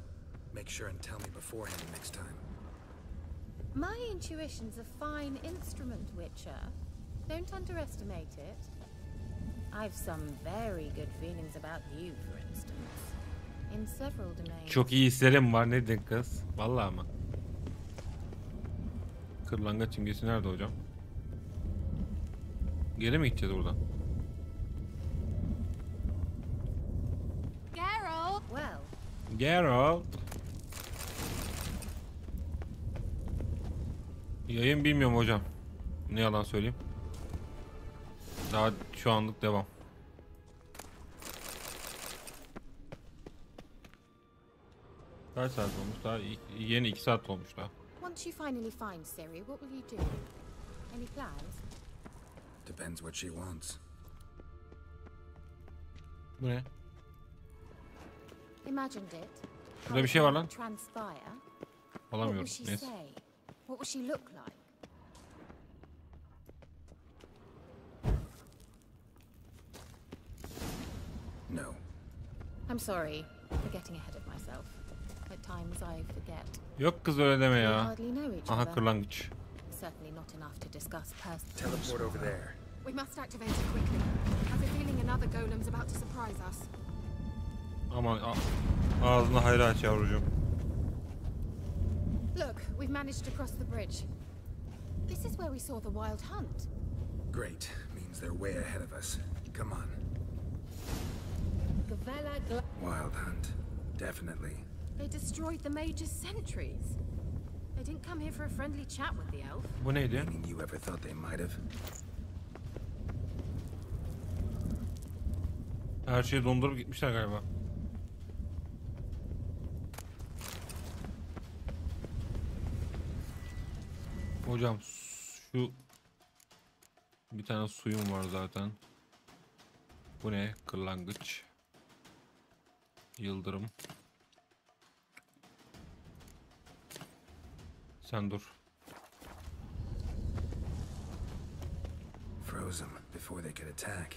Make sure and tell me beforehand next time. My intuition's a fine instrument, Witcher. Don't underestimate it. I've some very good feelings about you, for instance. In several domains. Çok iyi hislerim var, ne dedin kız? Vallahi ama. Kırlangıç simgesi nerede hocam? Geri mi gideceğiz buradan? Geralt. Well. Geralt. Yayın bilmiyorum hocam. Ne yalan söyleyeyim. Daha şu anlık devam. Kaç saat olmuş? Daha yeni 2 saat olmuş daha. Once you finally find Siri, what will you do? Any plans? Depends what she wants. Bu ne? Imagined it. Burada bir şey var lan. Transpire. Alamıyorum. What will she Neyse. say? What will she look like? No. I'm sorry for getting ahead of myself. At times I forget. Yok kız öyle deme ya. hardly know each Aha other. kırlangıç. Certainly not enough to discuss personal. Teleport over there. We must activate it quickly. I have a feeling another golem's about to surprise us. Aman ağzını hayra aç yavrucuğum. Look, we've managed to cross the bridge. This is where we saw the wild hunt. Great. Means they're way ahead of us. Come on. Wild hunt. Definitely. They destroyed the Major's sentries. They didn't come here for a friendly chat with the elf. Bu neydi? Meaning you ever thought they might have? Her şeyi dondurup gitmişler galiba. Hocam şu bir tane suyum var zaten. Bu ne? Kırlangıç. Yıldırım. Sen dur. Froze them before they could attack.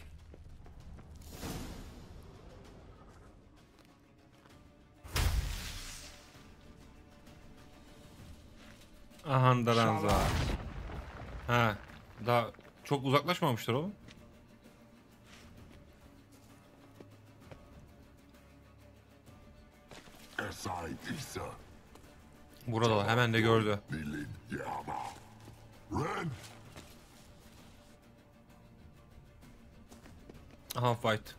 Ahandaranza. Ha, daha çok uzaklaşmamışlar oğlum. Burada hemen de gördü. Aha fight.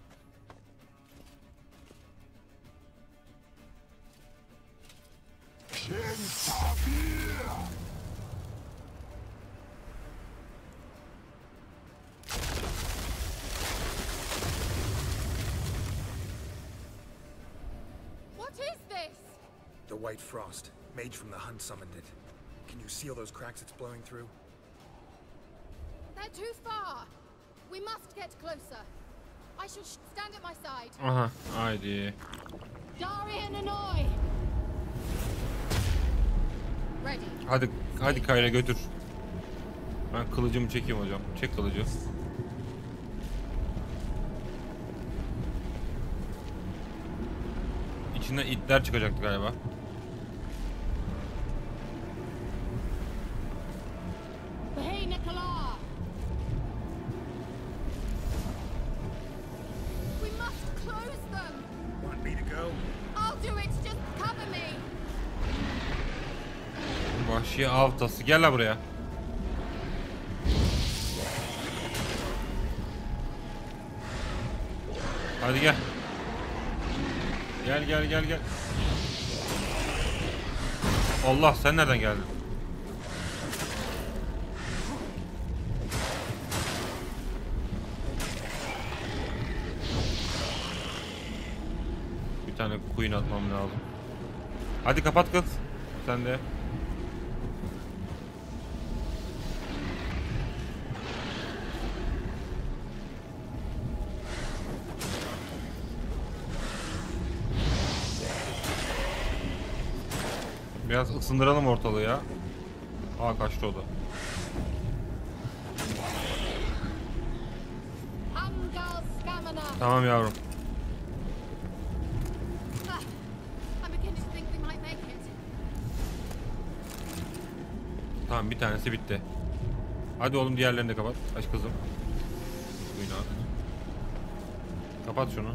What is this? The white frost. Mage from the hunt summoned it. Can you see all those cracks it's blowing through? They're too far. We must get closer. I shall stand at my side. Aha, haydi. Darian and I. Ready. Hadi Kayra götür. Ben kılıcımı çekeyim hocam. Çek kılıcı. İçinden itler çıkacaktı galiba. Hey, Nicola. We must close them. Want me to go? I'll do it. Just cover me. Vahşi avtası. Gel la buraya. Hadi gel. Gel. Allah, sen nereden geldin? Bir tane queen atmam lazım. Hadi kapat kız. Sen de. Biraz ısındıralım ortalığı ya. Aa, kaçtı o da. Tamam yavrum. Tamam, bir tanesi bitti. Hadi oğlum, diğerlerini de kapat. Aç kızım. Buyurun abi. Kapat şunu.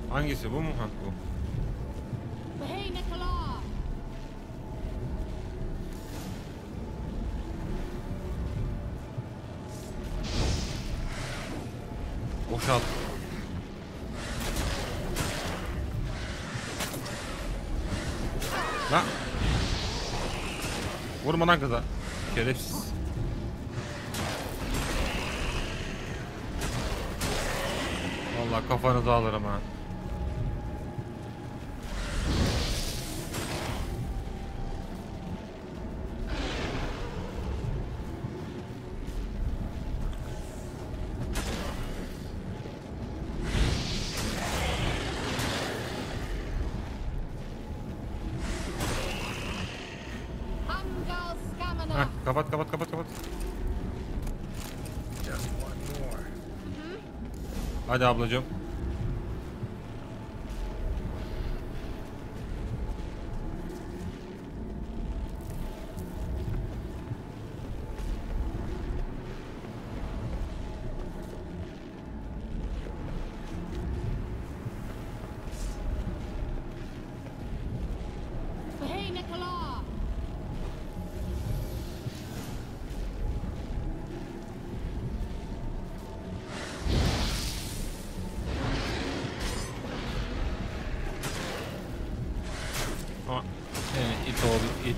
Hangisi, bu mu? Ha, bu. Hey, Nicola. Boşalt. Lan. Vurma lan kıza. Şerefsiz. Vallahi kafanızı alırım ha. Kapat. Hadi ablacığım. Hey, Nicola! İt oğlu it.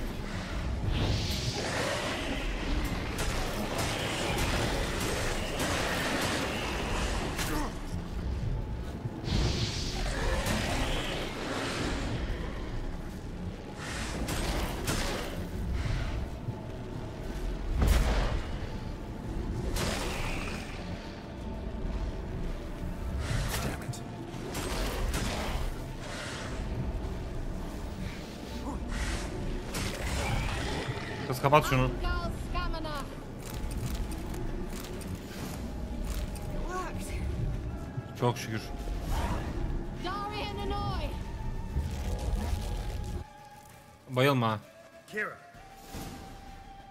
Kız kapat şunu. Çok şükür. Bayılma. Kira.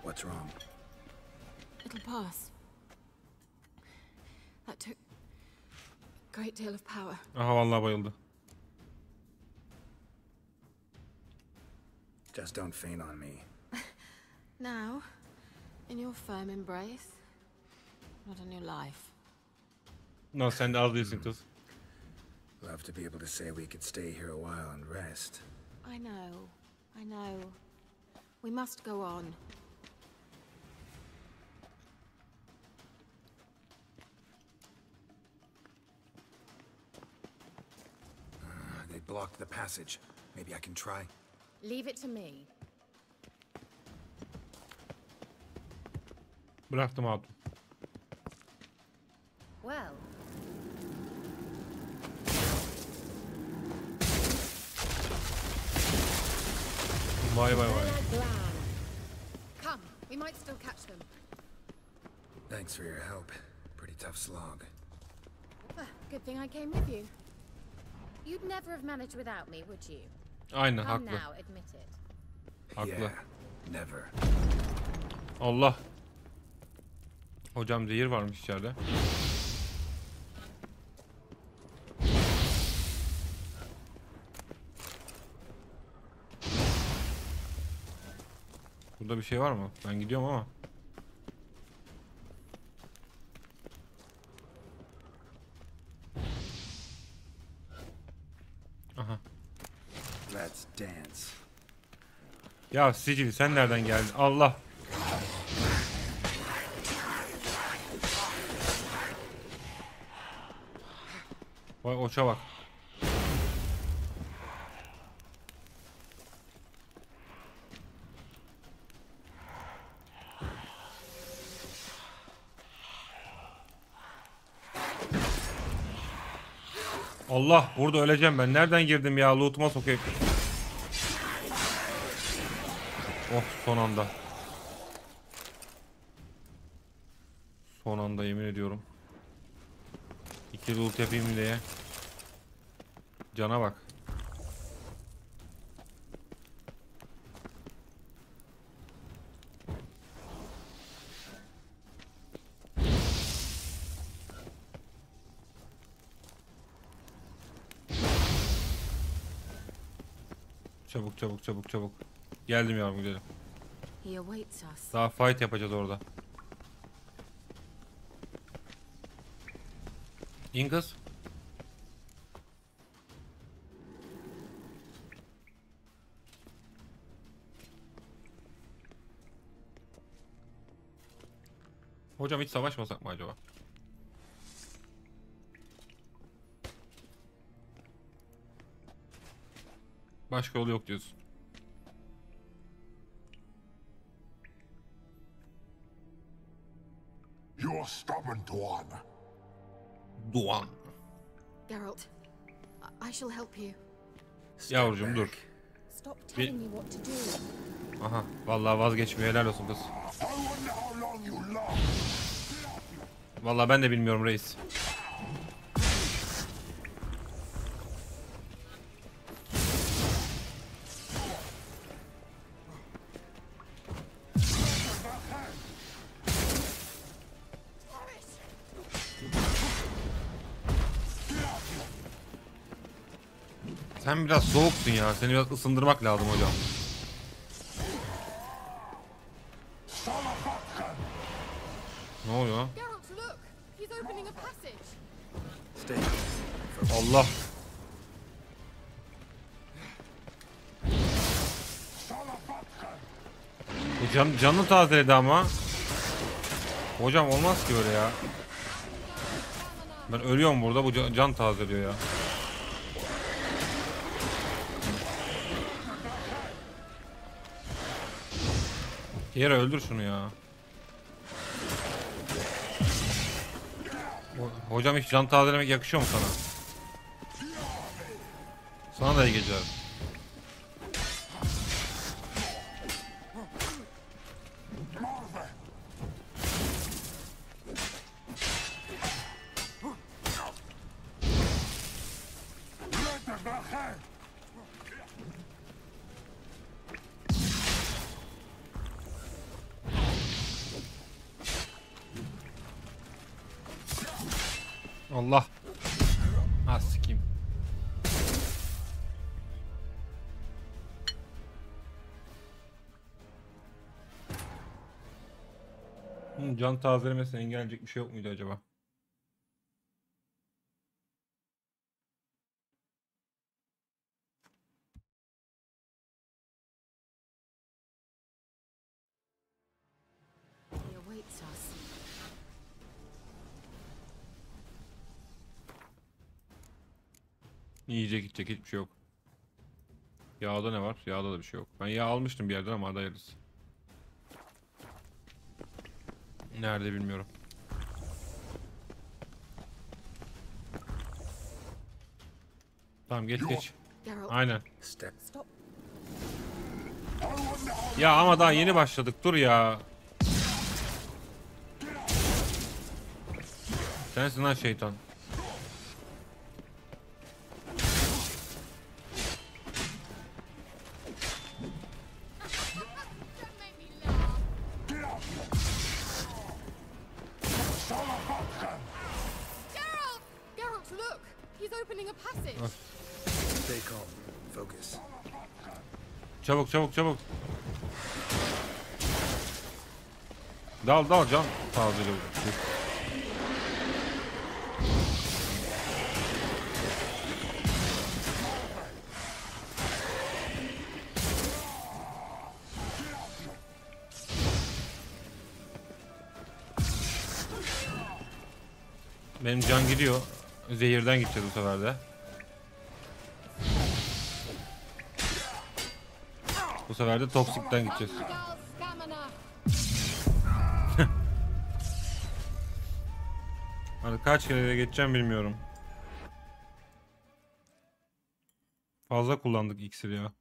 What's wrong? It'll pass. That took a great deal of power. Aha vallahi bayıldı. Just don't faint on me. Now, in your firm embrace, not a new life. No, sen de az değilsin kız. Love to be able to say we could stay here a while and rest. I know. We must go on. They blocked the passage. Maybe I can try. Leave it to me. Bıraktım hatun. Well. Vay. Come, we might still catch them. Thanks for your help. Pretty tough slog. Good thing I came with you. You'd never have managed without me, would you? Aynen, Come haklı. now, admit it. Haklı. Yeah, never. Allah. Hocam zehir varmış içeride. Burada bir şey var mı? Ben gidiyorum ama. Aha. Let's dance. Ya Sicil sen nereden geldin? Allah. Vay oça bak. Allah, burada öleceğim ben. Nereden girdim ya? Loot'uma sokayım. Oh, son anda. Son anda yemin ediyorum. İki loot yapayım diye. Cana bak. Çabuk. Geldim yavrum, gidelim. He awaits us. Daha fight yapacağız orada. İn kız. Hocam hiç savaşmasak mı acaba? Başka yolu yok diyorsun. You're stubborn, Duan. Duan. Geralt, I shall help you. Yavrucuğum dur. Stop telling me what to do. Aha vallahi vazgeçmiyor, helal olsun kız. Vallahi ben de bilmiyorum reis. Sen biraz soğuksun ya. Seni biraz ısındırmak lazım hocam. Ne oluyor? Allah. Bu canını tazeledi ama. Hocam olmaz ki öyle ya. Ben ölüyorum burada, bu can tazeliyor ya. Yere öldür şunu ya. Hocam hiç can tazelemek yakışıyor mu sana? Sana da iyi geceler. Allah. Ha sikeyim. Can tazelemesine engelleyecek bir şey yok muydu acaba? Yiyecek içecek hiçbir şey yok. Yağda ne var? Yağda da bir şey yok. Ben yağ almıştım bir yerden ama hadi hayırlısı. Nerede bilmiyorum. Tamam geç geç. Aynen. Ya ama daha yeni başladık, dur ya. Sensin lan şeytan. Çabuk çabuk çabuk. Dal dal can. Tazeli olur. Benim can gidiyor. Zehirden gideceğiz bu sefer de. Bu sefer de toksikten gideceğiz. Hadi kaç kere de geçeceğim bilmiyorum. Fazla kullandık iksiri ya.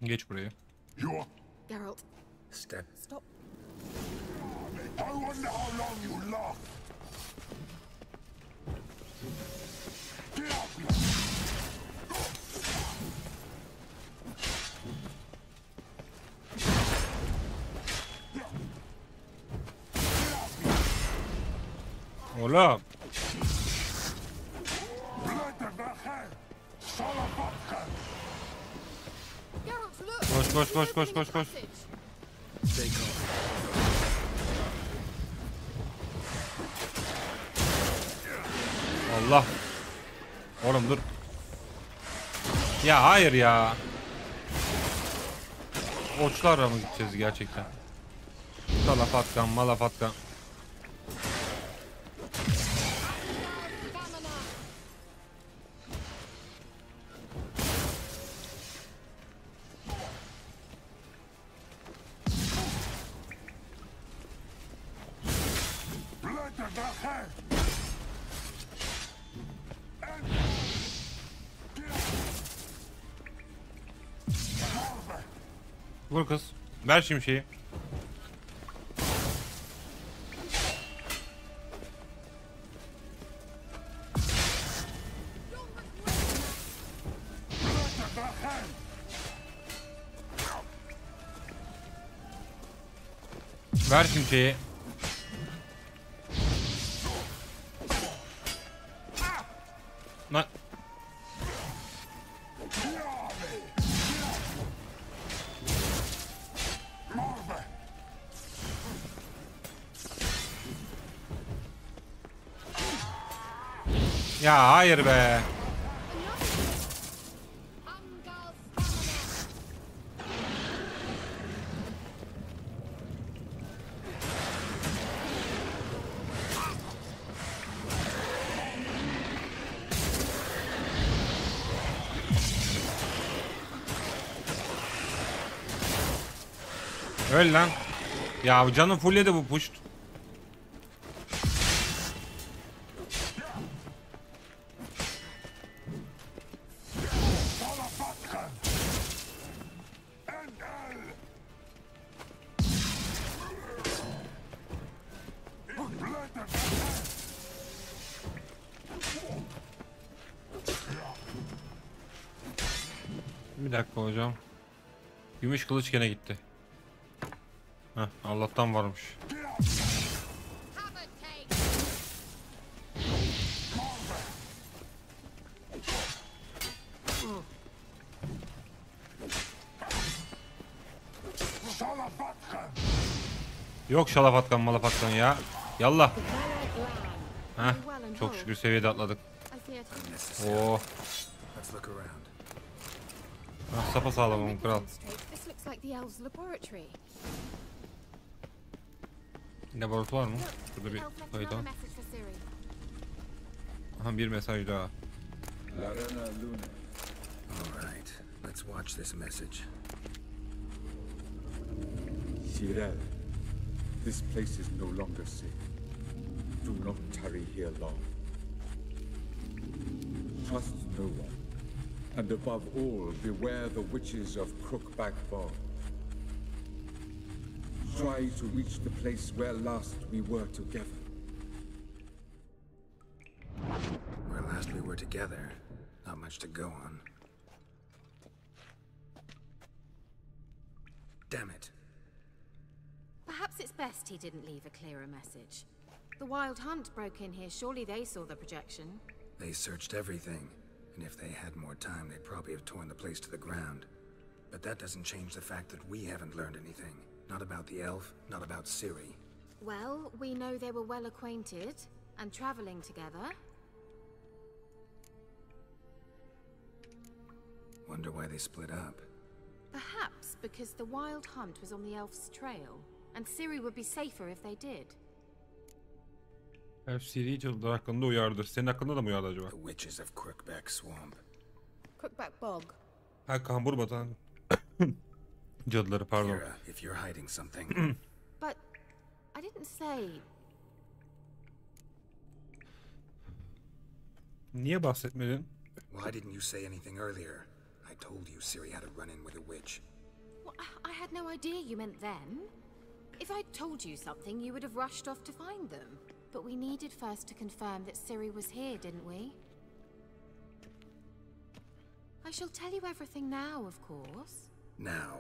Geç buraya. Geralt. Step. Stop. I wonder how long you last. Oğlum. Koş koş koş koş koş koş. Allah. Oğlum dur. Ya hayır ya. Oçlarla mı gideceğiz gerçekten? Salafatkan, malafatkan. Vur kız. Ver şimdi şeyi. Ver şimdi şeyi. Lan. Ya hayır be. Öl lan. Ya canım fulledi bu puşt. Bir dakika hocam. Gümüş kılıç gene gitti. Heh, Allah'tan varmış. Yok şalafatkan malafatkan ya. Yallah. Heh, çok şükür seviyede atladık. Oo. Ah, sapasağlamım kral. Laboratuvar mı? Burada bir kayıt al. Aha bir mesaj daha. Alright, let's watch this message. Seyirler, this place is no longer safe. Do not tarry here long. Trust no one. And above all, beware the witches of Crookback Bog. Try to reach the place where last we were together. Where last we were together, not much to go on. Damn it. Perhaps it's best he didn't leave a clearer message. The Wild Hunt broke in here. Surely they saw the projection. They searched everything, and if they had more time, they'd probably have torn the place to the ground. But that doesn't change the fact that we haven't learned anything. Not about the elf, not about Ciri. Well, we know they were well acquainted and traveling together. Wonder why they split up. Perhaps because the Wild Hunt was on the elf's trail, and Ciri would be safer if they did. Elf Ciri'yi cadılar hakkında uyardı. Senin hakkında da mı uyardı acaba? The witches of Crookback Swamp. Crookback Bog. Ha, kambur batan. Cadıları pardon. Kira, if you're hiding something. But I didn't say. Niye bahsetmedin? Why didn't you say anything earlier? I told you Ciri had a run-in with a witch. Well, I had no idea you meant them. If I'd told you something, you would have rushed off to find them. But we needed first to confirm that Ciri was here, didn't we? I shall tell you everything now, of course. Now?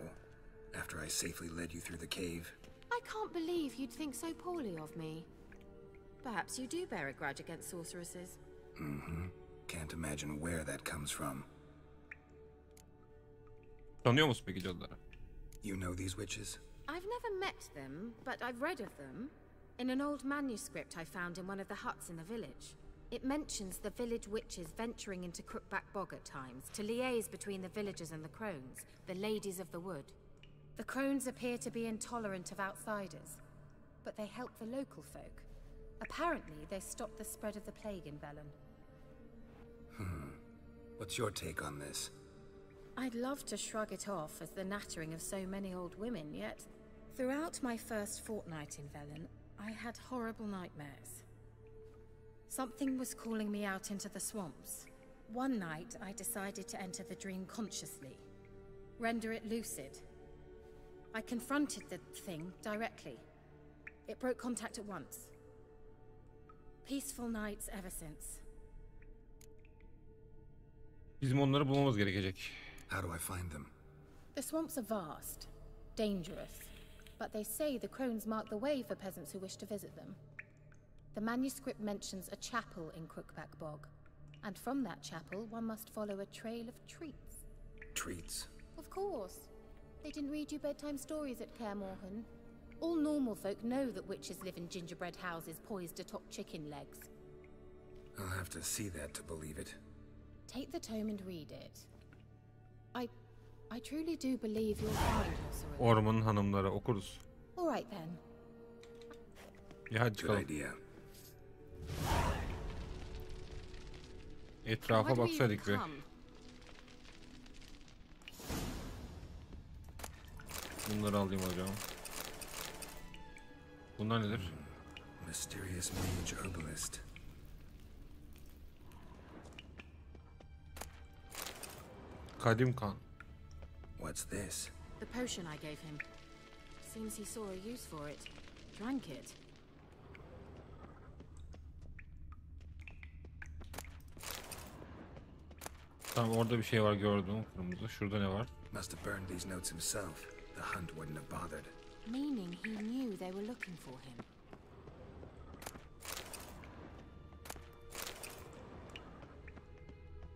After I safely led you through the cave? I can't believe you'd think so poorly of me. Perhaps you do bear a grudge against sorceresses. Mm-hmm. Can't imagine where that comes from. Tanıyor musun peki cadıları? You know these witches? I've never met them, but I've read of them. In an old manuscript I found in one of the huts in the village. It mentions the village witches venturing into Crookback Bog at times to liaise between the villagers and the crones, the ladies of the wood. The crones appear to be intolerant of outsiders, but they help the local folk. Apparently, they stopped the spread of the plague in Velen. What's your take on this? I'd love to shrug it off as the nattering of so many old women, yet throughout my first fortnight in Velen, I had horrible nightmares. Something was calling me out into the swamps. One night, I decided to enter the dream consciously, render it lucid. I confronted the thing directly. It broke contact at once. Peaceful nights ever since. Bizim onları bulmamız gerekecek. How do I find them? The swamps are vast, dangerous, but they say the crones mark the way for peasants who wish to visit them. The manuscript mentions a chapel in Crookback Bog, and from that chapel one must follow a trail of treats. Treats? Of course. They didn't read you bedtime stories at Kaer Morhen. All normal folk know that witches live in gingerbread houses poised atop chicken legs. I'll have to see that to believe it. Take the tome and read it. I truly do believe you'll find your sorrow. Ormanın hanımları okuruz. All right then. Ya hadi çıkalım. Good idea. Etrafa baksaydık be. Bunları alayım hocam. Bunlar nedir? Mysterious mage herbalist. Kadim kan. What's this? The potion I gave him. Seems he saw a use for it. Drank it. Tamam, orada bir şey var gördüm. Kırmızı. Şurada ne var? Must have burned these notes himself. The hunt wouldn't have bothered. Meaning he knew they were looking for him.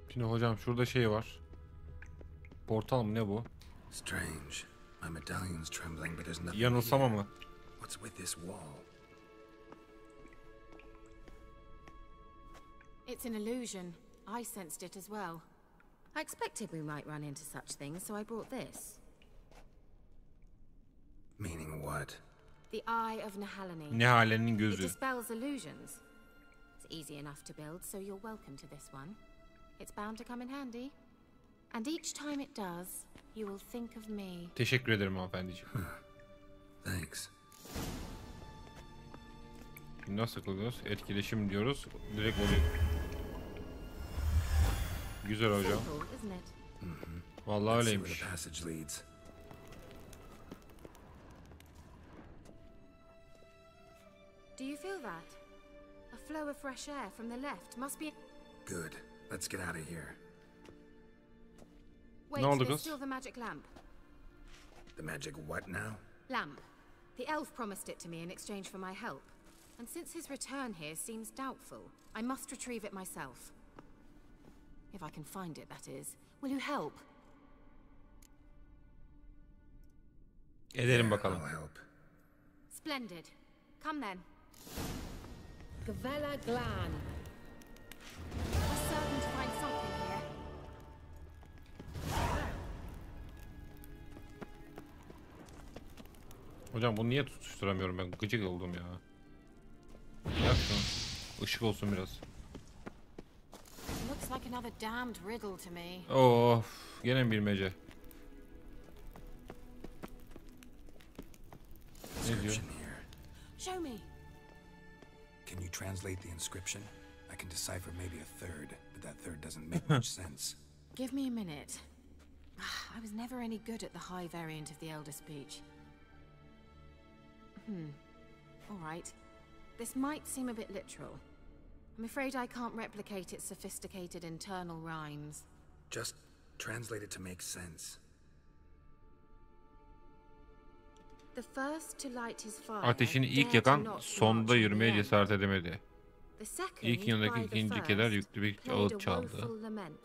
Şimdi hocam şurada şey var. Portal mı ne bu? Strange. My medallion's trembling, but there's nothing. Yanılsama mı? What's with this wall? It's an illusion. I sensed it as well. I expected we might run into such things, so I brought this. Meaning what? The Eye of Nehaleni. Nehale'nin It gözü. dispels illusions. It's easy enough to build, so you're welcome to this one. It's bound to come in handy. And each time it does, you will think of me. Teşekkür ederim hanımefendiciğim. Thanks. Nasıl kılıyoruz? Etkileşim diyoruz. Direkt oluyor. Güzel hocam. Simple, isn't it? Vallahi Let's see where öyleymiş. the passage leads. Do you feel that? A flow of fresh air from the left must be. Good. Let's get out of here. Wait, Ne oldu there's kız? still the magic lamp. The magic what now? Lamp. The elf promised it to me in exchange for my help. And since his return here seems doubtful, I must retrieve it myself. If I can find it, that is. Will you help? Ederim bakalım. I'll help. Splendid. Come then. Gavella Glan. I'm certain to find something here. Hocam bunu niye tutuşturamıyorum ben? Gıcık oldum ya. Yap şunu. Işık olsun biraz. Looks like another damned riddle to me. Of, gene bilmece. Ne diyor? Inscription here. Show me. Can you translate the inscription? I can decipher maybe a third, but that third doesn't make much sense. Give me a minute. I was never any good at the high variant of the Elder Speech. All right. This might seem a bit literal. I'm afraid I can't replicate its sophisticated internal rhymes. Just translate it to make sense. The first to light his fire. Ateşini ilk dared yakan not sonda march yürümeye on the cesaret edemedi. The second, İlk yanındaki by the ikinci first, keder yüklü bir played ağıt a çaldı. woeful lament.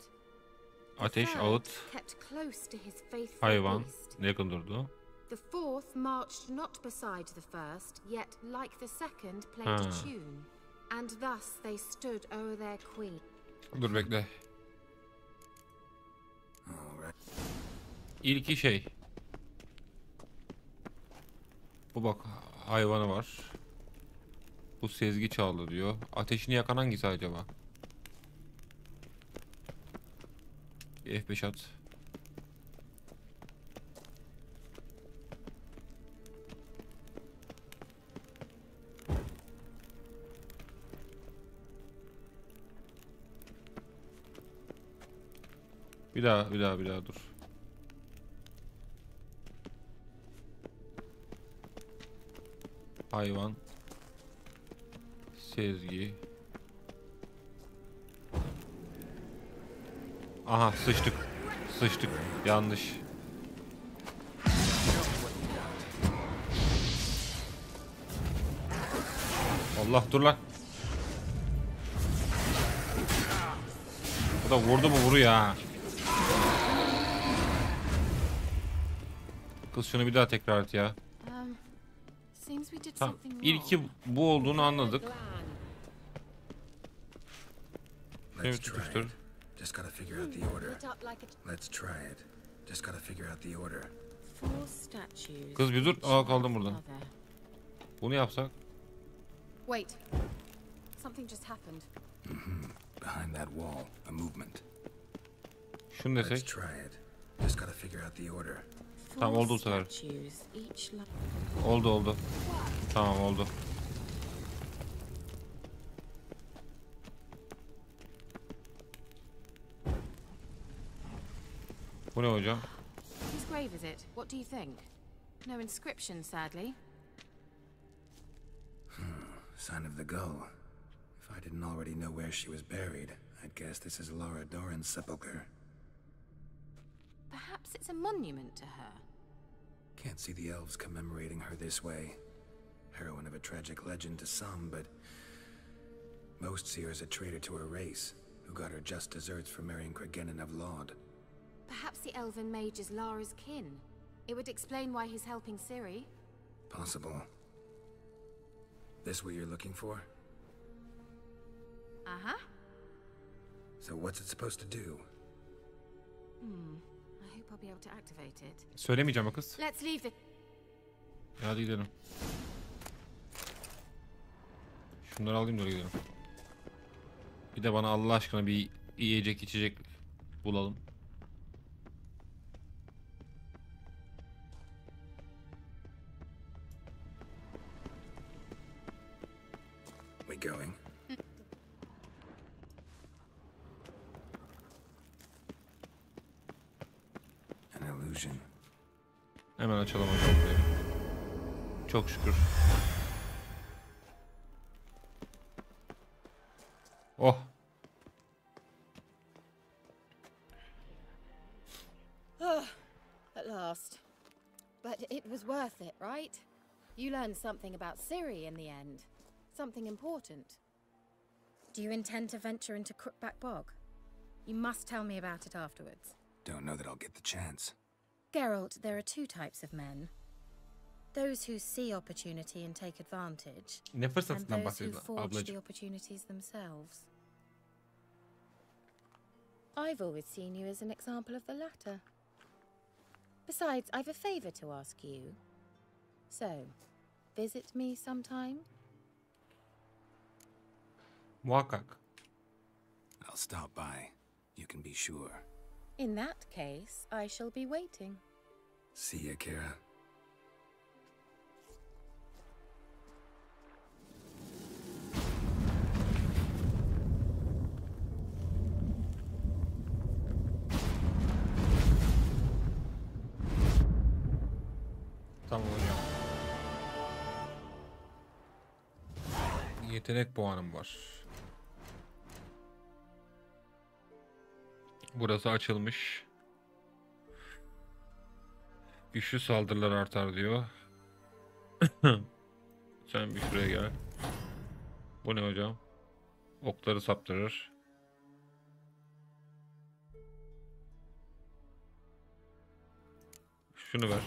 The Ateş third ağıt kept close to his faithful hayvan beast. yakın durdu. The fourth marched not beside the first, yet like the second played Ha. a tune. And thus they stood o'er their queen. Dur bekle. İlki şey. Bu bak hayvanı var. Bu sezgi çaldı diyor. Ateşini yakan hangisi acaba? F5 at. Bir daha dur. Hayvan. Sezgi. Aha sıçtık. Sıçtık. Yanlış. Allah dur lan. Bu da vurdu mu vuruyor ha. Kız şunu bir daha tekrar et ya. Tamam. İlki bu olduğunu anladık. Şunu bir tutuştur. Just gotta figure out the order. Let's try it. Just gotta figure out the order. Kız bir dur. Aa kaldım burada. Bunu yapsak. Wait. Something just happened. Behind that wall, a movement. Şunu desek. Let's try it. Just gotta figure out the order. Tamam oldu bu sefer. Oldu. Tamam oldu. Bu ne hocam? Whose grave is it? What do you think? No inscription, sadly. Sign of the gull. If I didn't already know where she was buried, I'd guess this is Laura Doran's sepulcher. Perhaps it's a monument to her. Can't see the elves commemorating her this way. Heroine of a tragic legend to some, but most see her as a traitor to her race, who got her just desserts for marrying Cregennan of Laud. Perhaps the elven mage is Lara's kin. It would explain why he's helping Ciri. Possible. This what you're looking for? Uh-huh. So what's it supposed to do? I hope I'll be able to activate it. Söylemeyeceğim o kız. Let's leave the... Hadi gidelim. Şunları alayım da gidelim. Bir de bana Allah aşkına bir yiyecek içecek bulalım. We going? An illusion. Hemen açalım hocam burayı. Çok şükür. Oh. At last. But it was worth it, right? You learned something about Ciri in the end. Something important. Do you intend to venture into Crookback Bog? You must tell me about it afterwards. Don't know that I'll get the chance. Geralt, there are two types of men. Those who see opportunity and take advantage, Ne and fırsatından those who bahsediyor forge the ablacığım? opportunities themselves. I've always seen you as an example of the latter. Besides, I've a favor to ask you. So, visit me sometime? Muhakkak. I'll stop by. You can be sure. In that case, I shall be waiting. See ya, Kira. Tamam hocam. Yetenek puanım var. Burası açılmış. Güçlü saldırılar artar diyor. Sen bir şuraya gel. Bu ne hocam? Okları saptırır. Şunu ver.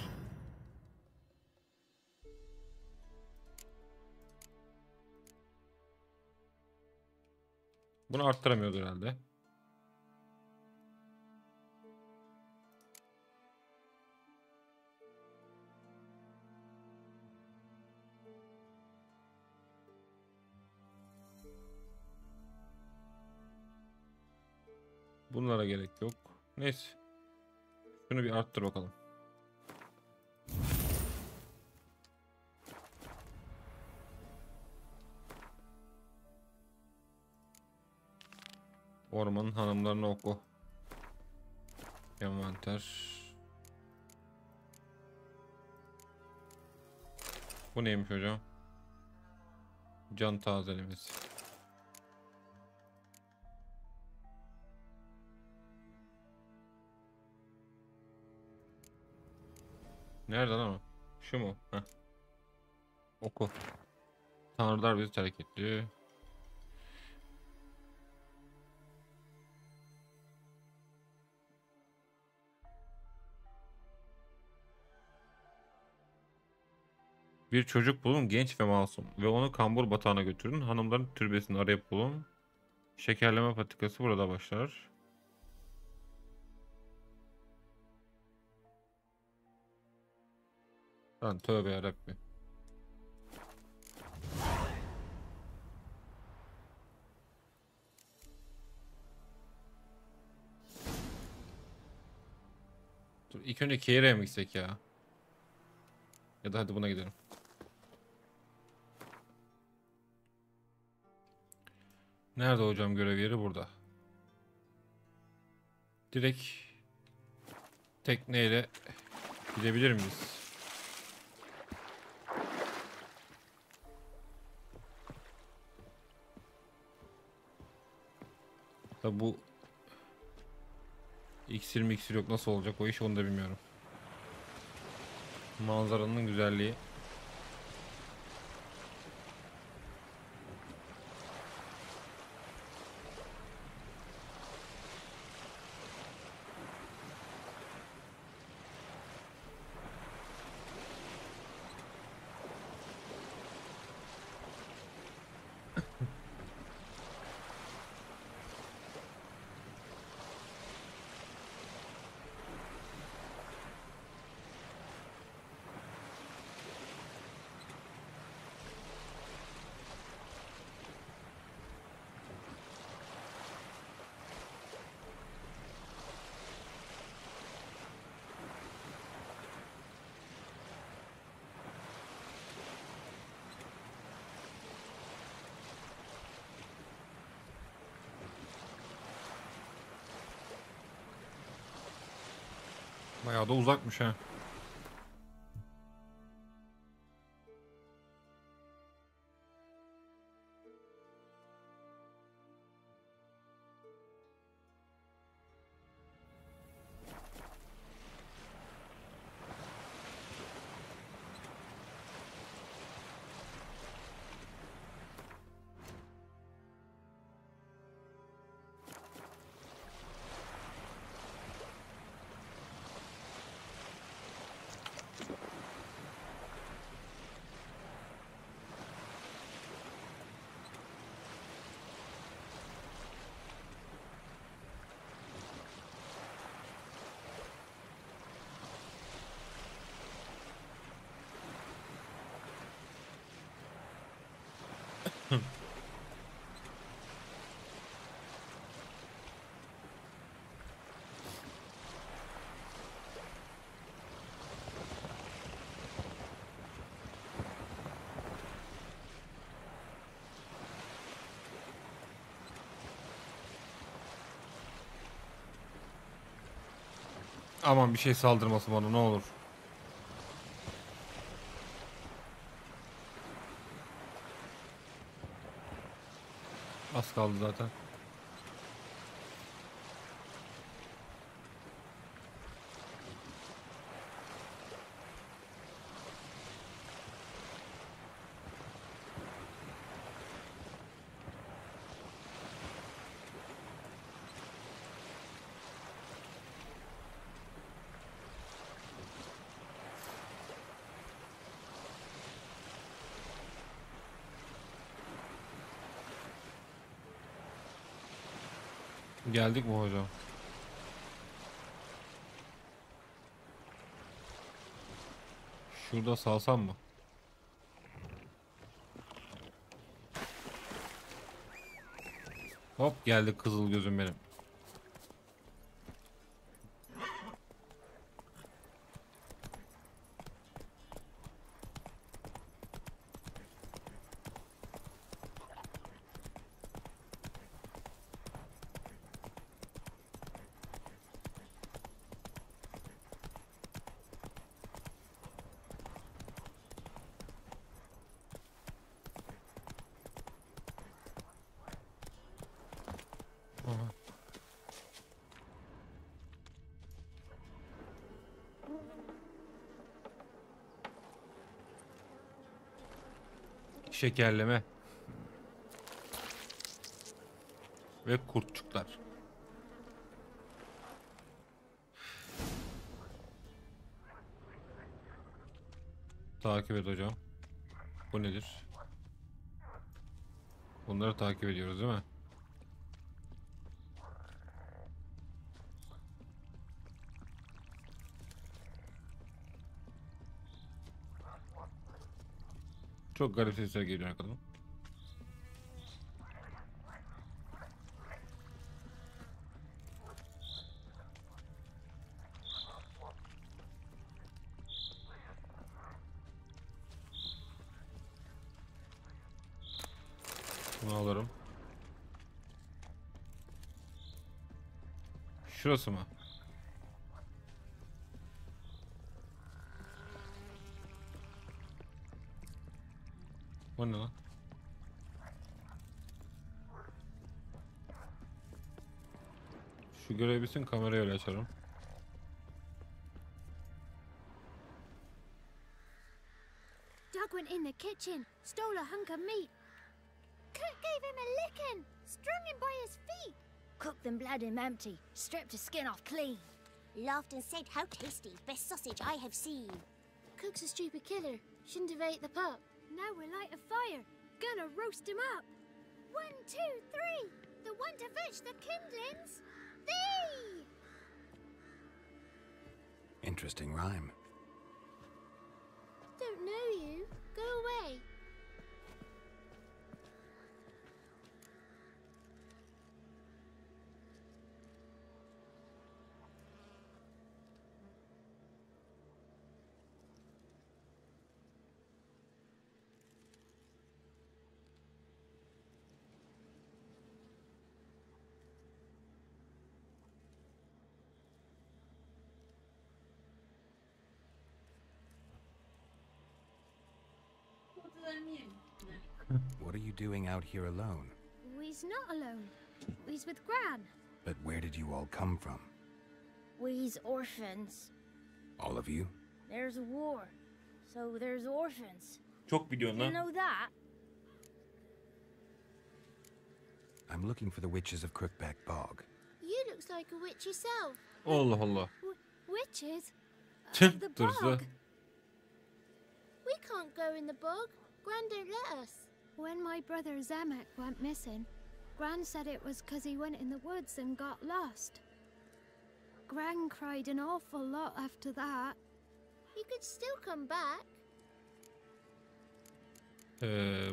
Bunu arttıramıyordu herhalde. Bunlara gerek yok. Neyse. Şunu bir arttır bakalım. Ormanın hanımlarına oku. Envanter. Bu neymiş hocam? Can tazelemesi. Nerede lan o? Şu mu? Heh. Oku. Tanrılar bizi terk etti. Bir çocuk bulun, genç ve masum, ve onu kambur batağına götürün. Hanımların türbesini arayıp bulun. Şekerleme patikası burada başlar. Lan tövbe yarabbim. Dur, ilk önce Keire'ye mi gitsek ya? Ya da hadi buna gidelim. Nerede hocam görev yeri? Burada. Direkt tekneyle gidebilir miyiz? Tabi bu iksir yok, nasıl olacak o iş, onu da bilmiyorum. Manzaranın güzelliği. Bayağı da uzakmış ha. Aman bir şey saldırmasın bana ne olur. Az kaldı zaten. Geldik mi hocam? Şurada salsam mı? Hop geldi kızıl gözüm benim. Şekerleme ve kurtçuklar. Takip et hocam. Bu nedir? Bunları takip ediyoruz değil mi? Çok garip sesler geliyor arkadan. Bunu alırım. Şurası mı? O ne lan? Şu görevi bitsin, kamerayı öyle açarım. Doug went in the kitchen, stole a hunk of meat. Cook gave him a licking, strung him by his feet. Cooked and bled him empty, stripped his skin off clean. Laughed and said, "How tasty, best sausage I have seen." Cook's a stupid killer, shouldn't have ate the pup. Now we'll light a fire, gonna roast him up. 1, 2, 3, the one to fetch the kindlings, thee! Interesting rhyme. Don't know you, go away. What are you doing out here alone? We's not alone. We's with Gran. But where did you all come from? We's orphans. All of you? There's a war, so there's orphans. Çok biliyorsun You lan. know that? I'm looking for the witches of Crookback Bog. You looks like a witch yourself. Allah Allah. Witches? Tüh, The dursa. bog. We can't go in the bog. Gran don't let us. When my brother Zamek went missing, Gran said it was 'cause he went in the woods and got lost. Gran cried an awful lot after that. He could still come back.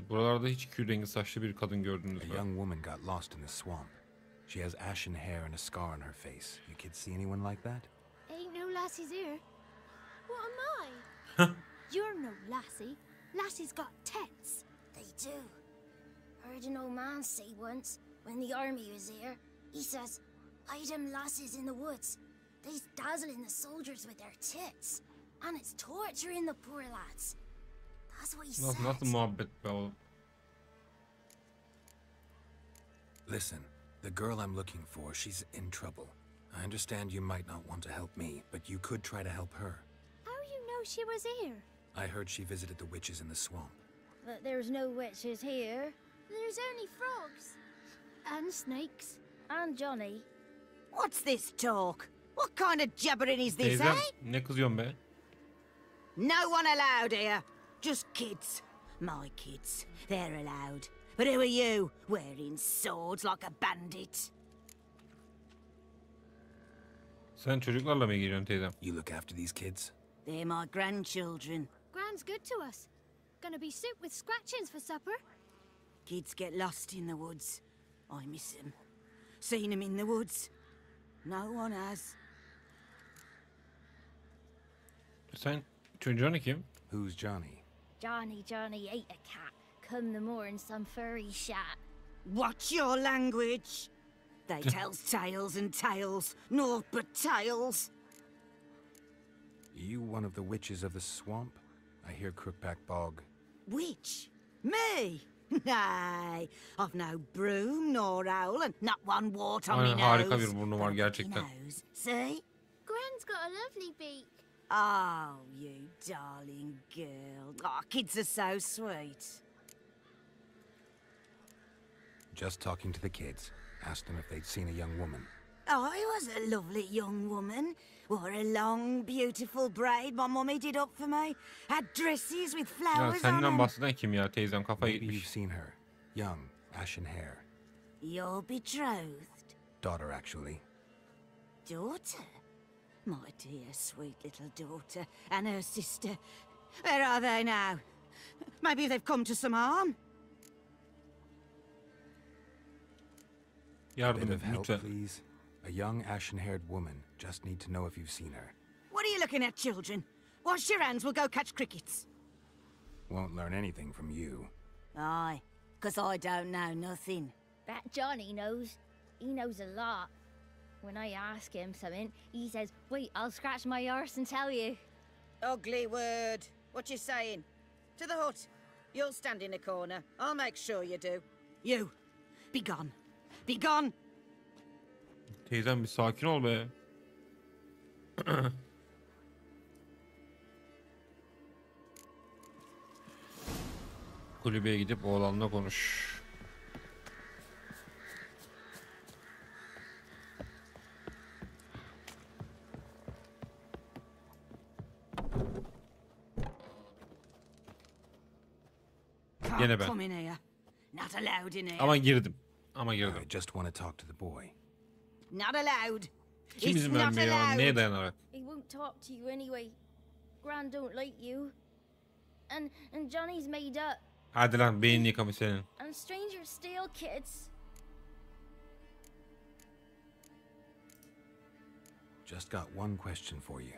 Buralarda hiç kül rengi saçlı bir kadın gördünüz A mü? young woman got lost in the swamp. She has ashen hair and a scar on her face. You kids see anyone like that? Ain't no lassies here. What am I? You're no lassie. Lassies got tits. They do. Heard an old man say once, when the army was here, he says, "Hide them lasses in the woods. They's dazzling the soldiers with their tits. And it's torturing the poor lads." That's what he said. Nasıl muhabbet be oğlum? Listen, the girl I'm looking for, she's in trouble. I understand you might not want to help me, but you could try to help her. How you know she was here? I heard she visited the witches in the swamp. But there's no witches here. There's only frogs. And snakes. And Johnny. What's this talk? What kind of jabbering is this, Teyzem eh? ne kızıyorsun be? No one allowed here. Just kids. My kids. They're allowed. But who are you, wearing swords like a bandit? Sen çocuklarla mı geliyorsun teyzem? You look after these kids? They're my grandchildren. Gran's good to us. Gonna be soup with scratchings for supper. Kids get lost in the woods. I miss them. Seen them in the woods. No one has. Sen çocuğun kim? Who's Johnny? Johnny ate a cat. Come the moor in some furry shat. Watch your language. They tells tales and tales, naught but tales. You one of the witches of the swamp? I hear Crookback Bog. Witch? Me? Nay, I've no broom nor owl and not one wart on me nose. Harika bir burnu var gerçekten. See? Gran's got a lovely beak. Oh, you darling girl. Oh, kids are so sweet. Just talking to the kids. Asked them if they'd seen a young woman. I was a lovely young woman. Wore a long, beautiful braid my mummy did up for me. Had dresses with Ya flowers on senden them. bahseden kim ya? Teyzem kafayı Maybe you've gitmiş. seen her. Young, ashen hair. Your betrothed? Daughter, actually. Daughter? My dear, sweet little daughter. And her sister. Where are they now? Maybe they've come to some harm? Bit of help, please. A young, ashen-haired woman. Just need to know if you've seen her. What are you looking at, children? Wash your hands, we'll go catch crickets. Won't learn anything from you. Aye, 'cause I don't know nothing. That Johnny knows. He knows a lot. When I ask him something, he says, wait, I'll scratch my arse and tell you. Ugly word. What you saying? To the hut. You'll stand in a corner. I'll make sure you do. You, be gone. Be gone. Teyzem bir sakin ol be. Kulübeye gidip oğlanla konuş. Gene ben. Come in here. Not allowed in here. Ama girdim. I just want to talk to the boy. Not allowed. Kim It's izin not vermiyor? allowed. Neye dayanarak? He won't talk to you anyway. Gran don't like you. And Johnny's made up. Hadi lan beynini yıkamış senin. And strangers steal kids. Just got one question for you.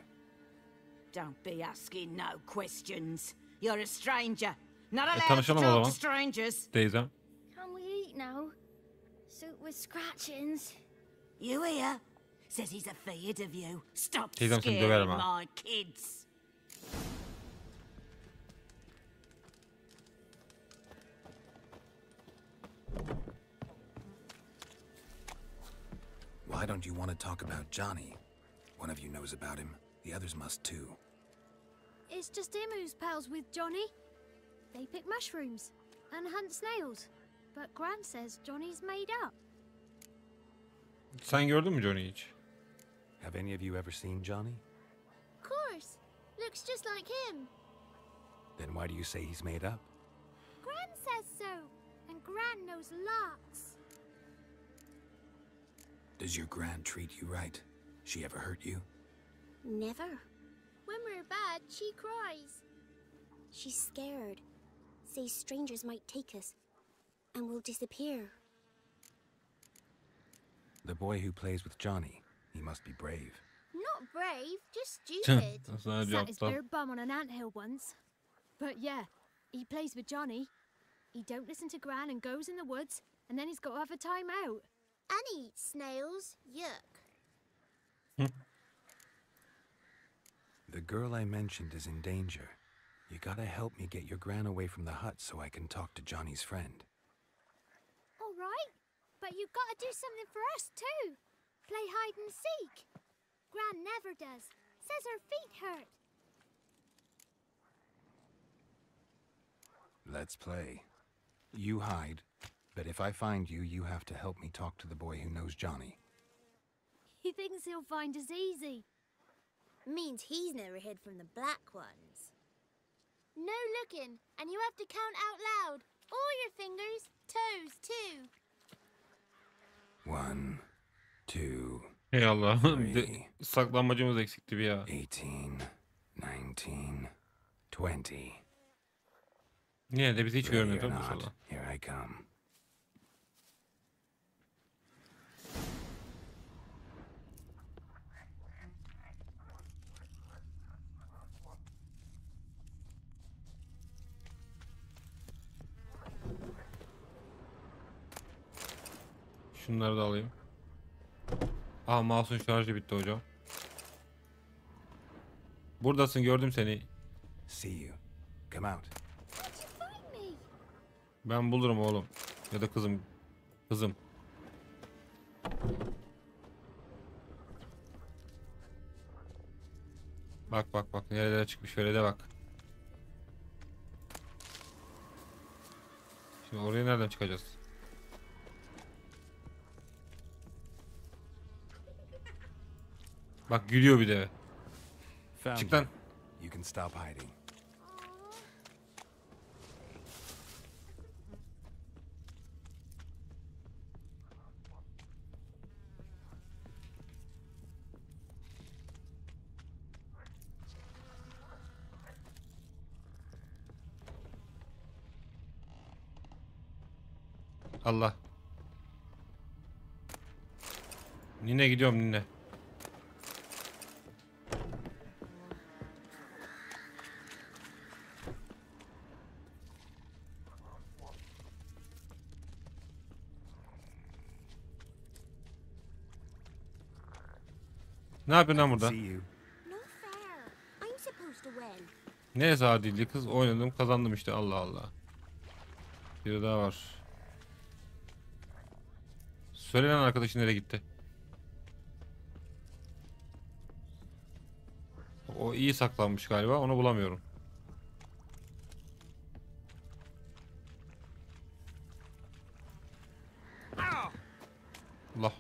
Don't be asking no questions. You're a stranger. Not allowed to Tanışalım o talk zaman. to strangers. Teyzem. Can we eat now? Soup with scratchings. You hear? Says he's afraid of you. Stop Teyzem seni scaring döverim ha. my kids. Why don't you want to talk about Johnny? One of you knows about him. The others must too. It's just him who's pals with Johnny. They pick mushrooms and hunt snails. But Gran says Johnny's made up. Sen gördün mü Johnny'yi hiç? Have any of you ever seen Johnny? Of course. Looks just like him. Then why do you say he's made up? Gran says so. And Gran knows lots. Does your gran treat you right? She ever hurt you? Never. When we're bad, she cries. She's scared. Says strangers might take us. And we'll disappear. The boy who plays with Johnny, he must be brave. Not brave, just stupid. Sat his bare bum on an anthill once. But yeah, he plays with Johnny. He don't listen to Gran and goes in the woods, and then he's got to have a time out. And eats snails. Yuck. The girl I mentioned is in danger. You gotta help me get your gran away from the hut so I can talk to Johnny's friend. All right, but you've got to do something for us too. Play hide and seek. Gran never does. Says her feet hurt. Let's play. You hide, but if I find you, you have to help me talk to the boy who knows Johnny. He thinks he'll find us easy. Means he's never hid from the black ones. No looking, and you have to count out loud. All your fingers, toes too. 1, 2, Ey Allah'ım. Saklanmacımız eksikti bir ya. 18, 19, 20. Yine de bizi hiç Ready görmüyor or tabii bu not, sırada. here I come. Şunları da alayım. Aha, mouse'un şarjı bitti hocam. Buradasın, gördüm seni. See you. Come out. Ben bulurum oğlum. Ya da kızım. Kızım. Bak bak bak, nerelere çıkmış, Feride bak. Şimdi oraya nereden çıkacağız? Bak gülüyor bir de. Çık lan. You can stop hiding. Allah. Nine gidiyorum nine. Ne yapıyorsun lan burada? Ne adildi kız, oynadım kazandım işte, Allah Allah. Bir daha var. Söylenen arkadaşın nereye gitti? O iyi saklanmış galiba, onu bulamıyorum. Allah.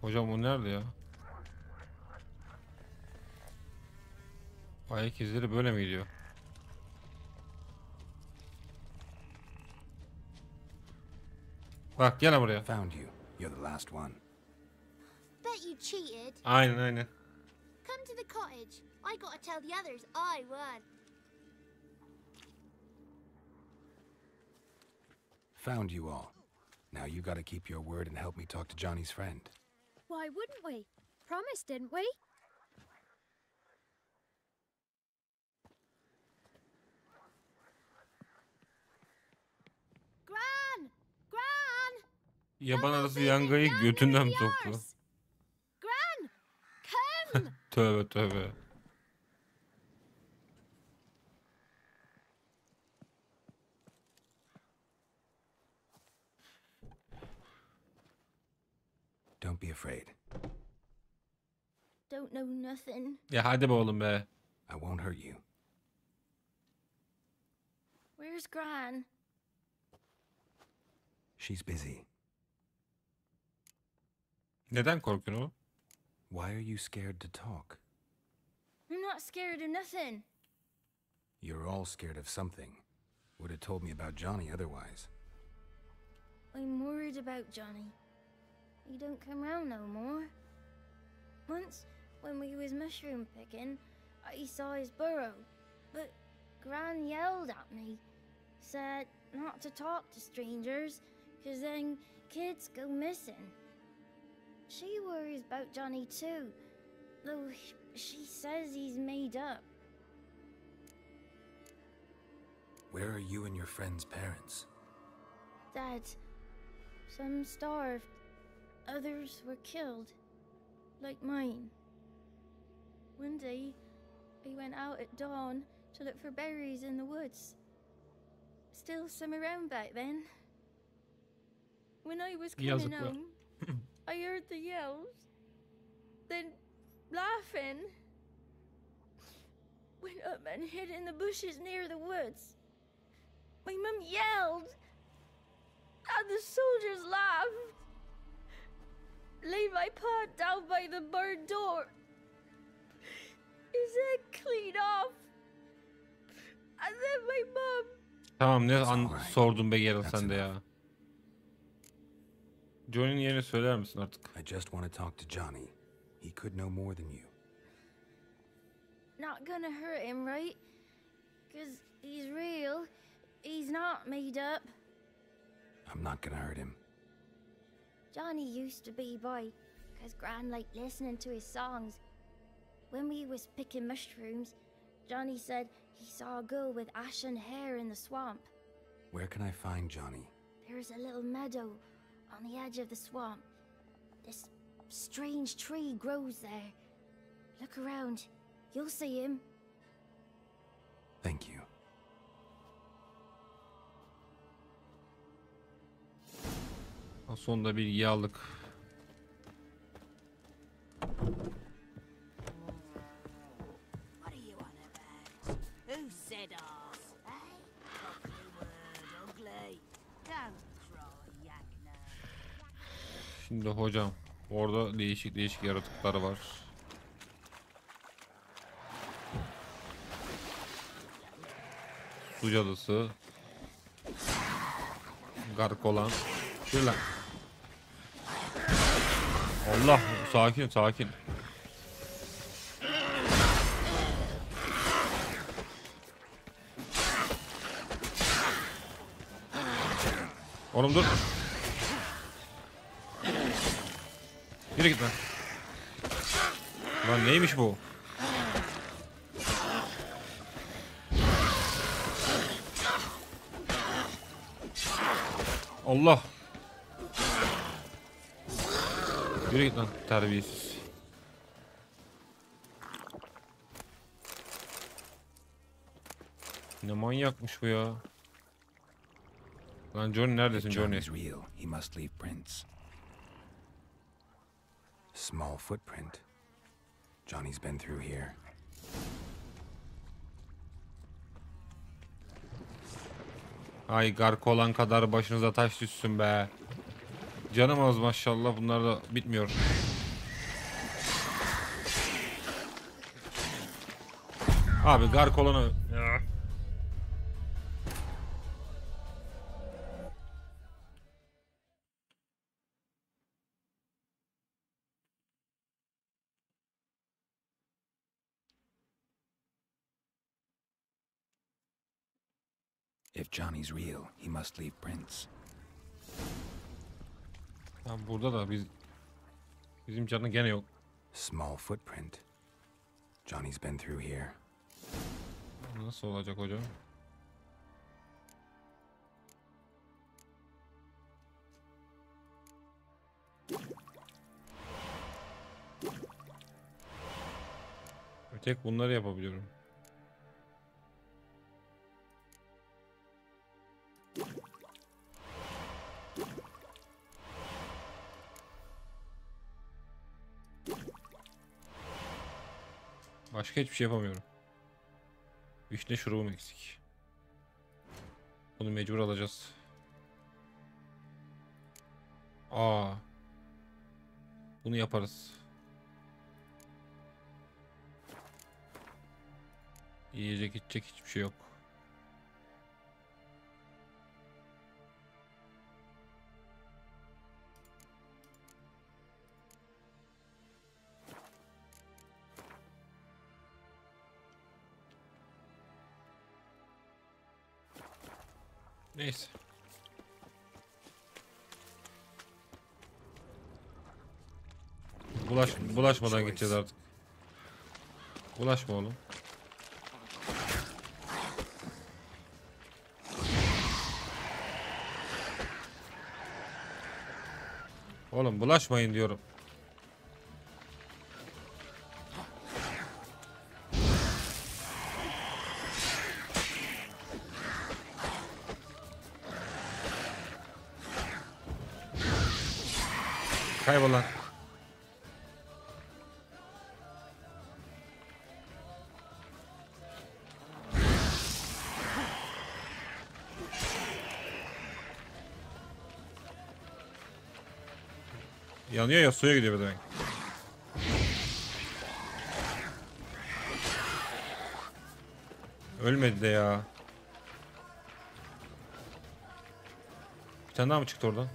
Hocam o nerede ya? Ayak izleri böyle mi gidiyor? Bak gel buraya. Found you. You're the last one. Bet you cheated. Aynen aynen. Come to the cottage. I gotta tell the others I won. Found you all. Now you gotta keep your word and help me talk to Johnny's friend. Why wouldn't we? Promised, didn't we? Gran! Gran! Yaban arası yangayı götünden soktu. Gran! Come! Tövbe tövbe. Don't be afraid. Don't know nothing. Ya hadi be oğlum be. I won't hurt you. Where's Gran? She's busy. Neden korkuyorsun oğlum? Why are you scared to talk? I'm not scared of nothing. You're all scared of something. Would have told me about Johnny otherwise. I'm worried about Johnny. He don't come round no more. Once, when we was mushroom picking, I saw his burrow, but Gran yelled at me, said not to talk to strangers, 'cause then kids go missing. She worries about Johnny too, though she says he's made up. Where are you and your friend's parents? Dad, some starved, others were killed, like mine. One day, I went out at dawn to look for berries in the woods. Still some around back then. When I was coming home, I heard the yells, then laughing. Went up and hid in the bushes near the woods. My mum yelled, and the soldiers laughed. Laid my pa down by the barn door. His head clean off. And then my mum. Tamam, ne sordun be Geralt sen de ya. Johnny'nin yerini söyler misin artık? I just want to talk to Johnny. He could know more than you. Not gonna hurt him, right? 'Cause he's real. He's not made up. I'm not gonna hurt him. Johnny used to be boy, 'cause Gran liked listening to his songs. When we was picking mushrooms, Johnny said he saw a girl with ashen hair in the swamp. Where can I find Johnny? There's a little meadow on the edge of the swamp. This strange tree grows there. Look around. You'll see him. Thank you. Sonunda bilgiyi aldık. What are you on about? Who said ours? Eh? Ugly word, ugly. Don't cry, Yagna. Şimdi hocam orada değişik yaratıklar var. Su cadısı. Gark olan. Şöyle. Allah, sakin. Oğlum dur. Yürü git lan. Lan neymiş bu? Allah. Yürü git lan terbiyesiz. Ne manyakmış bu ya. Lan Johnny neredesin Johnny? Real. He must leave prints. Small footprint. Johnny's been through here. Ay gark olan kadar başınıza taş düşsün be. Canım az maşallah, bunlar da bitmiyor. Abi gark olanı... Ya. If Johnny's real, he must leave prints. Ya burada da bizim canı gene yok. Small footprint. Johnny's been through here. Nasıl olacak hocam? Tek bunları yapabiliyorum. Başka hiçbir şey yapamıyorum. Vişne şurubum eksik. Bunu mecbur alacağız. Bunu yaparız. Yiyecek içecek hiçbir şey yok. Neyse. Bulaşmadan gideceğiz artık. Bulaşma oğlum. Oğlum bulaşmayın diyorum. Kaybol lan. Yanıyor ya, suya gidiyor demek. Ölmedi de ya. Bir tane daha mı çıktı oradan?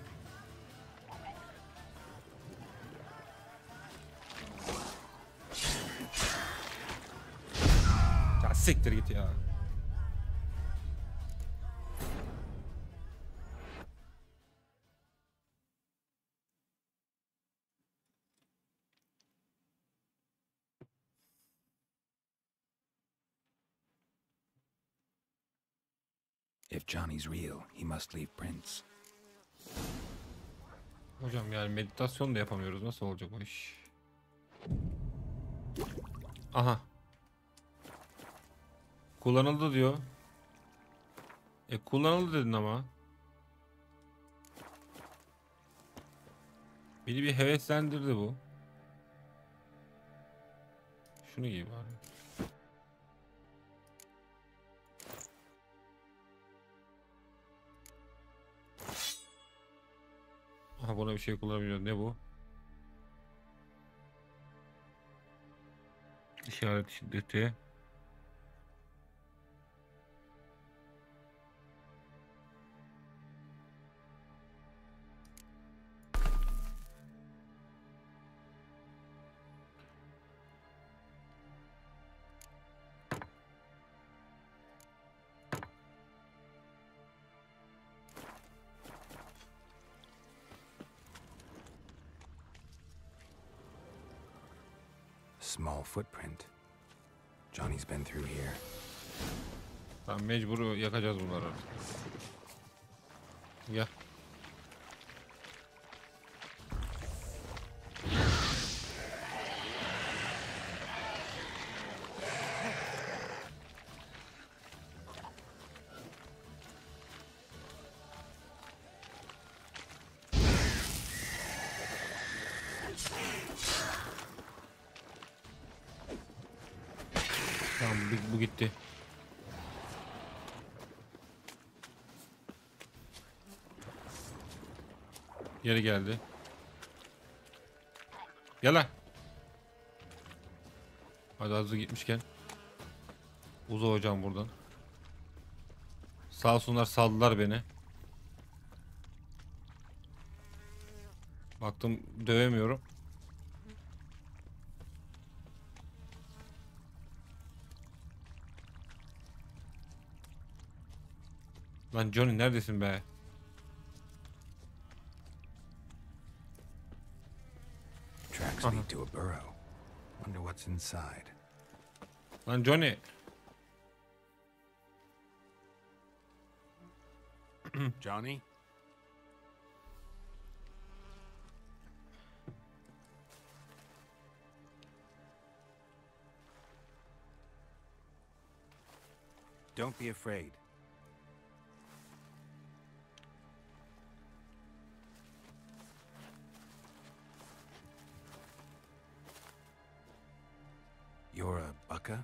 Siktir git ya. If Johnny's real, he must leave prints. Hocam yani meditasyon da yapamıyoruz. Nasıl olacak o iş? Aha. Kullanıldı diyor. Kullanıldı dedin ama. Beni bir heveslendirdi bu. Şunu giy bari. Aha, buna bir şey kullanamıyor. Ne bu? İşaret şiddeti. Small footprint. Johnny's been through here. Tamam, mecbur yakacağız bunları. Gel. Tamam, bu gitti. Geri geldi. Gel lan. Hadi hızlı gitmişken. Uza hocam buradan. Sağ olsunlar, saldılar beni. Baktım dövemiyorum. Lan Johnny neredesin be? Tracks lead to a burrow. Wonder what's inside. Lan Johnny. Johnny? Don't be afraid. You're a bucka?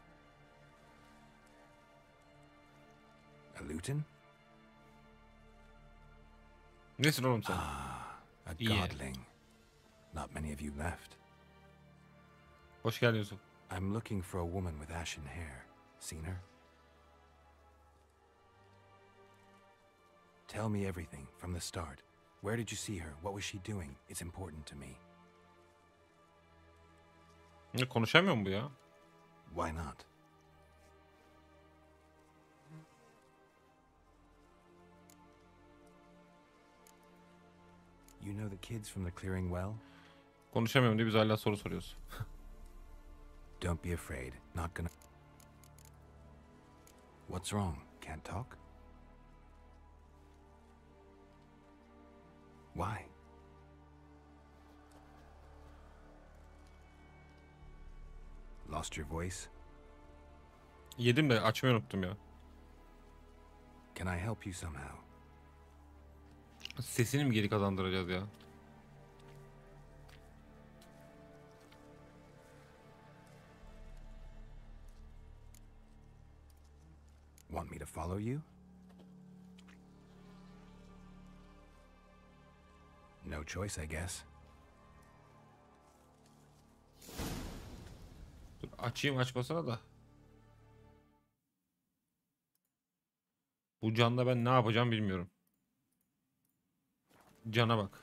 A Luton? Nesin oğlum sen? A godling. Not many of you left. Hoş geldin Yusuf. I'm looking for a woman with ashen hair. Seen her? Tell me everything from the start. Where did you see her? What was she doing? It's important to me. Konuşamıyor mu bu ya? Why not? You know the kids from the clearing well? Konuşamıyorum diye biz hala soru soruyoruz. Don't be afraid. Not gonna... What's wrong? Can't talk? Why? Lost your voice? Yedim de açmayı unuttum ya. Can I help you somehow? Sesini mi geri kazandıracağız ya? Want me to follow you? No choice, I guess. Dur, açayım açmasına da. Bu canla ben ne yapacağım bilmiyorum. Cana bak.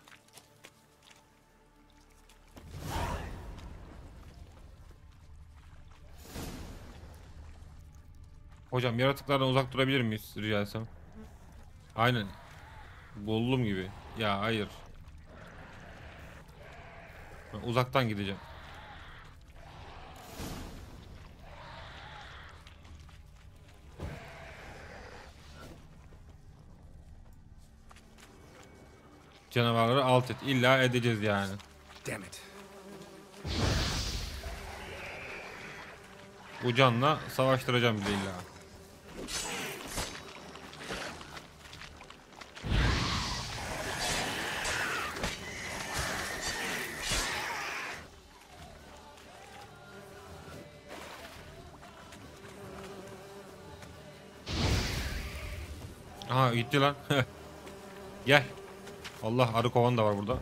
Hocam yaratıklardan uzak durabilir miyiz rica etsem? Aynen. Buldum gibi. Ya hayır. Ben uzaktan gideceğim. Canavarları alt et. İlla edeceğiz yani. Damn it. Bu canla savaştıracağım bir de illa. Aha gitti lan. Gel. Allah, arı kovan da var burada.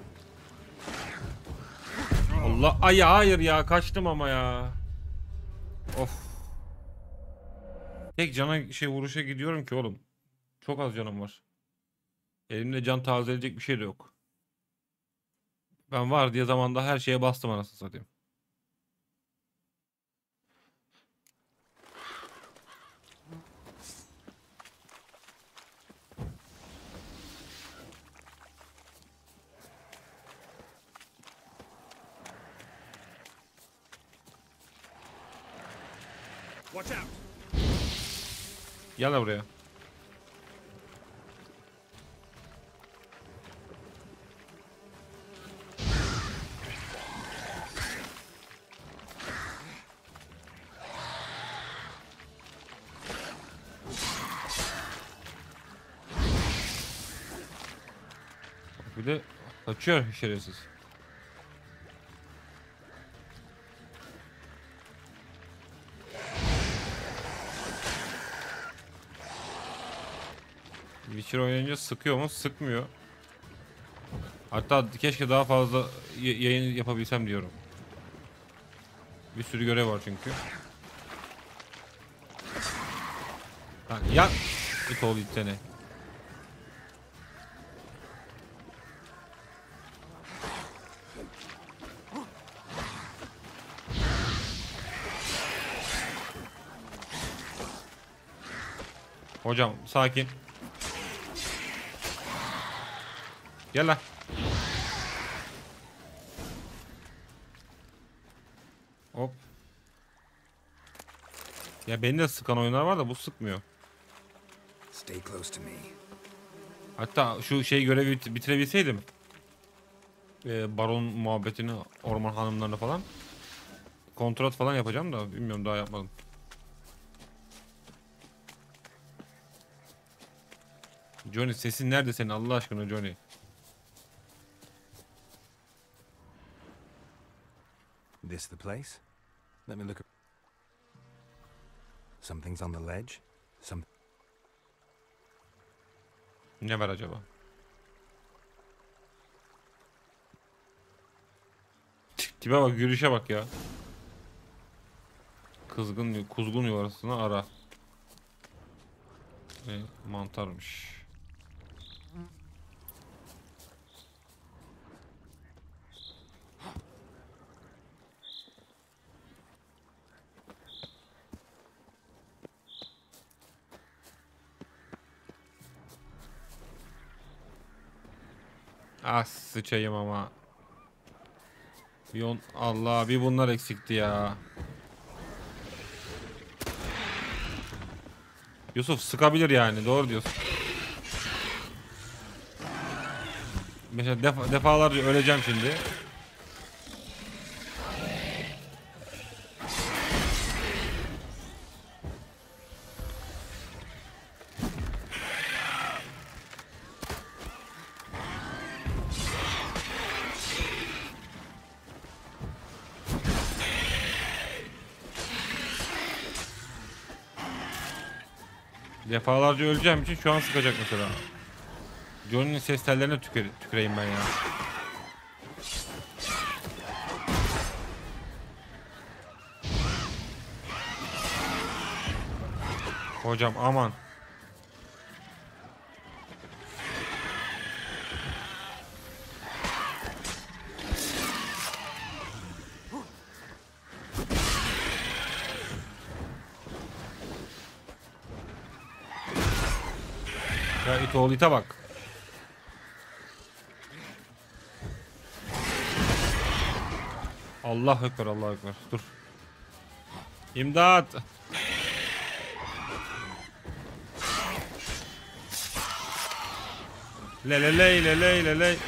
Allah, ay hayır ya, kaçtım ama ya. Of. Tek cana vuruşa gidiyorum ki oğlum. Çok az canım var. Elimde can tazeleyecek bir şey de yok. Ben var diye zamanda her şeye bastım anasını satayım. Watch out. Gel de buraya. Bir de kaçıyor şerefsiz. Witcher oynayınca sıkıyor mu? Sıkmıyor. Hatta keşke daha fazla yayın yapabilsem diyorum. Bir sürü görev var çünkü. Lan ya it oğlu it seni. Hocam sakin. Gel lan. Hop. Ya beni de sıkan oyunlar var da bu sıkmıyor. Stay close to me. Hatta şu görevi bitirebilseydim. Baron muhabbetini, orman hanımlarına falan. Kontrat falan yapacağım da bilmiyorum, daha yapmadım. Johnny, sesin nerede senin Allah aşkına Johnny? This the place? Let me look. Something's on the ledge. Ne var acaba? Tipe bak, yürüyüşe bak ya. Kuzgun yuvasını ara. Mantarmış. Ah sıçayım ama. Allah, bir bunlar eksikti ya. Yusuf sıkabilir yani, doğru diyorsun. Mesela defalarca öleceğim şimdi. Defalarca öleceğim için şu an sıkacak mesela. Johnny'nin ses tellerine tüküreyim ben ya. Hocam aman. Ya it oğlu ite bak. Allah ekber, Allah ekber. Dur. İmdat. Leleley leley leley.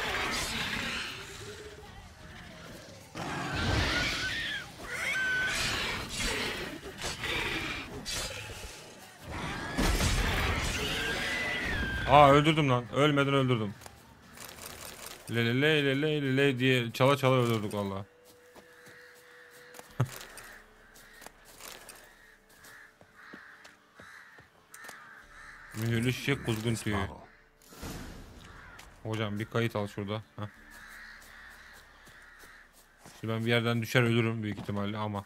Aa, öldürdüm lan. Ölmeden öldürdüm. Leleley leley leley diye çala çala öldürdük vallahi. Mühürlü şişe kuzgun tüyü. Hocam bir kayıt al şurada. Heh. Şimdi ben bir yerden düşer ölürüm büyük ihtimalle ama.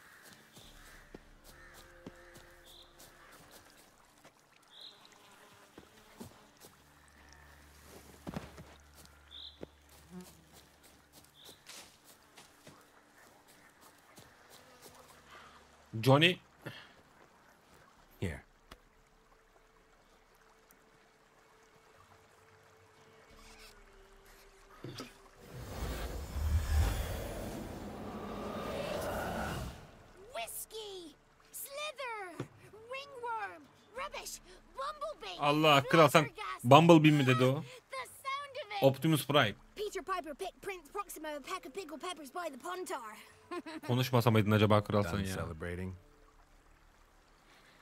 Johnny. Here. Whiskey, slither, ringworm, rubbish, bumblebee. Allah, kral sen Bumblebee mi dedi o? Optimus Prime. Peter Piper picked Prince Proxima a pack of pickle peppers by the pontar. Konuşmasa mıydın acaba kral sen ya?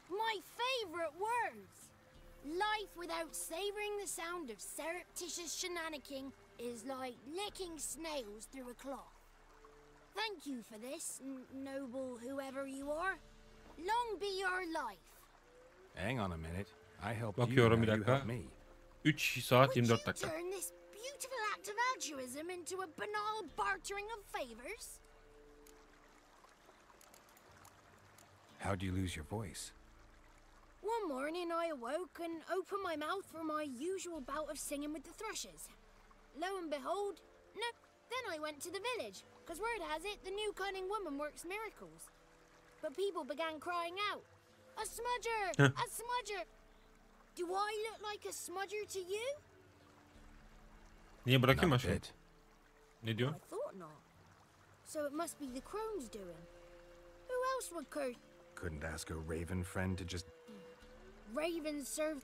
My favorite words. Life without savoring the sound of surreptitious shenanigans is like licking snails through a cloth. Thank you for this, noble whoever you are. Long be your life. Hang on a minute. I helped Bakıyorum bir you, now you dakika. help me. 3 saat 24 dakika. Turn this beautiful act of altruism into a banal bartering of favors? How'd you lose your voice? One morning I awoke and opened my mouth for my usual bout of singing with the thrushes. Lo and behold, no, then I went to the village, because word has it the new cunning woman works miracles. But people began crying out, "A smudger! A smudger!" Do I look like a smudger to you? Niye bırakayım mı aşağı? Ne diyor? I thought not. So it must be the crone's doing. Who else would curse? Couldn't ask a raven friend to just... Ravens serve.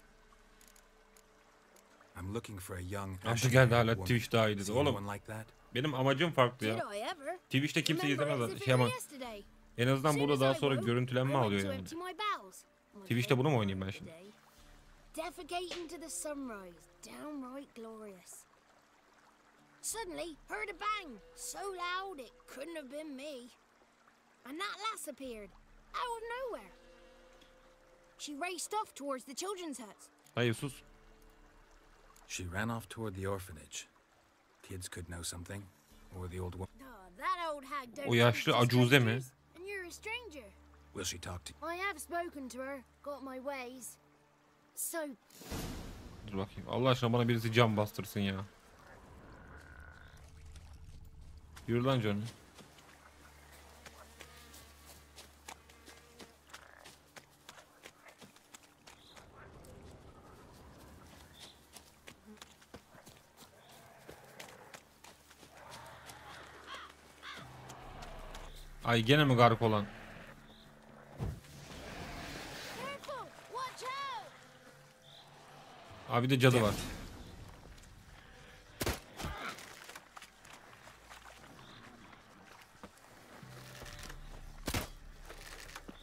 I'm looking for a young... Nasıl geldi hala Twitch daha iyi dedi. Oğlum benim amacım farklı ya. Twitch'te kimse izlemez şey ama en azından burada daha sonra görüntülenme alıyor yani. Twitch'te bunu mu oynayayım ben şimdi? Defecating to the sunrise, downright glorious. Suddenly, heard a bang, so loud it couldn't have been me. And that lass appeared, out of nowhere. She raced off towards the children's huts. Hayır sus. She ran off toward the orphanage. Kids could know something, or the old woman. That old hag don't O yaşlı acuze mi? and you're a stranger. Will she talk to you? I have spoken to her, got my ways. So, Dur bakayım. Allah aşkına bana birisi cam bastırsın ya. Yürü lan canım. Ay gene mi garip olan? Abi de cadı var.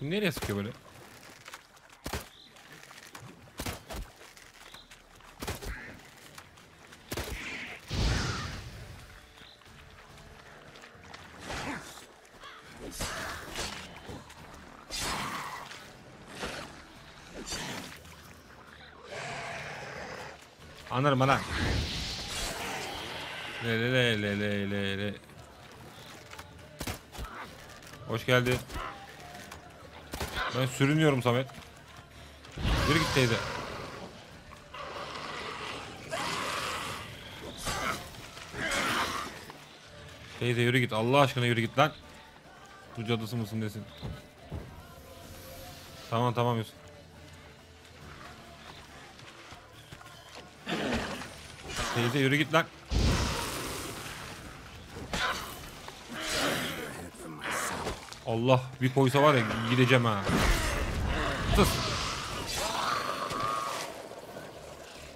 Bu nereye sıkıyor böyle? Anlarım ana. Le. Hoş geldin. Ben sürünüyorum Samet. Yürü git teyze. Teyze yürü git. Allah aşkına yürü git lan. Bu cadısı mısın desin. Tamam Yusuf. Teyze yürü git lan. Allah bir koysa var ya gideceğim ha. Sus.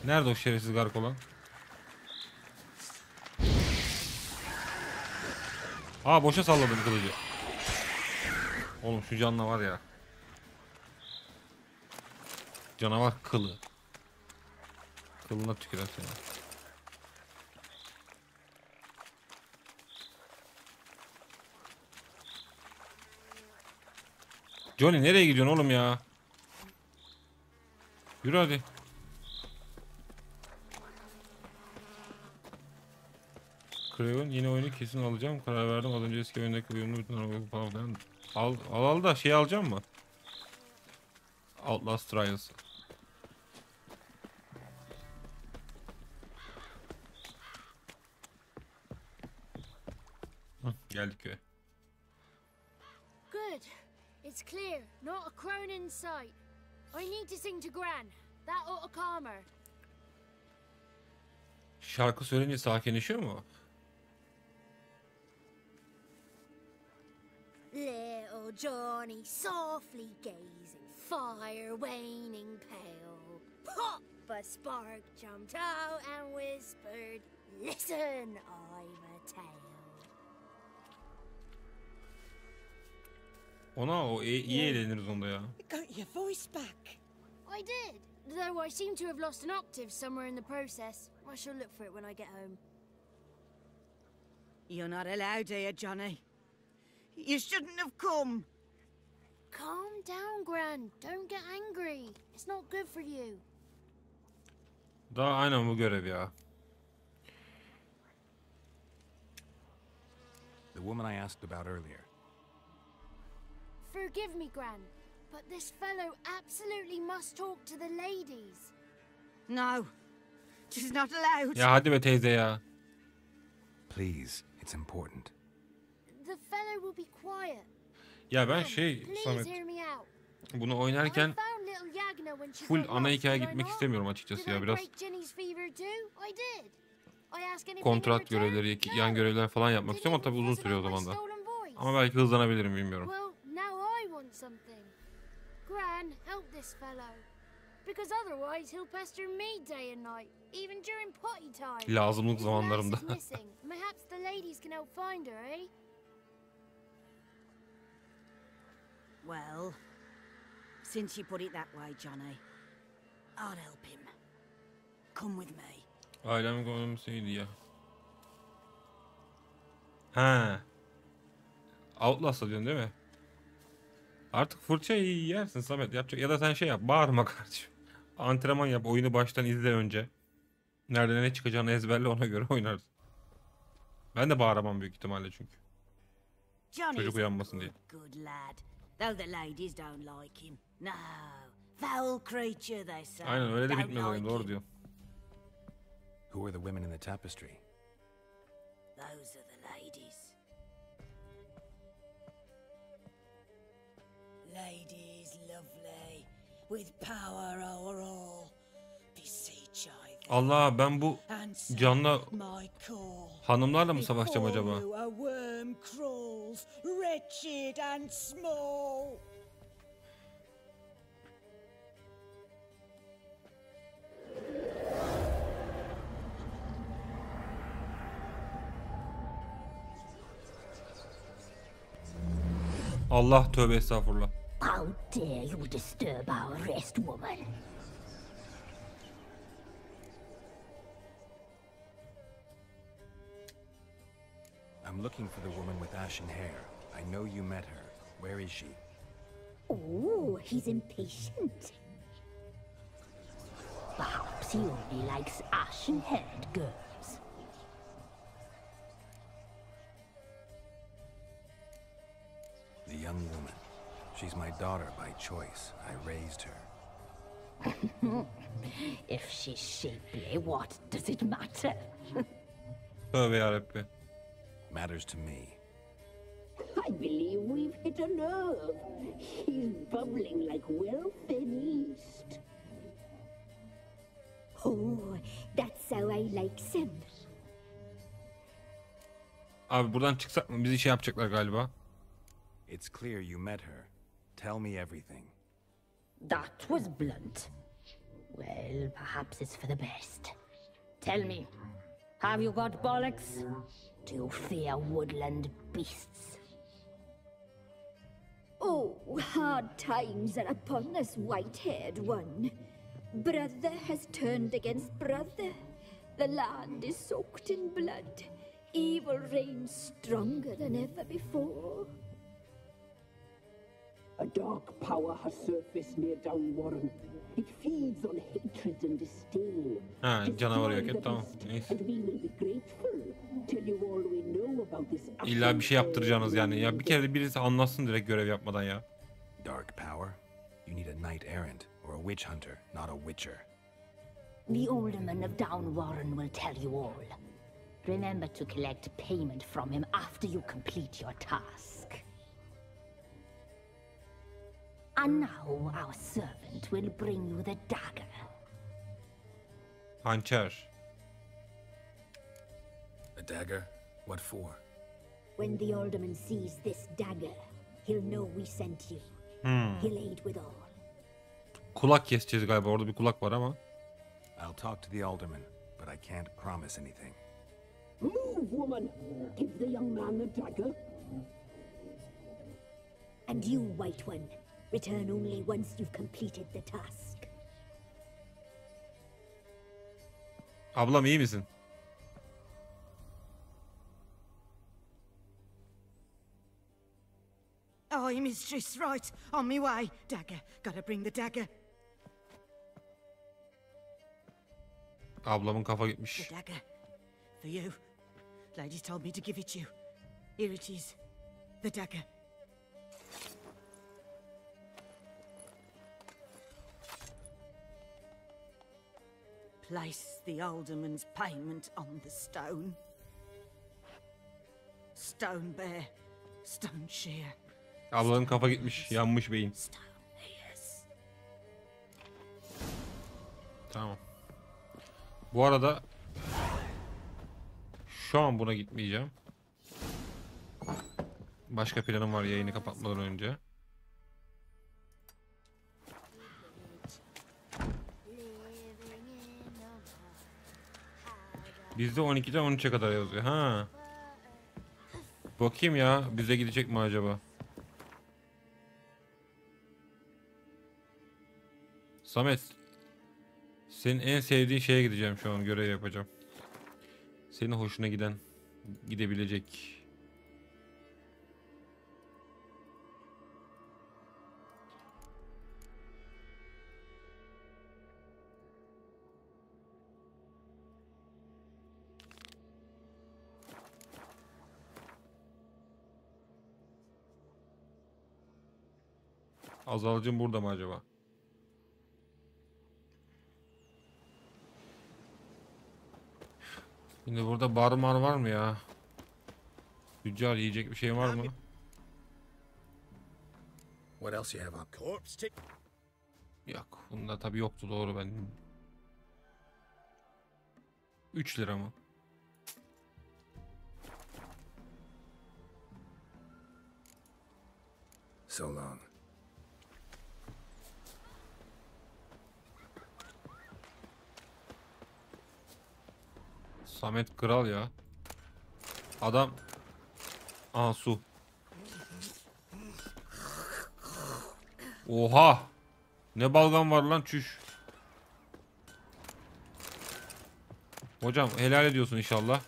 Nerede o şerefsiz gark olan? Aa boşa salladım kılıcı. Oğlum şu canla var ya. Canavar kılı. Kılına tükürer seni. Johnny nereye gidiyorsun oğlum ya? Yürü hadi. Craven yeni oyunu kesin alacağım. Karar verdim. Az önce eski oyundaki oyunu bütün falan. Al da şey alacağım mı? Outlast Trials. Geldik köye. Good. It's clear. Not a crone in sight. I need to sing to Gran. That ought to calm her. Şarkı söyleyince sakinleşiyor mu? Little Johnny softly gazing, fire waning pale. Pop! A spark jumped out and whispered, "Listen, I'm a tale." Ona o iyi eğleniriz onda ya. Got your voice back. I did, though I seem to have lost an octave somewhere in the process. I shall look for it when I get home. You're not allowed here, Johnny. You shouldn't have come. Calm down, Gran. Don't get angry. It's not good for you. Daha aynen bu görev ya. The woman I asked about earlier. Forgive me, Gran, but this fellow absolutely must talk to the ladies. No, she's not allowed. Ya hadi be teyze ya. Please, it's important. The fellow will be quiet. Ya ben şey Samet, bunu oynarken full ana hikaye gitmek istemiyorum açıkçası ya, biraz kontrat görevleri, yan görevler falan yapmak istiyorum ama tabii uzun sürüyor o zaman da. Ama belki hızlanabilirim, bilmiyorum. Gran, help this fellow. Because otherwise he'll pester me day and night, even during potty time. Lazımlık zamanlarımda. Perhaps the ladies can help find her, eh? Well, since you put it that way, Johnny, I'll help him. Come with me. Ailemin konumsuydu ya. Ha. Outlast'a diyorsun değil mi? Artık fırçayı yersin Samet, yapacak. Ya da sen şey yap, bağırma kardeşim. Antrenman yap, oyunu baştan izle önce. Nerede ne çıkacağını ezberle, ona göre oynarsın. Ben de bağıramam büyük ihtimalle çünkü. Çocuk uyanmasın diye. Good lad. Though the ladies don't like him. No, foul creature they say. Aynen öyle de bitmez oyun, doğru diyor. Who are the women in the tapestry? Those are the ladies. Ladies lovely, with power over all. Beseech I thee. Allah, ben bu canlı hanımlarla mı savaşacağım acaba? A worm crawls, wretched and small. Allah, tövbe estağfurullah. How dare you disturb our rest, woman? I'm looking for the woman with ashen hair. I know you met her. Where is she? Oh, he's impatient. Perhaps he only likes ashen-haired girls. The young woman. She's my daughter by choice. I raised her. If she's shapely, what does it matter? Tövbe yarabbi. Matters to me. I believe we've hit a nerve. He's bubbling like well-fed yeast. Oh, that's how I likes him. Abi buradan çıksak mı? Bizi şey yapacaklar galiba. It's clear you met her. Tell me everything. That was blunt. Well, perhaps it's for the best. Tell me, have you got bollocks? Do you fear woodland beasts? Oh, hard times are upon this white-haired one. Brother has turned against brother. The land is soaked in blood. Evil reigns stronger than ever before. A dark power has surfaced near Downwarren. It feeds on hatred and disdain. Ha, canavar yok et, tamam. Neyse. And we will be grateful. Tell you all we know about this. İlla bir şey yaptıracaksınız yani. Ya bir kere de birisi anlatsın direkt görev yapmadan ya. Dark power? You need a knight errant or a witch hunter, not a witcher. The alderman of Downwarren will tell you all. Remember to collect payment from him after you complete your task. And now our servant will bring you the dagger. Hançer. A dagger? What for? When the alderman sees this dagger, he'll know we sent you. He'll aid with all. Kulak keseceğiz galiba. Orada bir kulak var ama. I'll talk to the alderman, but I can't promise anything. Move, woman! Give the young man the dagger. And you, White One, return only once you've completed the task. Ablam iyi misin? Aye, mistress, right. On me way. Dagger. Gotta bring the dagger. Ablamın kafa gitmiş. The dagger. For you. Lady told me to give it you. Here it is. The dagger. Place the alderman's payment on the stone. Stone bear. Stone shear. Ablanın kafa gitmiş. Yanmış beyin. Tamam. Bu arada şu an buna gitmeyeceğim. Başka planım var yayını kapatmadan önce. Bizde 12'den 13'e kadar yazıyor. Ha. Bakayım ya, bize gidecek mi acaba? Samet, senin en sevdiğin şeye gideceğim şu an, görev yapacağım. Senin hoşuna giden, gidebilecek. Azalıcım burada mı acaba? Şimdi burada barman var mı ya? Tüccar, yiyecek bir şey var mı? What else you have up? Yok. Bunda tabii yoktu, doğru ben. 3 lira mı? So long. Samet kral ya. Adam. Aha, su. Oha. Ne balgam var lan, çüş. Hocam helal ediyorsun inşallah.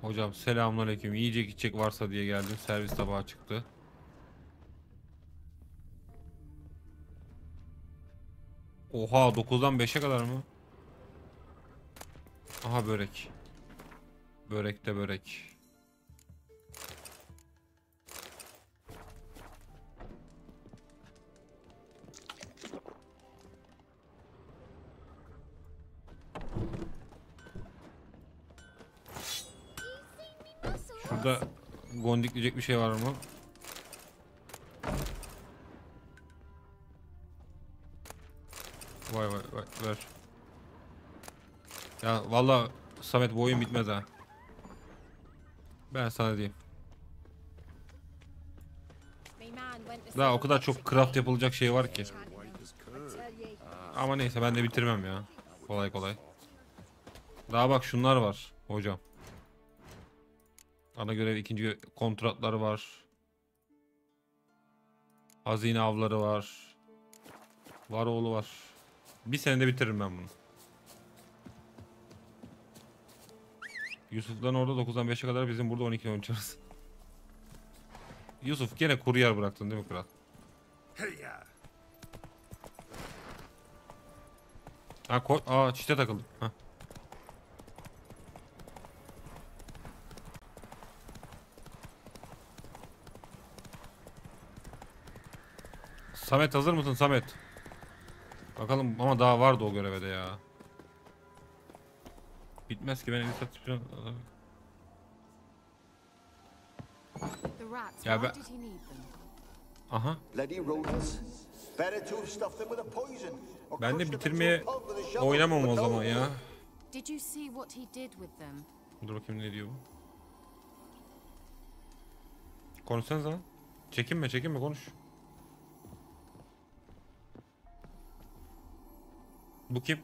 Hocam selamünaleyküm. Yiyecek içecek varsa diye geldim. Servis tabağı çıktı. Oha, 9'dan 5'e kadar mı? Aha, börek. Börekte börek. Şurada gondikleyecek bir şey var mı? Vay ver. Ya vallahi Samet bu oyun bitmez ha. Ben sana diyeyim. Daha o kadar çok craft yapılacak şey var ki. Ama neyse ben de bitirmem ya. Kolay kolay. Daha bak şunlar var hocam. Ana görev ikinci kontratları var. Hazine avları var. Var oğlu var. Bir senede bitiririm ben bunu. Yusuf'tan orada 9'dan 5'e kadar, bizim burada 12'de oynayacağız. Yusuf gene kuryer bıraktın değil mi kral? Ha çite takıldım. Ha. Samet hazır mısın Samet? Bakalım ama daha vardı o göreve de ya. Bitmez ki ben ya ben... Aha. Ben de bitirmeye oynamam o zaman ya. Dur bakayım ne diyor bu. Konuşsanıza lan. Çekinme konuş. Bu kim?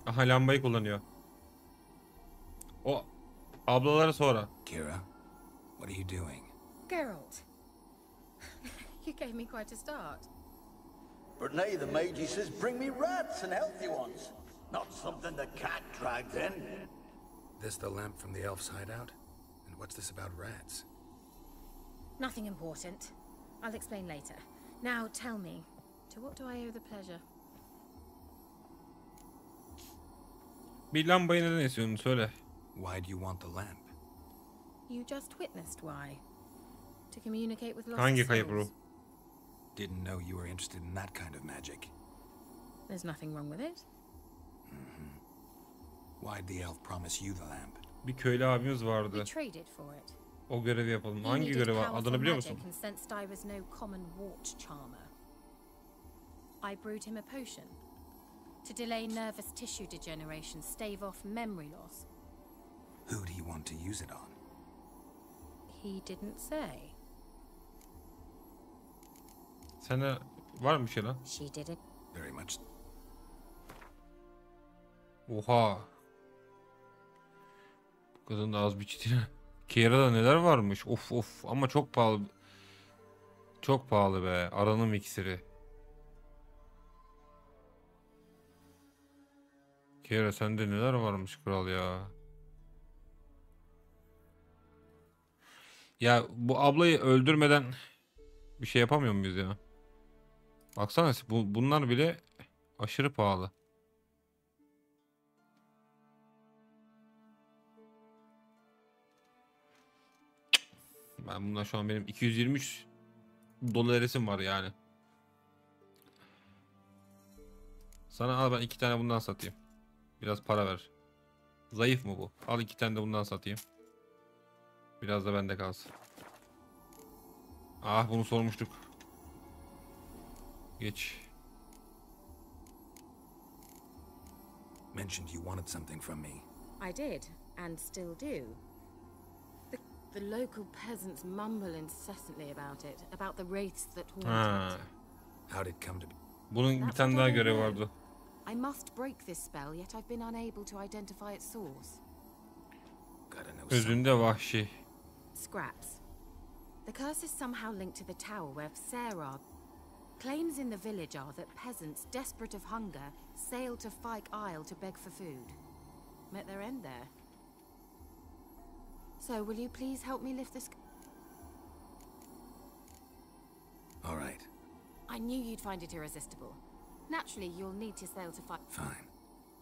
Aha lambayı kullanıyor. O ablaları sonra. Kira, what are you doing? Geralt, you gave me quite a start. But now the mage says bring me rats and healthy ones. Not something the cat dragged in. This the lamp from the elf's hideout? And what's this about rats? Nothing important. I'll explain later. Now tell me, to what do I owe the pleasure? Bir lambayı neden istiyorsun söyle. Why do you want the lamp? You just witnessed why. To communicate with lost Hangi kayıp souls. ruh? Didn't know you were interested in that kind of magic. There's nothing wrong with it. Why'd the elf promise you the lamp? Bir köylü abimiz vardı. We traded for it. O görevi yapalım. He Hangi needed görev? powerful Adını biliyor musun? magic and sensed I was no common wart charmer. I brewed him a potion to delay nervous tissue degeneration, stave off memory loss. Who'd he want to use it on? He didn't say. Sende var mı bir şey lan? She didn't. Very much. Oha. Bu kadın da az bir çitine. Kira'da neler varmış? Of ama çok pahalı. Çok pahalı be. Aranım iksiri. Kira sende neler varmış kral ya. Ya bu ablayı öldürmeden bir şey yapamıyor muyuz ya? Baksana bunlar bile aşırı pahalı. Ben bundan şu an benim 223 dolar resim var yani. Sana al ben 2 tane bundan satayım. Biraz para ver. Zayıf mı bu? Al 2 tane de bundan satayım. Biraz da bende kalsın. Ah bunu sormuştuk. Geç. Mentioned you wanted something from me. I did, and still do. The local peasants mumble incessantly about it, about the wraiths that haunt it. How'd it come to be? Bunun bir tane daha görev vardı. I must break this spell, yet I've been unable to identify its source. Özünde vahşi. Scraps. The curse is somehow linked to the tower where Sarah. Claims in the village are that peasants, desperate of hunger, sailed to Fyke Isle to beg for food. Met their end there. So, will you please help me lift this? All right. I knew you'd find it irresistible. Naturally, you'll need to sail to Fyke. Fine.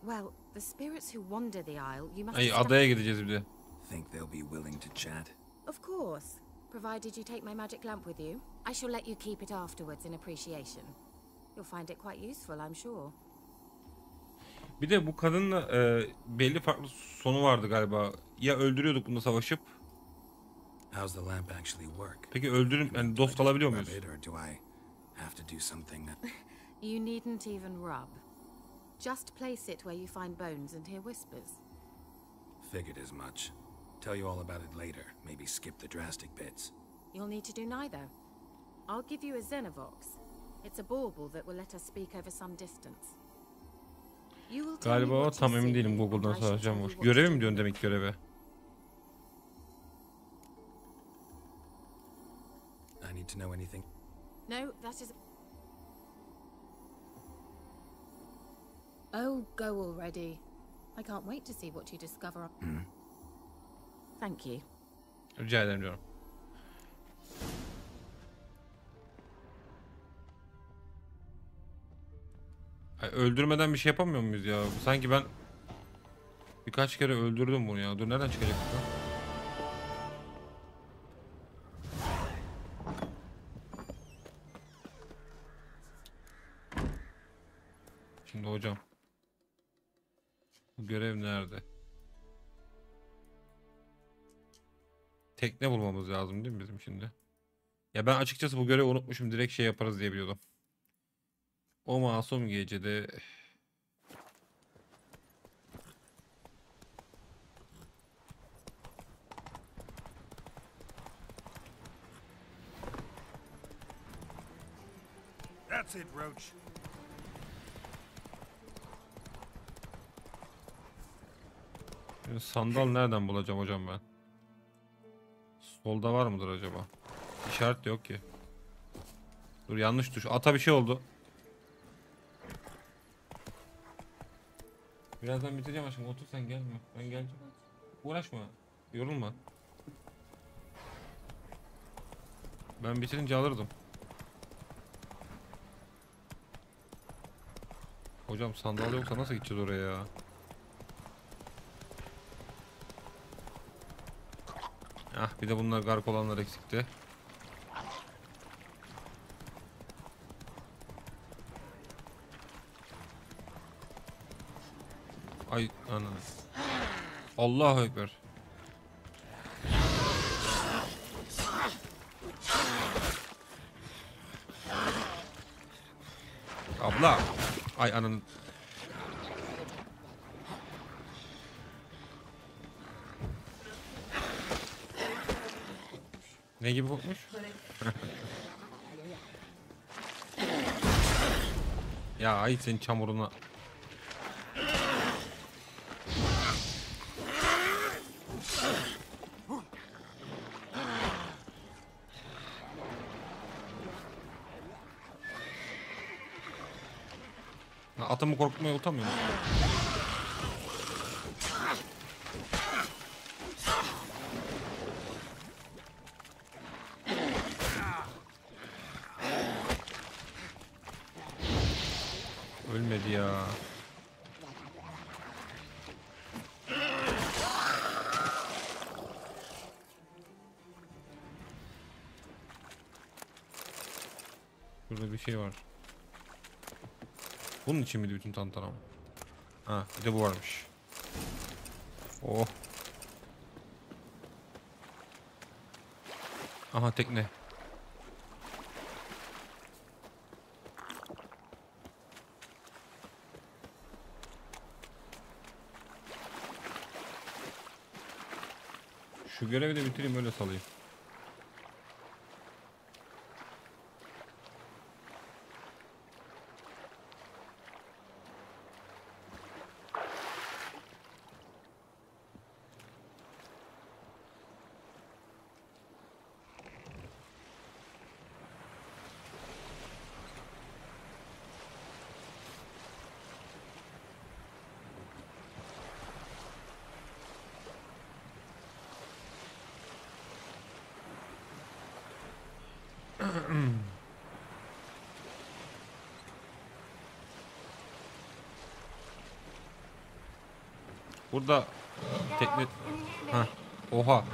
Well, the spirits who wander the Isle, you must. Ay adaya gideceğiz bir de. Think they'll be willing to chat? Of course. Provided you take my magic lamp with you, I shall let you keep it afterwards in appreciation. You'll find it quite useful, I'm sure. Bir de bu kadınla belli farklı sonu vardı galiba. Ya öldürüyorduk bunu savaşıp How's the lamp actually work? Peki öldürün, yani dost kalabiliyor muyuz? Or do I have to do something that... You needn't even rub. Just place it where you find bones and hear whispers. Figured as much. Tell you all about it later. Maybe skip the drastic bits. You'll need to do neither. I'll give you a Xenovox. It's a bauble that will let us speak over some distance. You will tell me Galiba what tam you emin see, değilim, Google'dan and I shall soracağım. tell you what Göreve to mi do. diyorsun demek göreve? I need to know anything. No, that is... Oh, go already. I can't wait to see what you discover. Thank you. Rica ederim diyorum. Ay, öldürmeden bir şey yapamıyor muyuz ya? Sanki ben birkaç kere öldürdüm bunu ya. Dur, nereden çıkacak bu? Şimdi hocam. Bu görev nerede? Tekne bulmamız lazım değil mi bizim şimdi? Ya ben açıkçası bu görevi unutmuşum. Direkt şey yaparız diye biliyordum. O masum gecede... That's it, Roach. Sandal nereden bulacağım hocam ben? Solda var mıdır acaba? İşaret de yok ki. Dur, yanlış tuş. Ata bir şey oldu. Birazdan bitireceğim aşkım. Otur sen, gelme. Ben geleceğim. Uğraşma. Yorulma. Ben bitirince alırdım. Hocam sandal yoksa nasıl gideceğiz oraya ya? Ah, bir de bunlar gark olanlar eksikti. Ay ananı. Allahu Ekber. Abla. Ay ananı. Ne gibi kokmuş? Ya ay senin çamuruna. Atımı korkutmaya utanmıyor musun? Ölmedi ya. Burada bir şey var. Bunun için miydi bütün tantana mı? Ha, bir de bu varmış. Oh. Aha, tekne. Şu görevi de bitireyim, öyle salayım. Burada tekne... Ha, oha.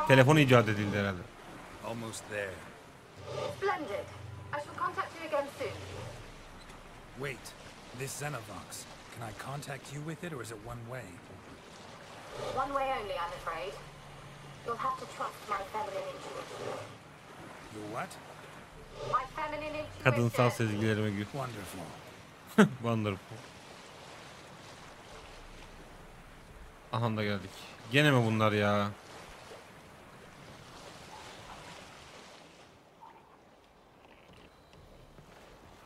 Telefon icat edildi herhalde. Almost there. Splendid. I shall contact you again soon. Wait, this Xenovox. Can I contact you with it, or is it one way? One way only, I'm afraid. You'll have to trust my feminine intuition. You what? My feminine intuition. Kadınsal sezgilerime gül. Wonderful. Wonderful. Aha da geldik. Gene mi bunlar ya?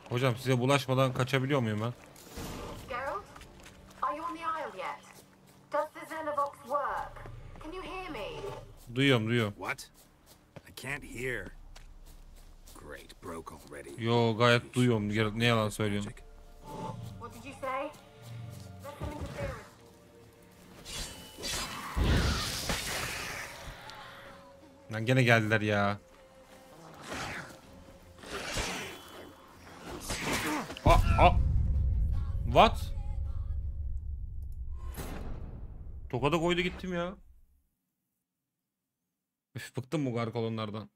Hocam size bulaşmadan kaçabiliyor muyum ben? Geralt, are you on the isle yet? Does the Xenovox work? Can you hear me? Duyuyorum. What? I can't hear. Great, broke already. Yo, gayet duyuyorum. Ne yalan söylüyorsun? What did you say? There's some interference. Lan gene geldiler ya. What? Tokada koydu gittim ya. Üf, bıktım bu gar kolonlardan.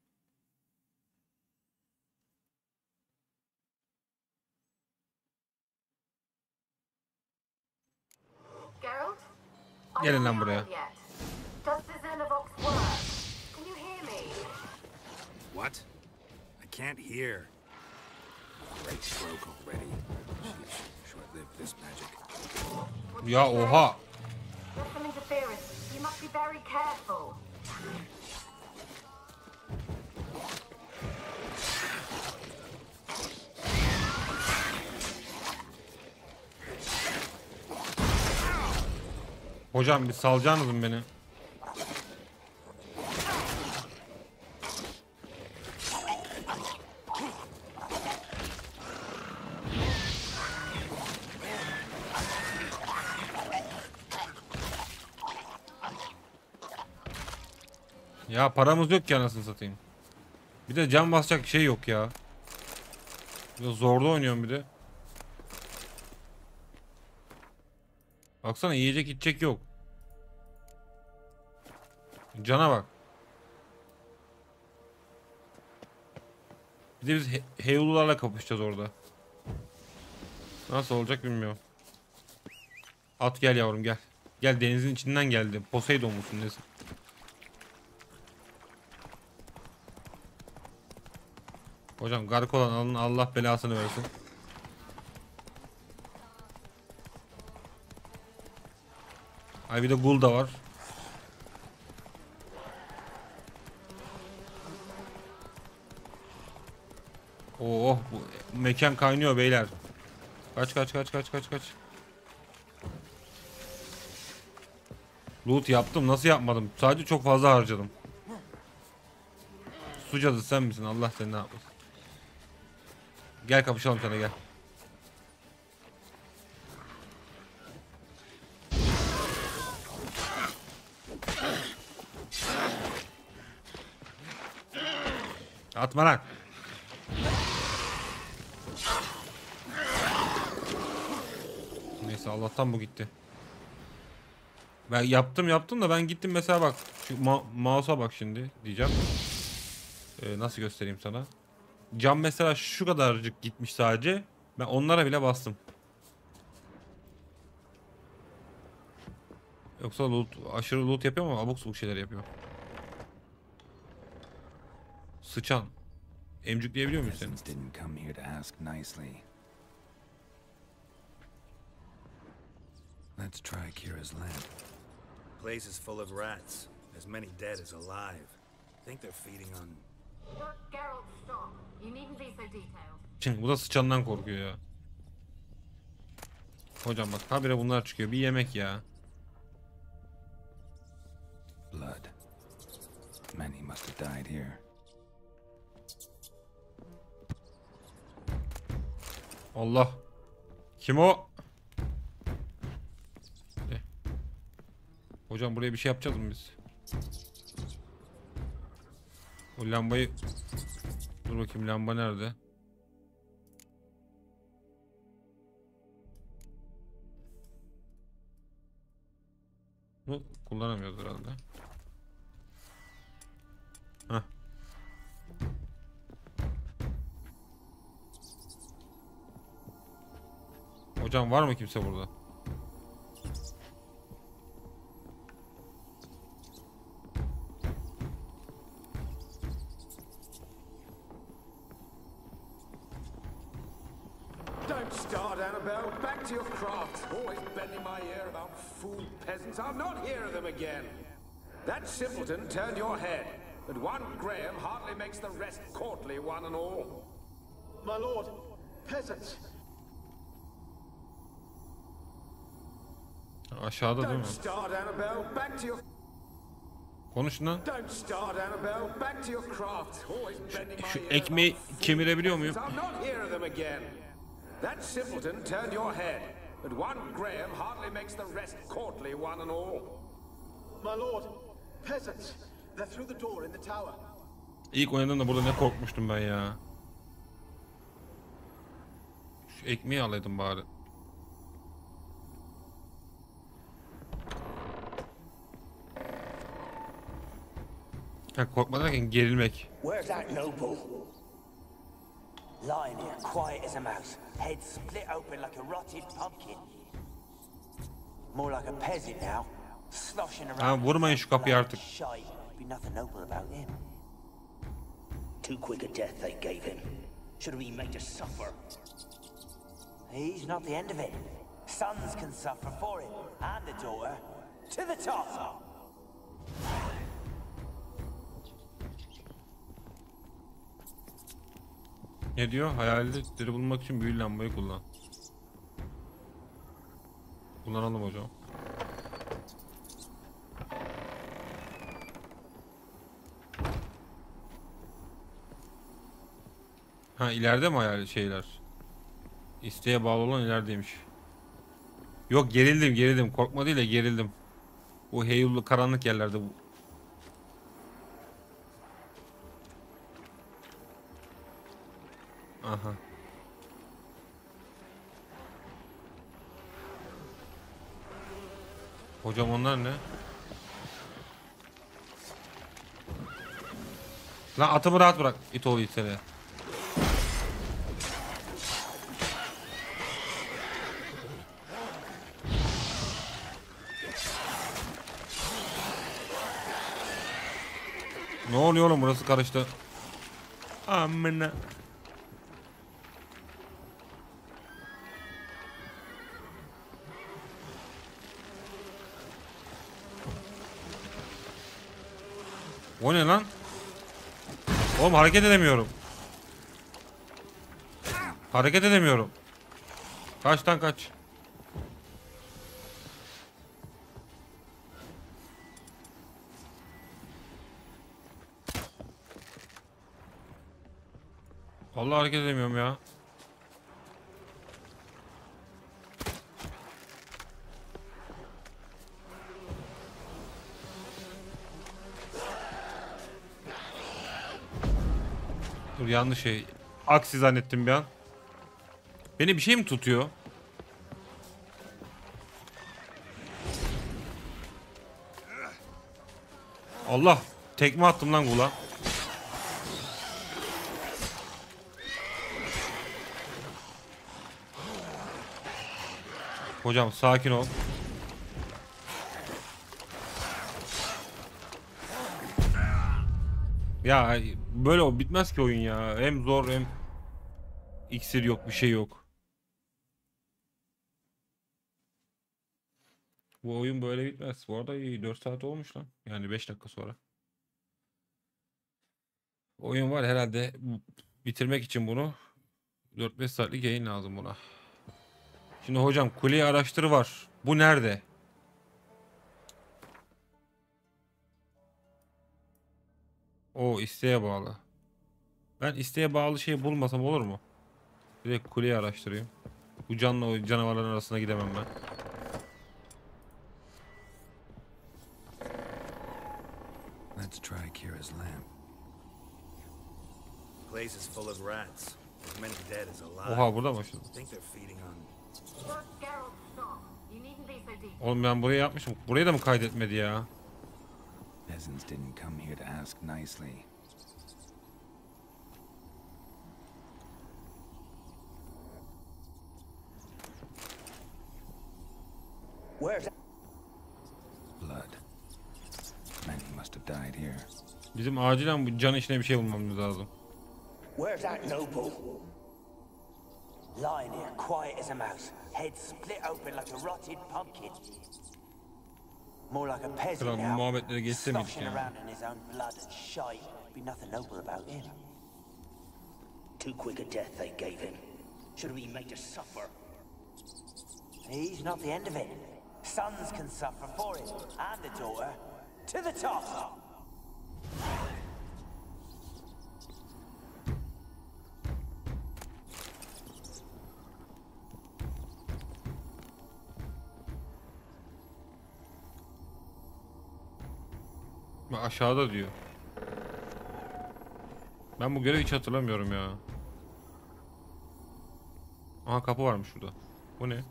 Geralt, are Gelin you lan on the buraya. isle yet? Does the Xenovox work? Can you hear me? What? I can't hear. Great, broke already. Short-lived this magic. Ya oha. There's some interference. You must be very careful. Hocam bir salacaksınız mı beni? Ya paramız yok ki anasını satayım. Bir de can basacak şey yok ya. Biraz zorda oynuyorum bir de. Baksana yiyecek içecek yok. Cana bak. Bir de biz Heyulularla kapışacağız orada. Nasıl olacak bilmiyorum. At gel yavrum gel. Gel denizin içinden geldi. Poseidon musun nesin? Hocam gark olan alın Allah belasını versin. Ay bir de gul da var. Oh bu mekan kaynıyor beyler. Kaç. Loot yaptım, nasıl yapmadım? Sadece çok fazla harcadım. Sucadı sen misin? Allah seni ne yapmasın. Gel kapışalım sana gel. Atma lan. Neyse Allah'tan bu gitti. Ben yaptım da ben gittim mesela bak. Şu mouse'a bak şimdi diyeceğim. Nasıl göstereyim sana? Cam mesela şu kadarcık gitmiş sadece. Ben onlara bile bastım. Yoksa loot, aşırı loot yapıyor ama abuk sabuk şeyler yapıyor. Sıçan. Emcükleyebiliyor muyum seni? Let's try Kira's lamp. Place is full of rats. As many dead as alive. Think they're feeding on... Geralt, stop. You needn't be so detailed. Şimdi bu da sıçandan korkuyor ya. Hocam bak habire bunlar çıkıyor. Bir yemek ya. Blood. Many must have died here. Allah. Kim o? Hocam buraya bir şey yapacağız mı biz? O lambayı... Dur bakayım lamba nerede? Bu kullanamıyoruz herhalde. Heh. Hocam var mı kimse burada? to your craft. Always bending my ear about fool peasants. I'll not hear of them again. That simpleton turned your head, but one Graham hardly makes the rest courtly, one and all. My lord, peasants. Aşağıda değil mi? Don't start, Annabelle. Back to your... Konuşun lan. Don't start, Annabelle. Back to your craft. Always bending my Şu ear ekmeği about fool kemirebiliyor muyum? peasants. I'll not hear of them again. That simpleton turned your head, but one Graham hardly makes the rest courtly, one and all. My lord, peasants. They're through the door in the tower. İlk oynadığımda burada ne korkmuştum ben ya. Şu ekmeği alaydım bari. Ha, korkma derken gerilmek. Where's that noble? Lying here, quiet as a mouse, head split open like a rotted pumpkin. More like a peasant now, sloshing around. Ha, vurmayın şu kapıyı artık. Shite, be nothing noble about him. Too quick a death they gave him. Should have been made to suffer. He's not the end of it. Sons can suffer for him, and the daughter. To the top! Ne diyor? Hayaletleri bulmak için büyülü lambayı kullan. Kullanalım hocam. Ha, ileride mi hayalet şeyler? İsteğe bağlı olan ilerideymiş. Yok, gerildim. Korkma değil de gerildim. Bu heyullu karanlık yerlerde bu. Aha. Hocam onlar ne? Lan atımı rahat bırak. İt oğlu it seni. Ne oluyor oğlum, burası karıştı. Amına. O ne lan? Oğlum hareket edemiyorum. Hareket edemiyorum. Kaçtan kaç. Vallahi hareket edemiyorum ya. Dur, yanlış şey. Aksi zannettim bir an. Beni bir şey mi tutuyor? Allah. Tekme attım lan kula. Hocam sakin ol. Ya böyle o bitmez ki oyun ya. Hem zor hem iksir yok, bir şey yok. Bu oyun böyle bitmez. Bu arada 4 saat olmuş lan. Yani 5 dakika sonra. Oyun var herhalde, bitirmek için bunu 4-5 saatlik yayın lazım buna. Şimdi hocam kuleyi araştır var. Bu nerede? O isteğe bağlı. Ben isteğe bağlı şey bulmasam olur mu? Direkt kuleyi araştırayım. Bu canla o canavarların arasına gidemem ben. Let's try Kira's lamp. Place is full of rats. As many dead as alive. Oha, burada mı başladı? Think they're feeding on. Oğlum ben buraya yapmışım. Burayı da mı kaydetmedi ya? Peasants didn't come here to ask nicely. Where's Blood. Many must have died here. Bizim acilen bu can işine bir şey bulmamız lazım. Where's that noble? Lying here, quiet as a mouse, head split open like a rotted pumpkin. More like a peasant now, muhabbetlere geçse miydik sloshing ya? around in his own blood and shite. Be nothing noble about him. Too quick a death they gave him. Should have been made to suffer. He's not the end of it. Sons can suffer for him, and the daughter. To the top! Aşağıda diyor. Ben bu görevi hiç hatırlamıyorum ya. Aha, kapı varmış şurada. Bu ne?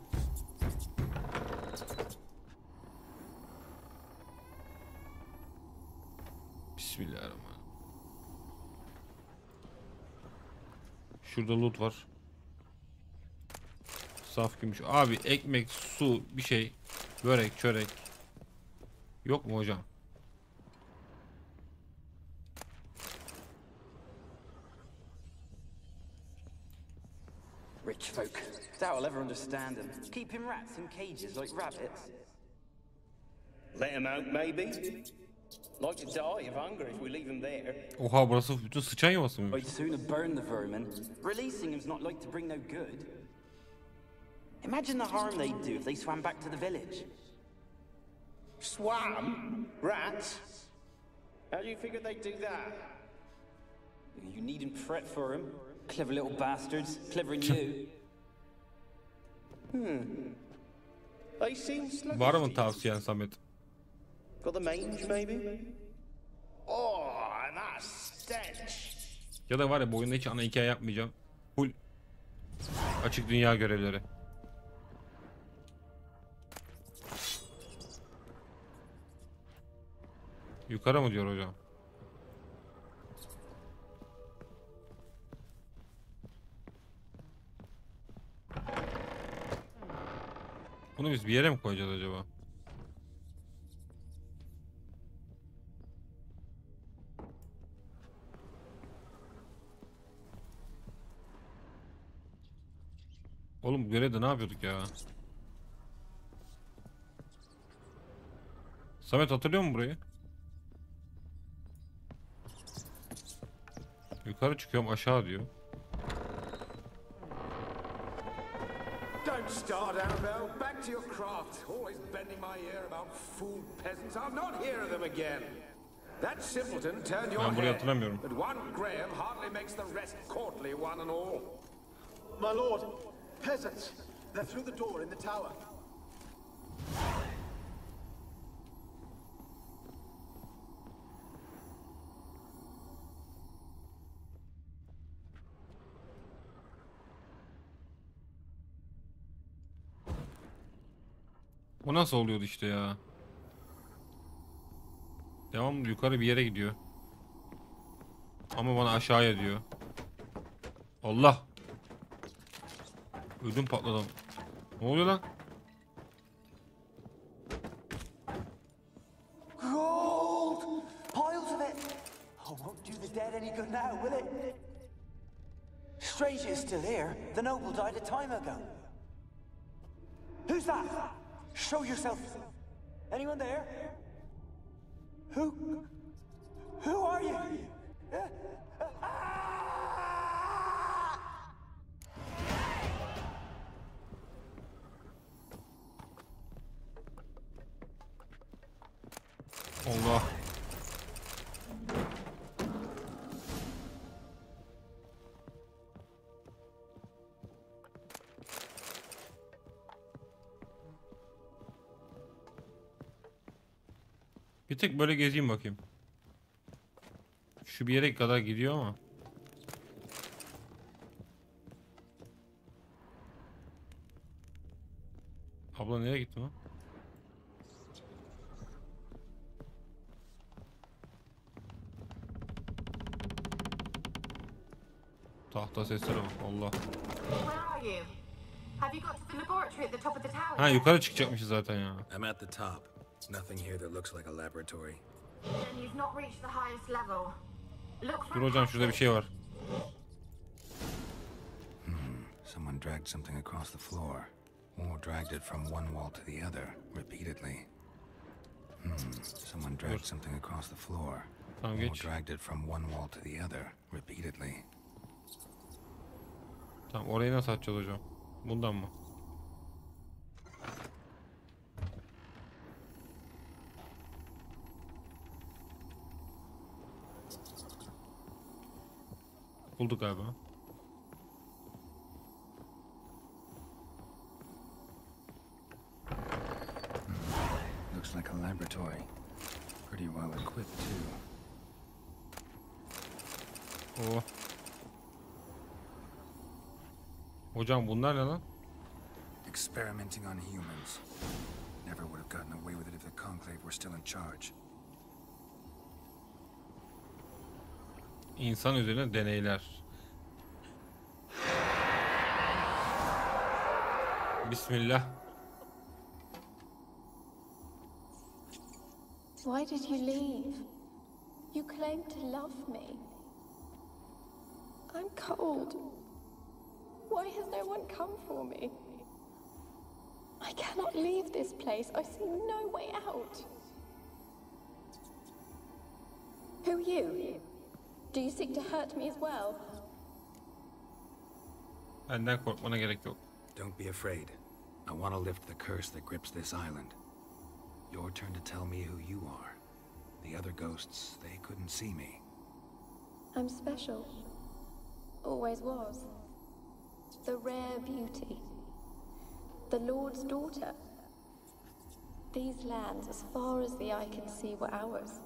Bismillahirrahmanirrahim. Şurada loot var. Saf gümüş. Abi ekmek, su, bir şey. Börek, çörek. Yok mu hocam? Rich folk. Doubt I'll ever understand them. Keeping rats in cages like rabbits. Let them out, maybe? Like to die of hunger if we leave them there. Oha, burası bütün sıçan yuvası mıymış? I'd sooner burn the vermin. Releasing them's not like to bring no good. Imagine the harm they'd do if they swam back to the village. Swam? Rats? How do you figure they'd do that? You needn't fret for them. Clever little bastards. Clever than you. They seem sluggish. Var mı tavsiyen Samet? Got the mange, maybe? Oh, and that stench. Ya da var ya, bu oyunda hiç ana hikaye yapmayacağım. Full açık dünya görevleri. Yukarı mı diyor hocam? Bunu biz bir yere mi koyacağız acaba? Oğlum bu görevde ne yapıyorduk ya? Samet hatırlıyor musun burayı? Yukarı çıkıyorum, aşağı diyor. Don't start, Annabelle. Back to your craft. Always bending my ear about fool peasants. I'll not hear of them again. That simpleton turned your Ben burayı head, hatırlamıyorum. but one Graham hardly makes the rest courtly, one and all. My lord, peasants. They're through the door in the tower. Bu nasıl oluyordu işte ya? Devam, yukarı bir yere gidiyor. Ama bana aşağıya diyor. Allah! Ödüm patladı. Ne oluyor lan? Gold! Piles of it! Oh, won't do the dead any good now, will it? Strange it's still here. The noble died a time ago. Who's that? Show yourself. Anyone there? Who are you? Allah. Bir tek böyle gezeyim bakayım. Şu bir yere kadar gidiyor ama. Abla nereye gitti lan? Tahta sesleri bak, Allah. Where are you? Have you got to the laboratory at the top of the tower? Ha, yukarı çıkacakmışız zaten ya. I'm at the top. Nothing here that looks like a laboratory. Then you've not reached the highest level. Look for Dur hocam, şurada bir şey var. Someone dragged something across the floor, or dragged it from one wall to the other, repeatedly. Someone dragged something across the floor, or dragged it from one wall to the other, repeatedly. Tamam, orayı nasıl açacağız hocam? Bundan mı? Bulduk galiba. Looks like a laboratory. Pretty well equipped too. Oh. Hocam bunlar ne lan? Experimenting on humans. Never would have gotten away with it if the Conclave were still in charge. İnsan üzerine deneyler. Bismillah. Why did you leave? You claimed to love me. I'm cold. Why has no one come for me? I cannot leave this place. I see no way out. Who are you? Do you seek to hurt me as well? Benden korkmana gerek yok. Don't be afraid. I want to lift the curse that grips this island. Your turn to tell me who you are. The other ghosts, they couldn't see me. I'm special. Always was. The rare beauty. The Lord's daughter. These lands, as far as the eye can see, were ours.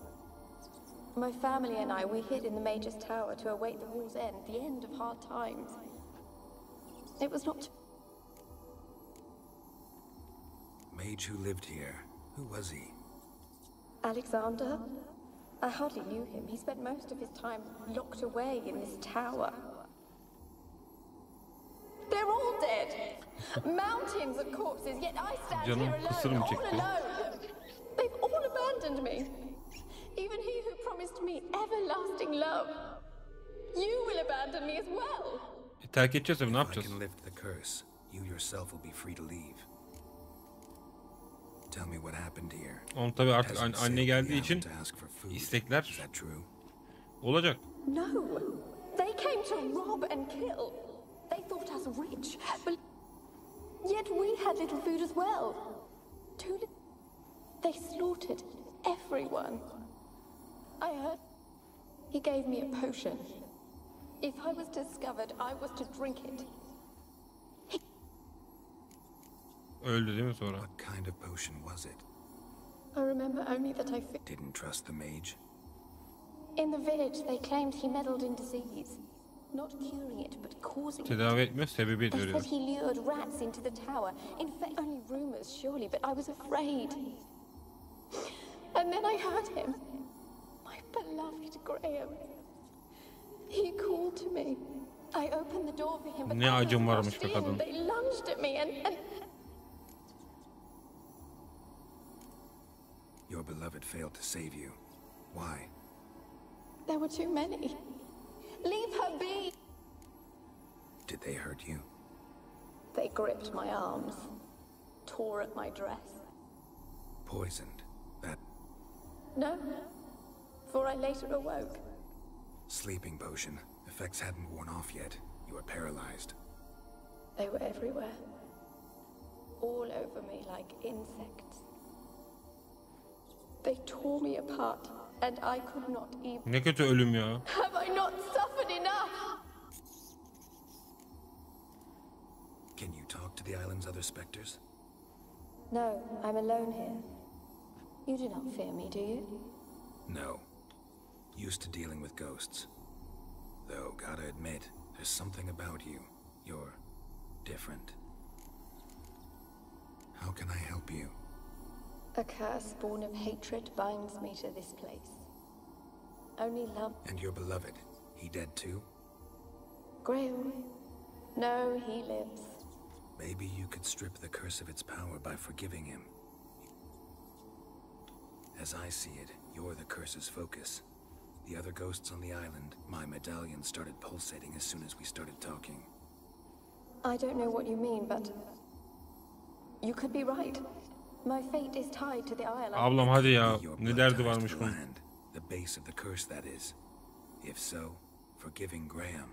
My family and I, we hid in the Major's tower to await the war's end, the end of hard times. It was not... Mage who lived here. Who was he? Alexander? I hardly knew him. He spent most of his time locked away in this tower. They're all dead. Mountains of corpses, yet I stand here alone, all alone. They've all abandoned me. Even he who promised me everlasting love. You will abandon me as well. Terk edeceğiz tabii, ne yapacağız? If I can lift the curse, you yourself will be free to leave. Tell me what happened here. Oğlum tabii artık anne geldiği için istekler olacak. No. They came to rob and kill. They thought us rich, but yet we had little food as well. They slaughtered everyone. I heard he gave me a potion. If I was discovered, I was to drink it. Öldü değil mi sonra? What kind of potion was it? I remember only that I didn't trust the mage. In the village, they claimed he meddled in disease. Not curing it, but causing it. Tedavi etmiyor, sebebi They veriyor. said he lured rats into the tower. In fact, only rumors, surely, but I was afraid. And then I heard him. My beloved Graham. He called to me. I opened the door for him, but Ne acım varmış be kadın. they lunged at me and... Your beloved failed to save you. Why? There were too many. Leave her be! Did they hurt you? They gripped my arms, tore at my dress. Poisoned? That... No, for I later awoke. Sleeping potion. Effects hadn't worn off yet. You were paralyzed. They were everywhere. All over me like insects. They tore me apart, and I could not even... Ne kötü ölüm ya. Have I not suffered enough? Can you talk to the island's other specters? No, I'm alone here. You do not fear me, do you? No. Used to dealing with ghosts. Though, gotta admit, there's something about you. You're different. How can I help you? A curse born of hatred binds me to this place. Only love... And your beloved, he dead too? Graham? No, he lives. Maybe you could strip the curse of its power by forgiving him. As I see it, you're the curse's focus. The other ghosts on the island, my medallion started pulsating as soon as we started talking. I don't know what you mean, but you could be right. My fate is tied to the island. Ablam hadi ya. Ne derdi varmış bunun. The base of the curse, that is. If so, forgiving Graham.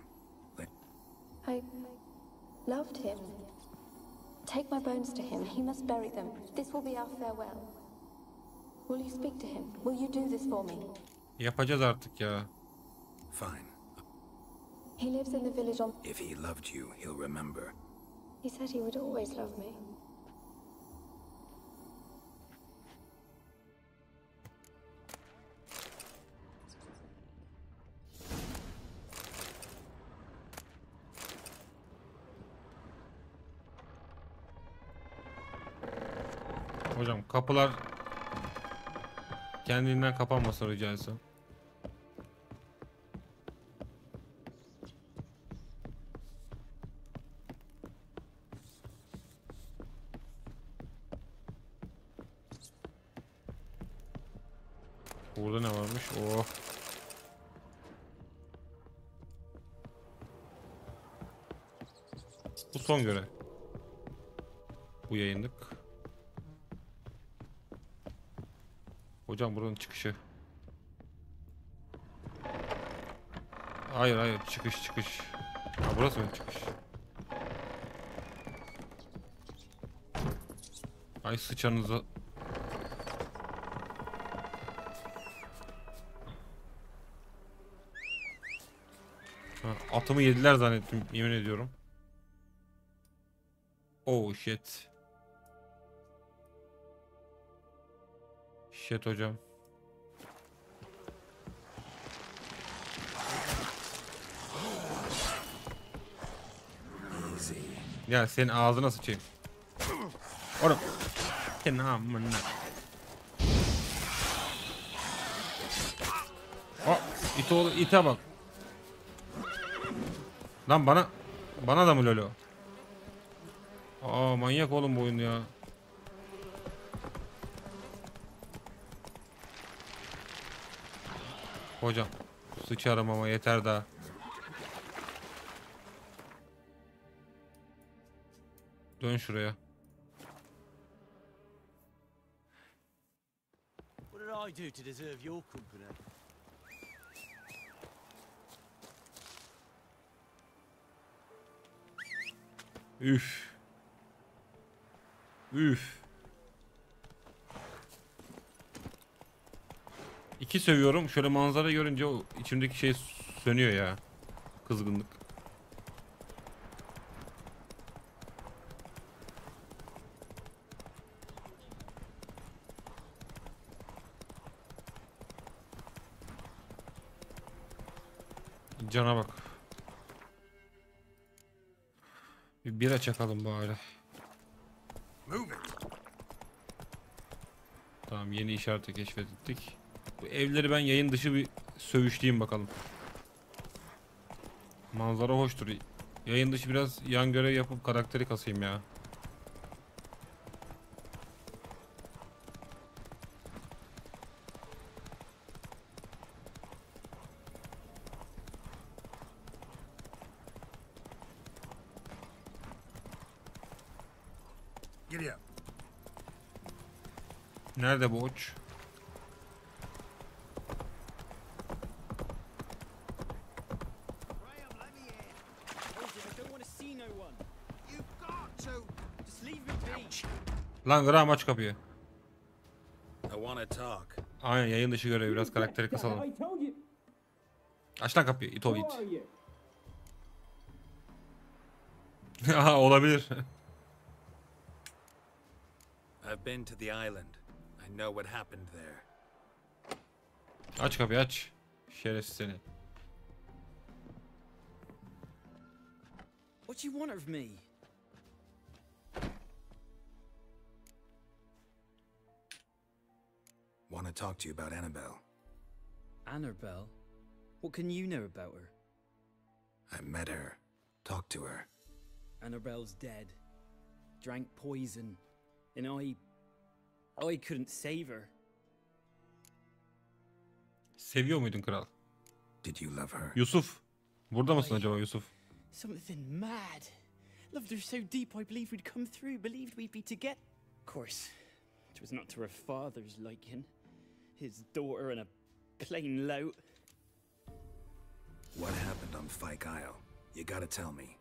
I loved him. Take my bones to him. He must bury them. This will be our farewell. Will you speak to him? Will you do this for me? Yapacağız artık ya. Fine. He lives in the village on... If he loved you, he'll remember. He said he would always love me. Hocam kapılar kendinden kapanmasın rica etsem. Burada ne varmış? Oh. Bu son görev. Bu yayınlık. Hocam buranın çıkışı. Hayır hayır çıkış. Ha burası mı çıkış? Ay sıçanıza. Atımı yediler zannettim, yemin ediyorum. Oh shit. Shit hocam. Ya senin ağzına sıçayım. Oğlum. Senin amına. Oh, ite bak. Lan bana da mı lolo? Aa manyak oğlum bu oyun ya. Hocam sıçarım ama yeter daha. Dön şuraya. What did I do to deserve your company? Üf. Üf. İki sövüyorum. Şöyle manzara görünce o içimdeki şey sönüyor ya. Kızgınlık. Cana bak. Bir bira çakalım bari. Tamam yeni işareti keşfettik. Bu evleri ben yayın dışı bir sövüşleyeyim bakalım. Manzara hoştur. Yayın dışı biraz yan görev yapıp karakteri kasayım ya. Nerede bu uç? Lan Graham aç kapıyı. Aynen yayın dışı görev biraz karakteri kasalım. Aç lan kapıyı it ol it. Aha olabilir. I've been to the island. I know what happened there. Aç kapıyı aç. Şerefsiz seni. What do you want of me? Want to talk to you about Annabelle. Annabelle? What can you know about her? I met her. Talked to her. Annabelle's dead. Drank poison. And I couldn't save her. Seviyor muydun kral? Did you love her? Yusuf. Burada mısın acaba Yusuf? Something mad. Loved her so deep I believed we'd come through, believed we'd be together. Of course, it was not to her father's liking. His daughter and a plain lout. What happened on Fyke Isle? You gotta tell me.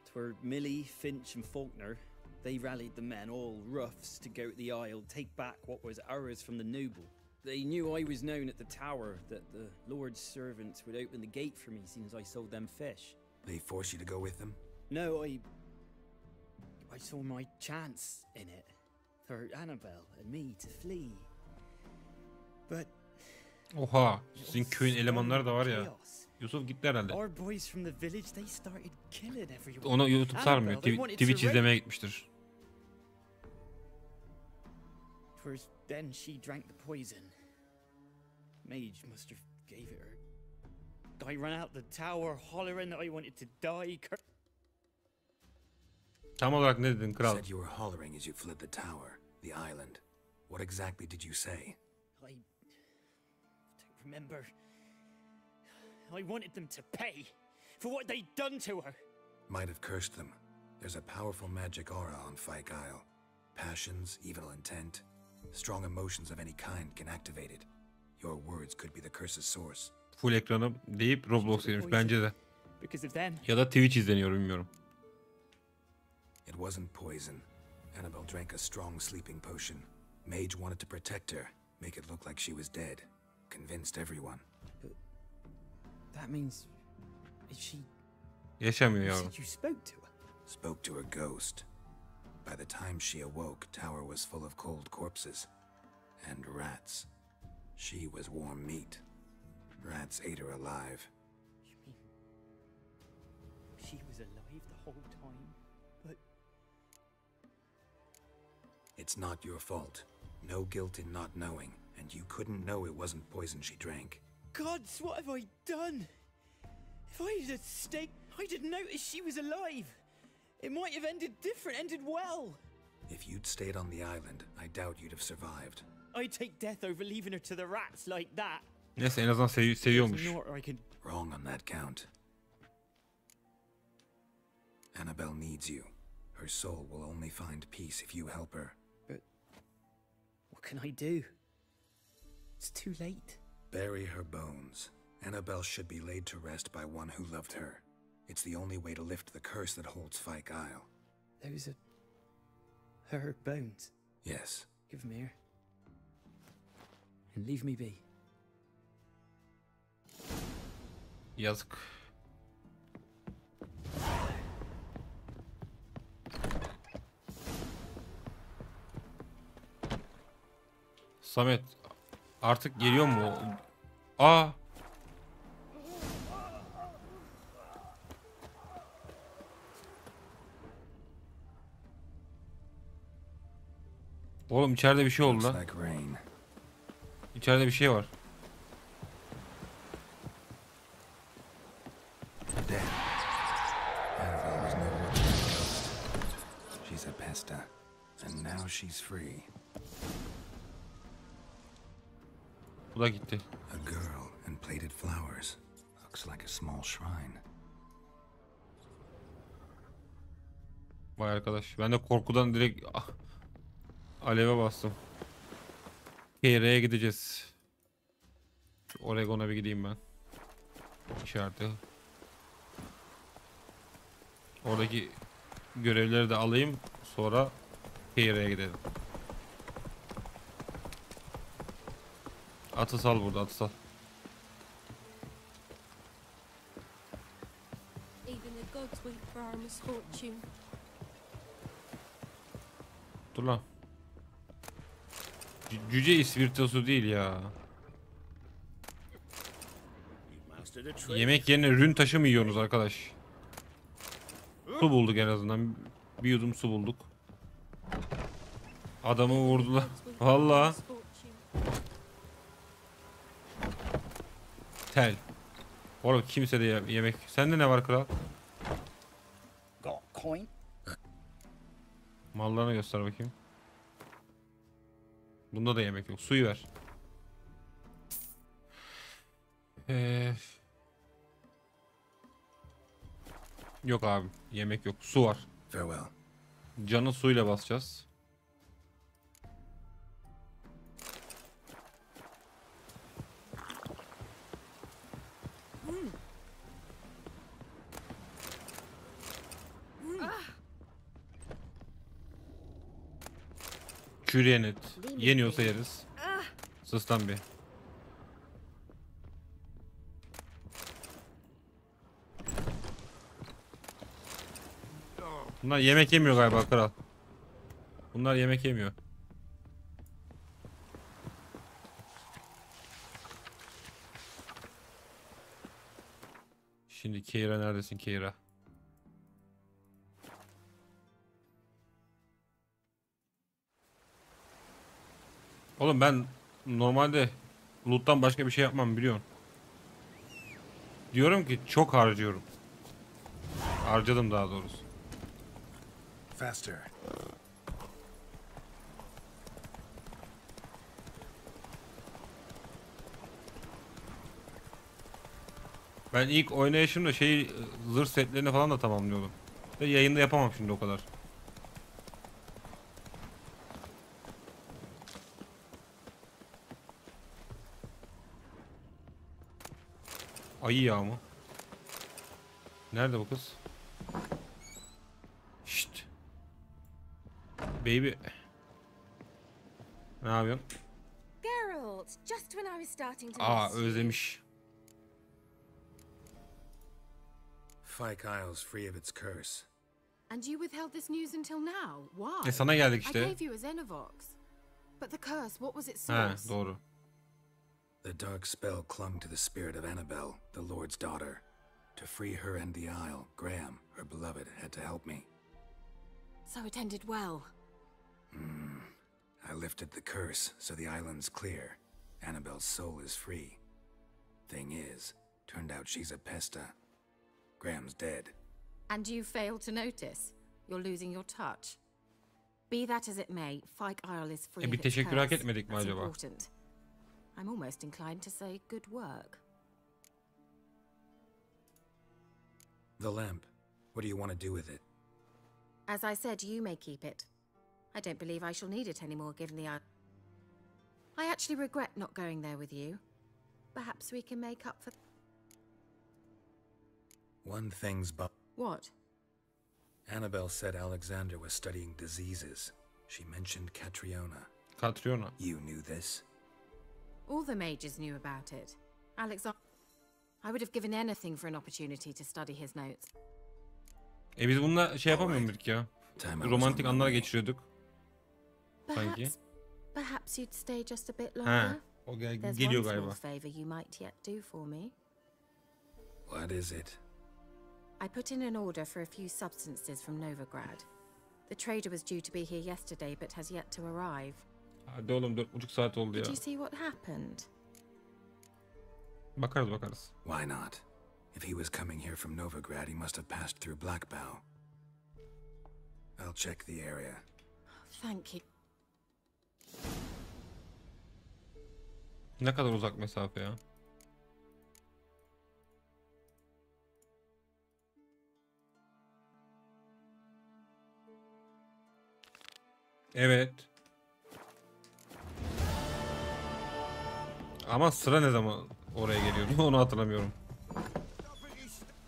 'Twere Millie, Finch and Faulkner. They rallied the men, all roughs, to go to the Isle, take back what was ours from the noble. They knew I was known at the tower, that the Lord's servants would open the gate for me since I sold them fish. They forced you to go with them? No, I saw my chance in it. For Annabelle and me to flee. But... Oha, sizin köyün elemanları da var ya. Yusuf gitti herhalde. Our boys from the village, they started killing everyone. Ona YouTube sarmıyor. Twitch izlemeye gitmiştir. First, then she drank the poison. Mage must have gave it her. I ran out the tower hollering that I wanted to die. Tam olarak ne dedin kral? You said you were hollering as you fled the tower, the island. What exactly did you say? I don't remember. I wanted them to pay for what they'd done to her. Might have cursed them. There's a powerful magic aura on Fyke Isle. Passions, evil intent, strong emotions of any kind can activate it. Your words could be the curse's source. Full ekranım deyip Roblox girmiş bence de. Ya da Twitch izleniyor bilmiyorum. It wasn't poison. Annabelle drank a strong sleeping potion. Mage wanted to protect her, make it look like she was dead. Convinced everyone. But that means she... Yaşamıyor yavrum. You spoke to her? Spoke to her ghost. By the time she awoke, tower was full of cold corpses. And rats. She was warm meat. Rats ate her alive. You mean she was alive the whole time? But... It's not your fault. No guilt in not knowing, and you couldn't know it wasn't poison she drank. Gods, what have I done? If I had stayed, I'd have noticed she was alive. It might have ended different, ended well. If you'd stayed on the island, I doubt you'd have survived. I'd take death over leaving her to the rats like that. Neyse en azından seviyormuş. Wrong on that count. Annabelle needs you. Her soul will only find peace if you help her. But what can I do? It's too late. Bury her bones. Annabelle should be laid to rest by one who loved her. It's the only way to lift the curse that holds Fyke Isle. Those are her bones? Yes. Give them here. And leave me be. Yazık. Samet artık geliyor mu? Aa. Oğlum içeride bir şey oldu lan. İçeride bir şey var. She's a pesta, and now she's free. Bu da gitti. A girl and plated flowers. Looks like a small shrine. Vay arkadaş. Ben de korkudan direkt aleve bastım. Keyre'ye gideceğiz. Şu Oregon'a bir gideyim ben. İşareti. Oradaki görevleri de alayım. Sonra Keyre'ye gidelim. Atı sal burada, atı sal. Dur lan. Cüce ispirtosu değil ya. Yemek yerine rün taşı mı yiyorsunuz arkadaş? Su bulduk en azından. Bir yudum su bulduk. Adamı vurdular. Vallahi. Tel. Oğlum kimse de yemek. Sende ne var kral? Mallarını göster bakayım. Bunda da yemek yok. Suyu ver. Yok abi. Yemek yok. Su var. Farewell. Canı suyla basacağız. Çürüyen et. Yeniyorsa yeriz. Sıslan bir. Bunlar yemek yemiyor galiba kral. Bunlar yemek yemiyor. Şimdi Keira neredesin Keira? Oğlum ben normalde loot'tan başka bir şey yapmam biliyorsun. Diyorum ki çok harcıyorum. Harcadım daha doğrusu. Faster. Ben ilk oynayışımda zırh setlerini falan da tamamlıyordum. Ve yayında yapamam şimdi o kadar. Ayı yağı mı? Nerede bu kız? Şşt. Baby. Ne yapıyorsun? Geralt, just when I was starting to Aa miss you. özlemiş. Fyke Isle's free of its curse. And you withheld this news until now. Why? Sana geldik işte. I gave you a Xenovox. But the curse, what was its He, source? doğru. The dark spell clung to the spirit of Annabelle, the Lord's daughter. To free her and the Isle, Graham, her beloved, had to help me. So it ended well. I lifted the curse, so the island's clear. Annabelle's soul is free. Thing is, turned out she's a pesta. Graham's dead. And you failed to notice. You're losing your touch. Be that as it may, Fyke Isle is free Bir of its teşekkür hak curse. etmedik mi That's acaba? important. I'm almost inclined to say good work. The lamp. What do you want to do with it? As I said, you may keep it. I don't believe I shall need it anymore, given the... I actually regret not going there with you. Perhaps we can make up for... One thing's What? Annabelle said Alexander was studying diseases. She mentioned Catriona. Catriona. You knew this? All the mages knew about it. Alexander... I would have given anything for an opportunity to study his notes. Biz bununla yapamıyor muyduk ya? Romantik anlar geçiriyorduk. Sanki. Perhaps you'd stay just a bit longer. O There's geliyor one galiba. small favor you might yet do for me. What is it? I put in an order for a few substances from Novigrad. The trader was due to be here yesterday but has yet to arrive. Hadi oğlum 4,5 saat oldu ya. Did you see what happened? Bakarız. Why not? If he was coming here from Novigrad, he must have passed through Blackbow. I'll check the area. Thank you. Ne kadar uzak mesafe ya? Evet. Ama sıra ne zaman oraya geliyor onu hatırlamıyorum.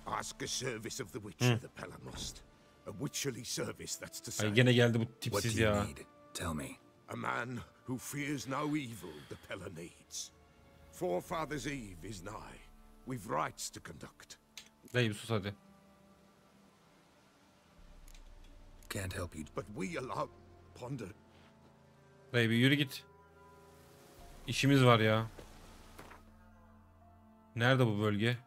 Ask a service of the Witcher the Pelamost. A witcherly service, that's to say. Ay gene geldi bu tipsiz ya. Tell me. A man who fears no evil the Pella needs. Forefather's Eve is nigh. We've rites to conduct. Dayı sus hadi. Can't help you. But we allow ponder. Dayı bir yürü git. İşimiz var ya. Nerede bu bölge?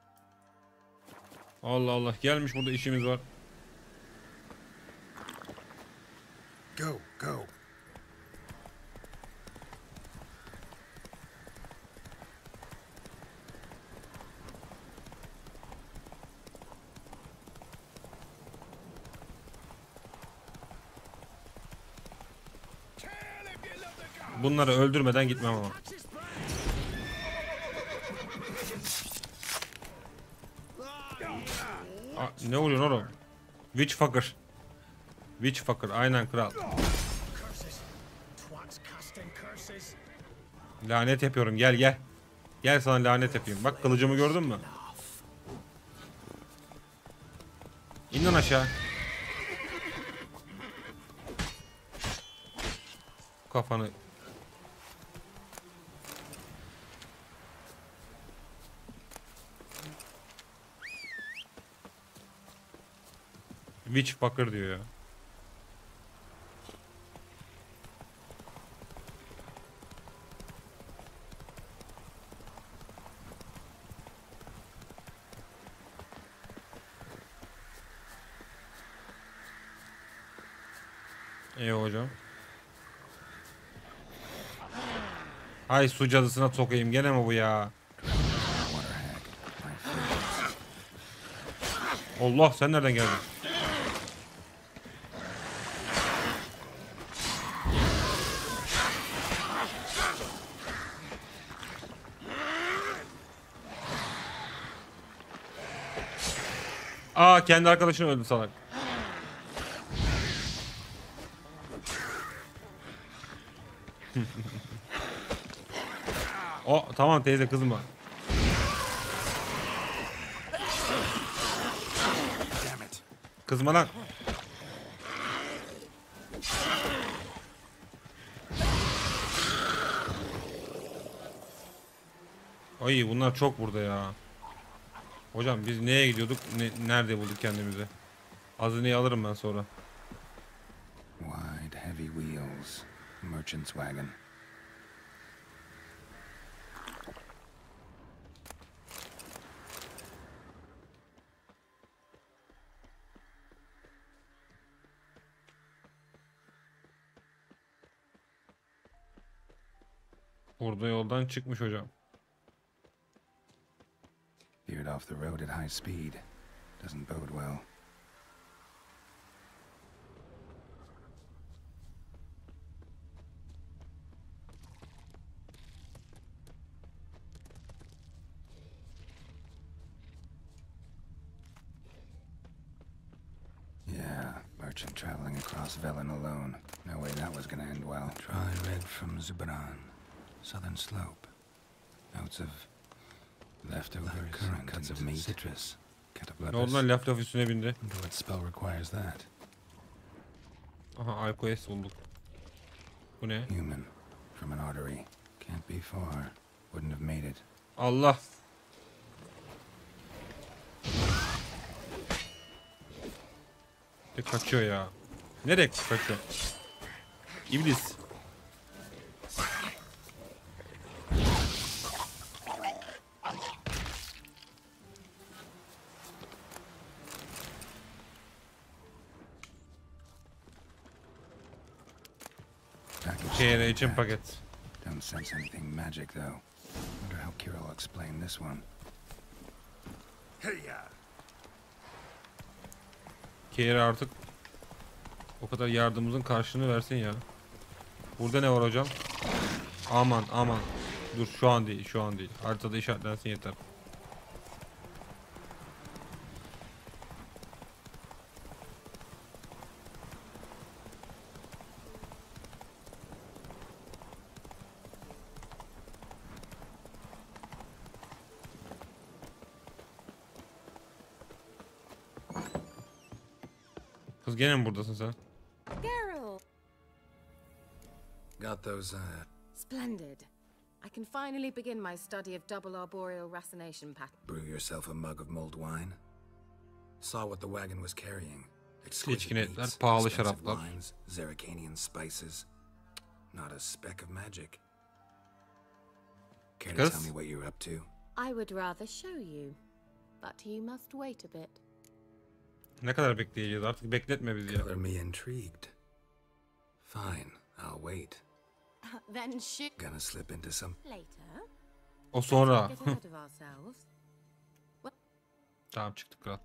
Allah Allah gelmiş burada işimiz var. Go, go. Bunları öldürmeden gitmem ama. Ne vuruyorsun oğlum? Witch fucker. Witch fucker aynen kral. Lanet yapıyorum, gel gel. Gel sana lanet yapayım. Bak kılıcımı gördün mü? İn lan aşağı. Kafanı. Witch fucker diyor ya. İyi hocam. Ay su cadısına sokayım gene mi bu ya? Allah sen nereden geldin? Aa kendi arkadaşını öldü salak. O tamam teyze kızma. Kızma lan. Ay bunlar çok burada ya. Hocam biz neye gidiyorduk? Nerede bulduk kendimizi? Hazineyi alırım ben sonra. Wide, heavy wheels. Merchant's wagon. Burada yoldan çıkmış hocam. Veered off the road at high speed. Doesn't bode well. Yeah, merchant traveling across Velen alone. No way that was gonna end well. Dry red from Zubran. Southern slope. Notes of leftover current cuts of meat. Citrus. Ne oldu lan laf üstüne bindi. What spell requires that? Aha alkoes bulduk. Bu ne? Human. From an artery. Can't be far. Wouldn't have made it. Allah. Kaçıyor ya. Nereye kaçıyor? İblis. KR için paket. Don't sense anything magic though. Wonder how Kira will explain this one. KR artık o kadar yardımımızın karşılığını versin ya. Burada ne var hocam? Aman aman. Dur şu an değil, şu an değil. Haritada işaretlensin yeter. Kız gene mi buradasın sen? Geralt. Got those, Splendid. I can finally begin my study of double arboreal racination pattern. Brew yourself a mug of mulled wine? Saw what the wagon was carrying. Seçkin etler, pahalı şaraplar. Wines, Zerrikanian spices. Not a speck of magic. Care to tell me what you're up to? I would rather show you, but you must wait a bit. Ne kadar bekleyeceğiz artık bekletme bizi ya. Color me intrigued. Fine, I'll wait. Then shoot. Gonna slip into some Later. O sonra. Get ahead of ourselves. Tamam çıktık kral.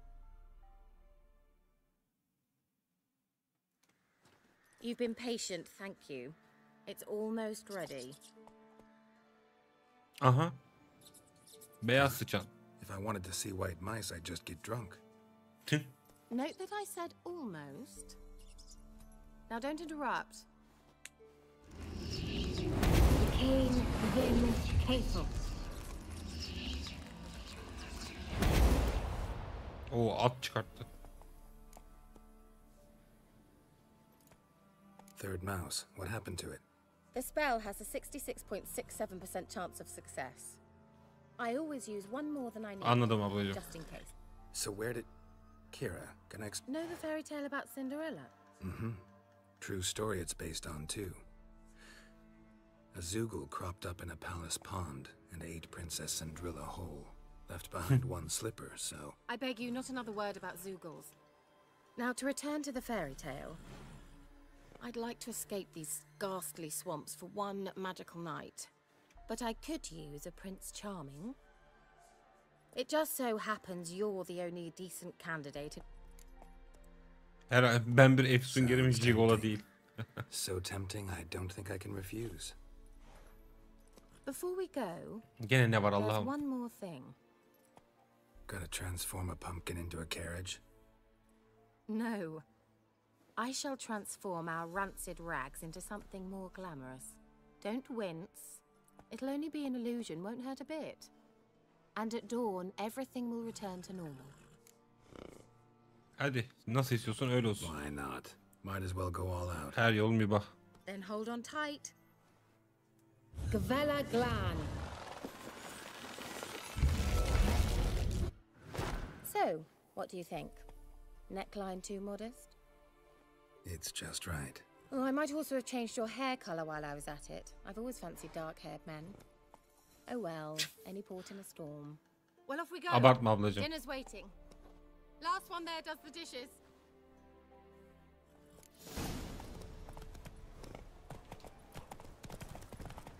You've been patient, thank you. It's almost ready. Aha. Beyaz sıçan. If I wanted to see white mice, I'd just get drunk. Note that I said almost. Now don't interrupt. Kane Vin Castle. Oo, at çıkarttı. Third mouse. What happened to it? The spell has a 66.67% chance of success. I always use one more than I need. Anladım ablacığım. Just in case. So where did... Kira, can I Know the fairy tale about Cinderella? Mm-hmm. True story it's based on, too. A Zoogle cropped up in a palace pond and ate Princess Cinderella whole. Left behind one slipper, so... I beg you, not another word about Zoogles. Now, to return to the fairy tale. I'd like to escape these ghastly swamps for one magical night. But I could use a Prince Charming. It just so happens you're the only decent candidate. Ben bir efsun gerimicik ola değil. So tempting, I don't think I can refuse. Before we go, Gene ne var there's Allah'ım? one more thing. Gotta transform a pumpkin into a carriage? No. I shall transform our rancid rags into something more glamorous. Don't wince. It'll only be an illusion, won't hurt a bit. And at dawn, everything will return to normal. Hadi nasıl istiyorsun öyle olsun. Why not? Might as well go all out. Her yolun bir bak. Then hold on tight. Gavella Glan. So, what do you think? Neckline too modest? It's just right. Oh, I might also have changed your hair colour while I was at it. I've always fancied dark-haired men. Oh well, any port in a storm. Well, off we go. Abartma ablacığım. Dinner's waiting. Last one there does the dishes.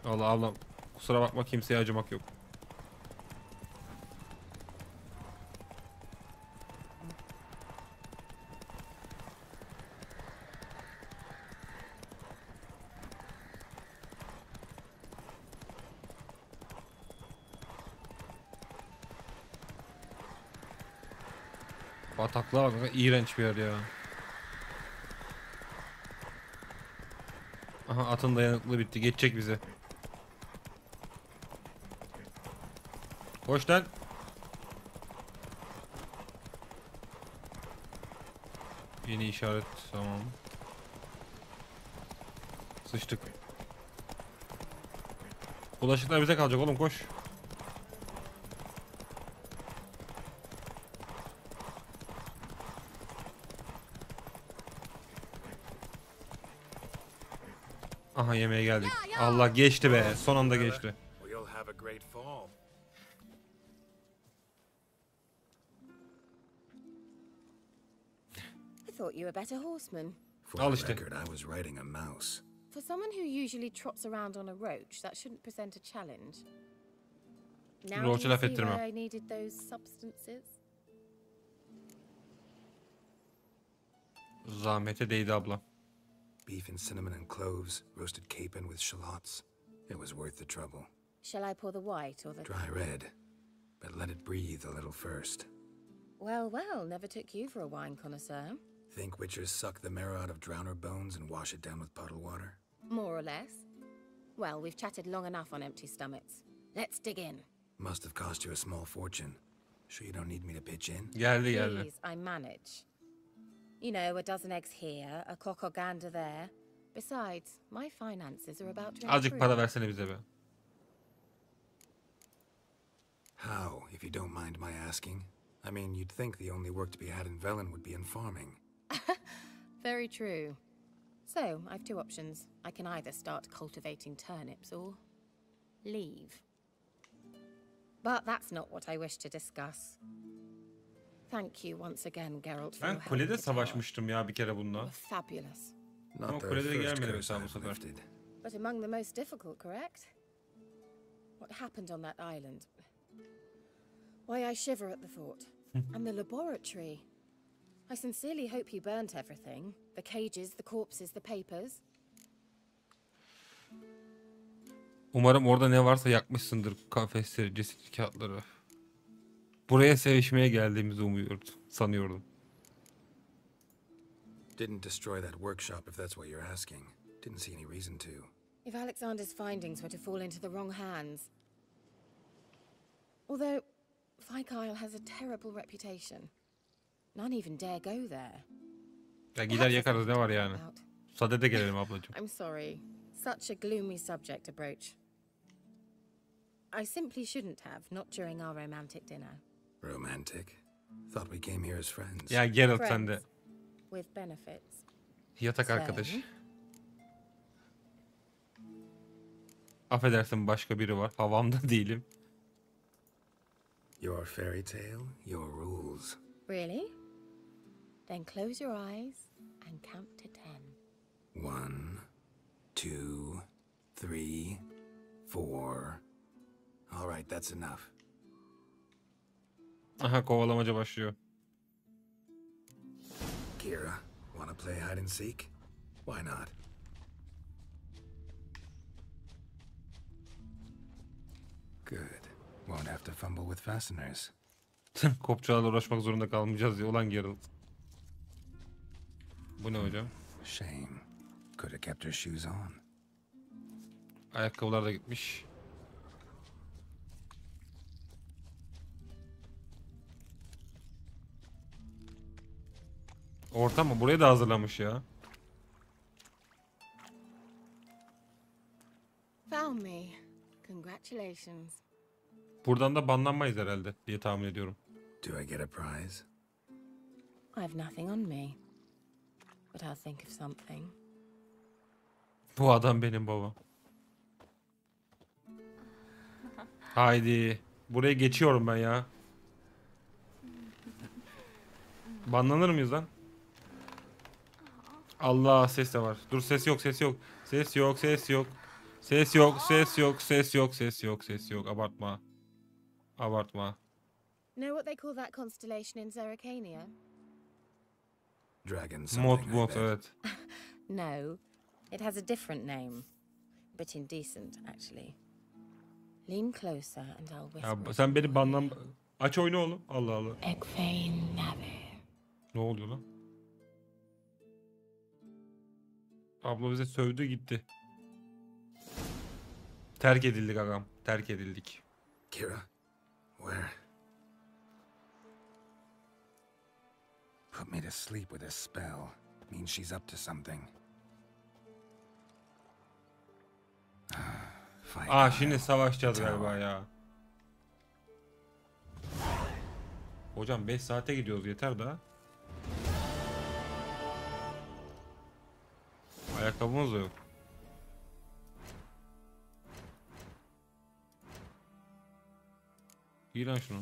Allah ablam. Kusura bakma, kimseye acımak yok. Bataklığa bak, iğrenç bir yer ya. Aha, atın dayanıklı bitti, geçecek bize. Hoş lan. Yeni işaret, tamam. Sıçtık. Bulaşıklar bize kalacak oğlum, koş. Aha, yemeğe geldik. Allah, geçti be. Son anda geçti. I thought you were a better horseman. For the record, I was riding a mouse. For someone who usually trots around on a roach, that shouldn't present a challenge. Now do you see why I needed those substances? Zahmete değdi abla. Beef and cinnamon and cloves, roasted capon with shallots. It was worth the trouble. Shall I pour the white or the... Dry red, but let it breathe a little first. Well, well, never took you for a wine connoisseur. Think witchers suck the marrow out of drowner bones and wash it down with puddle water? More or less. Well, we've chatted long enough on empty stomachs. Let's dig in. Must have cost you a small fortune. Sure you don't need me to pitch in? Geldi. Please, I manage. You know, a dozen eggs here, a cock or gander there. Besides, my finances are about to improve. Azıcık para versene bize be. How, if you don't mind my asking? I mean, you'd think the only work to be had in Velen would be in farming. Very true. So, I've two options. I can either start cultivating turnips or leave. But that's not what I wish to discuss. Thank you once again, Geralt, for your Ben help kulede with the tower. savaşmıştım ya bir kere bununla. You were fabulous. Ama kulede de gelmedi mesela bu sefer. But among the most difficult, correct? What happened on that island? Why, I shiver at the thought. And the laboratory. I sincerely hope you burnt everything. The cages, the corpses, the papers. Umarım orada ne varsa yakmışsındır, kafesleri, ceset kağıtları. Buraya sevişmeye geldiğimizi sanıyordum. Didn't destroy that workshop, if that's what you're asking. Didn't see any reason to. If Alexander's findings were to fall into the wrong hands. Although, Vikyle has a terrible reputation. None even dare go there. Ya gider yakarız, ne var yani? Sadede gelelim ablacığım. I'm sorry. Such a gloomy subject to broach. I simply shouldn't have, not during our romantic dinner. Romantic? Thought we came here as friends. Ya Geralt sen de. With benefits. Yatak arkadaş. Affedersin, başka biri var. Havamda değilim. Your fairy tale, your rules. Really? Then close your eyes and count to 10. 1, 2, 3, 4. All right, that's enough. Aha, kovalamaca başlıyor. Kira, wanna play hide and seek? Why not? Good. Won't have to fumble with fasteners. Kopçalarla uğraşmak zorunda kalmayacağız diye. Ulan Geralt. Bu ne hocam? Shame. Could have kept her shoes on. Ayakkabılar da gitmiş. Orta mı? Burayı da hazırlamış ya. Found me. Congratulations. Buradan da banlanmayız herhalde diye tahmin ediyorum. Do I get a prize? I have nothing on me. But I'll think of something. Bu adam benim babam. Haydi. Buraya geçiyorum ben ya. Banlanır mıyız lan? Allah, ses de var. Dur, ses yok, ses yok. Ses yok, ses yok. Ses yok, ses yok, ses yok, ses yok, ses yok. Abartma. Abartma. Know what they call that constellation in Zerrikania? Dragon something, Mod, evet. No. It has a different name. But indecent, actually. Lean closer and I'll whisper. Ya sen beni banlan... Aç oyunu oğlum. Allah Allah. Egfain Nave. Ne oluyor lan? Abla bize sövdü gitti. Terk edildik agam. Terk edildik. Kira, where? Put me to sleep with a spell. Means she's up to something. Aa, şimdi savaşacağız galiba ya. Hocam 5 saate gidiyoruz, yeter daha. Ayakkabımız da yok. İyi lan şunu.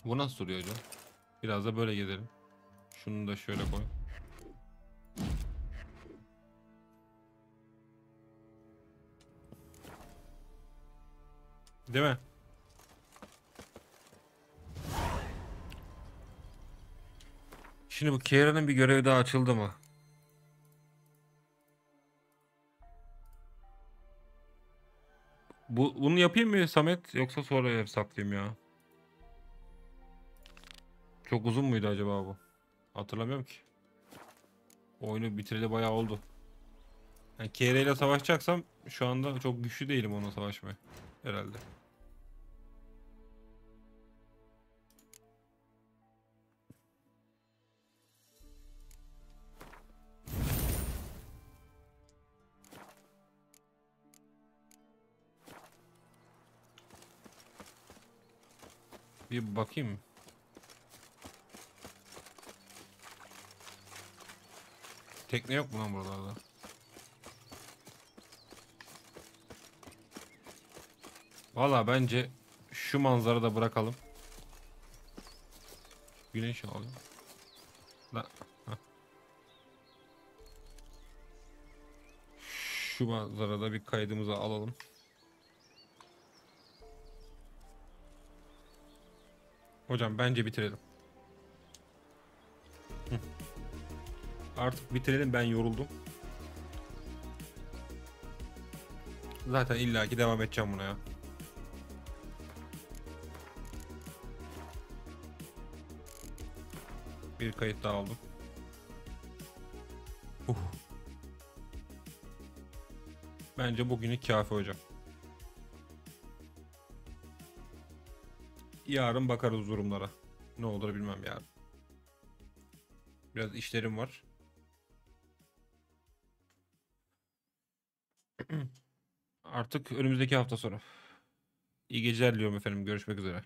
Bu nasıl duruyor hocam? Biraz da böyle gezelim. Şunu da şöyle koy. Değil mi? Şimdi bu Kiera'nın bir görevi daha açıldı mı? Bunu yapayım mı Samet, yoksa sonra saklayayım ya? Çok uzun muydu acaba bu? Hatırlamıyorum ki. Oyunu bitireli bayağı oldu. Yani Kiera ile savaşacaksam şu anda çok güçlü değilim onunla savaşmaya. Herhalde. Bir bakayım. Tekne yok mu lan buralarda? Valla bence şu manzarada bırakalım. Güneş alalım. Şu manzarada bir kaydımızı alalım. Hocam bence bitirelim. Artık bitirelim, ben yoruldum. Zaten illaki devam edeceğim buna ya. Bir kayıt daha aldım. Bence bugünlük kafi hocam. Yarın bakarız durumlara. Ne olur bilmem yarın. Biraz işlerim var. Artık önümüzdeki hafta sonu. İyi geceler diliyorum efendim. Görüşmek üzere.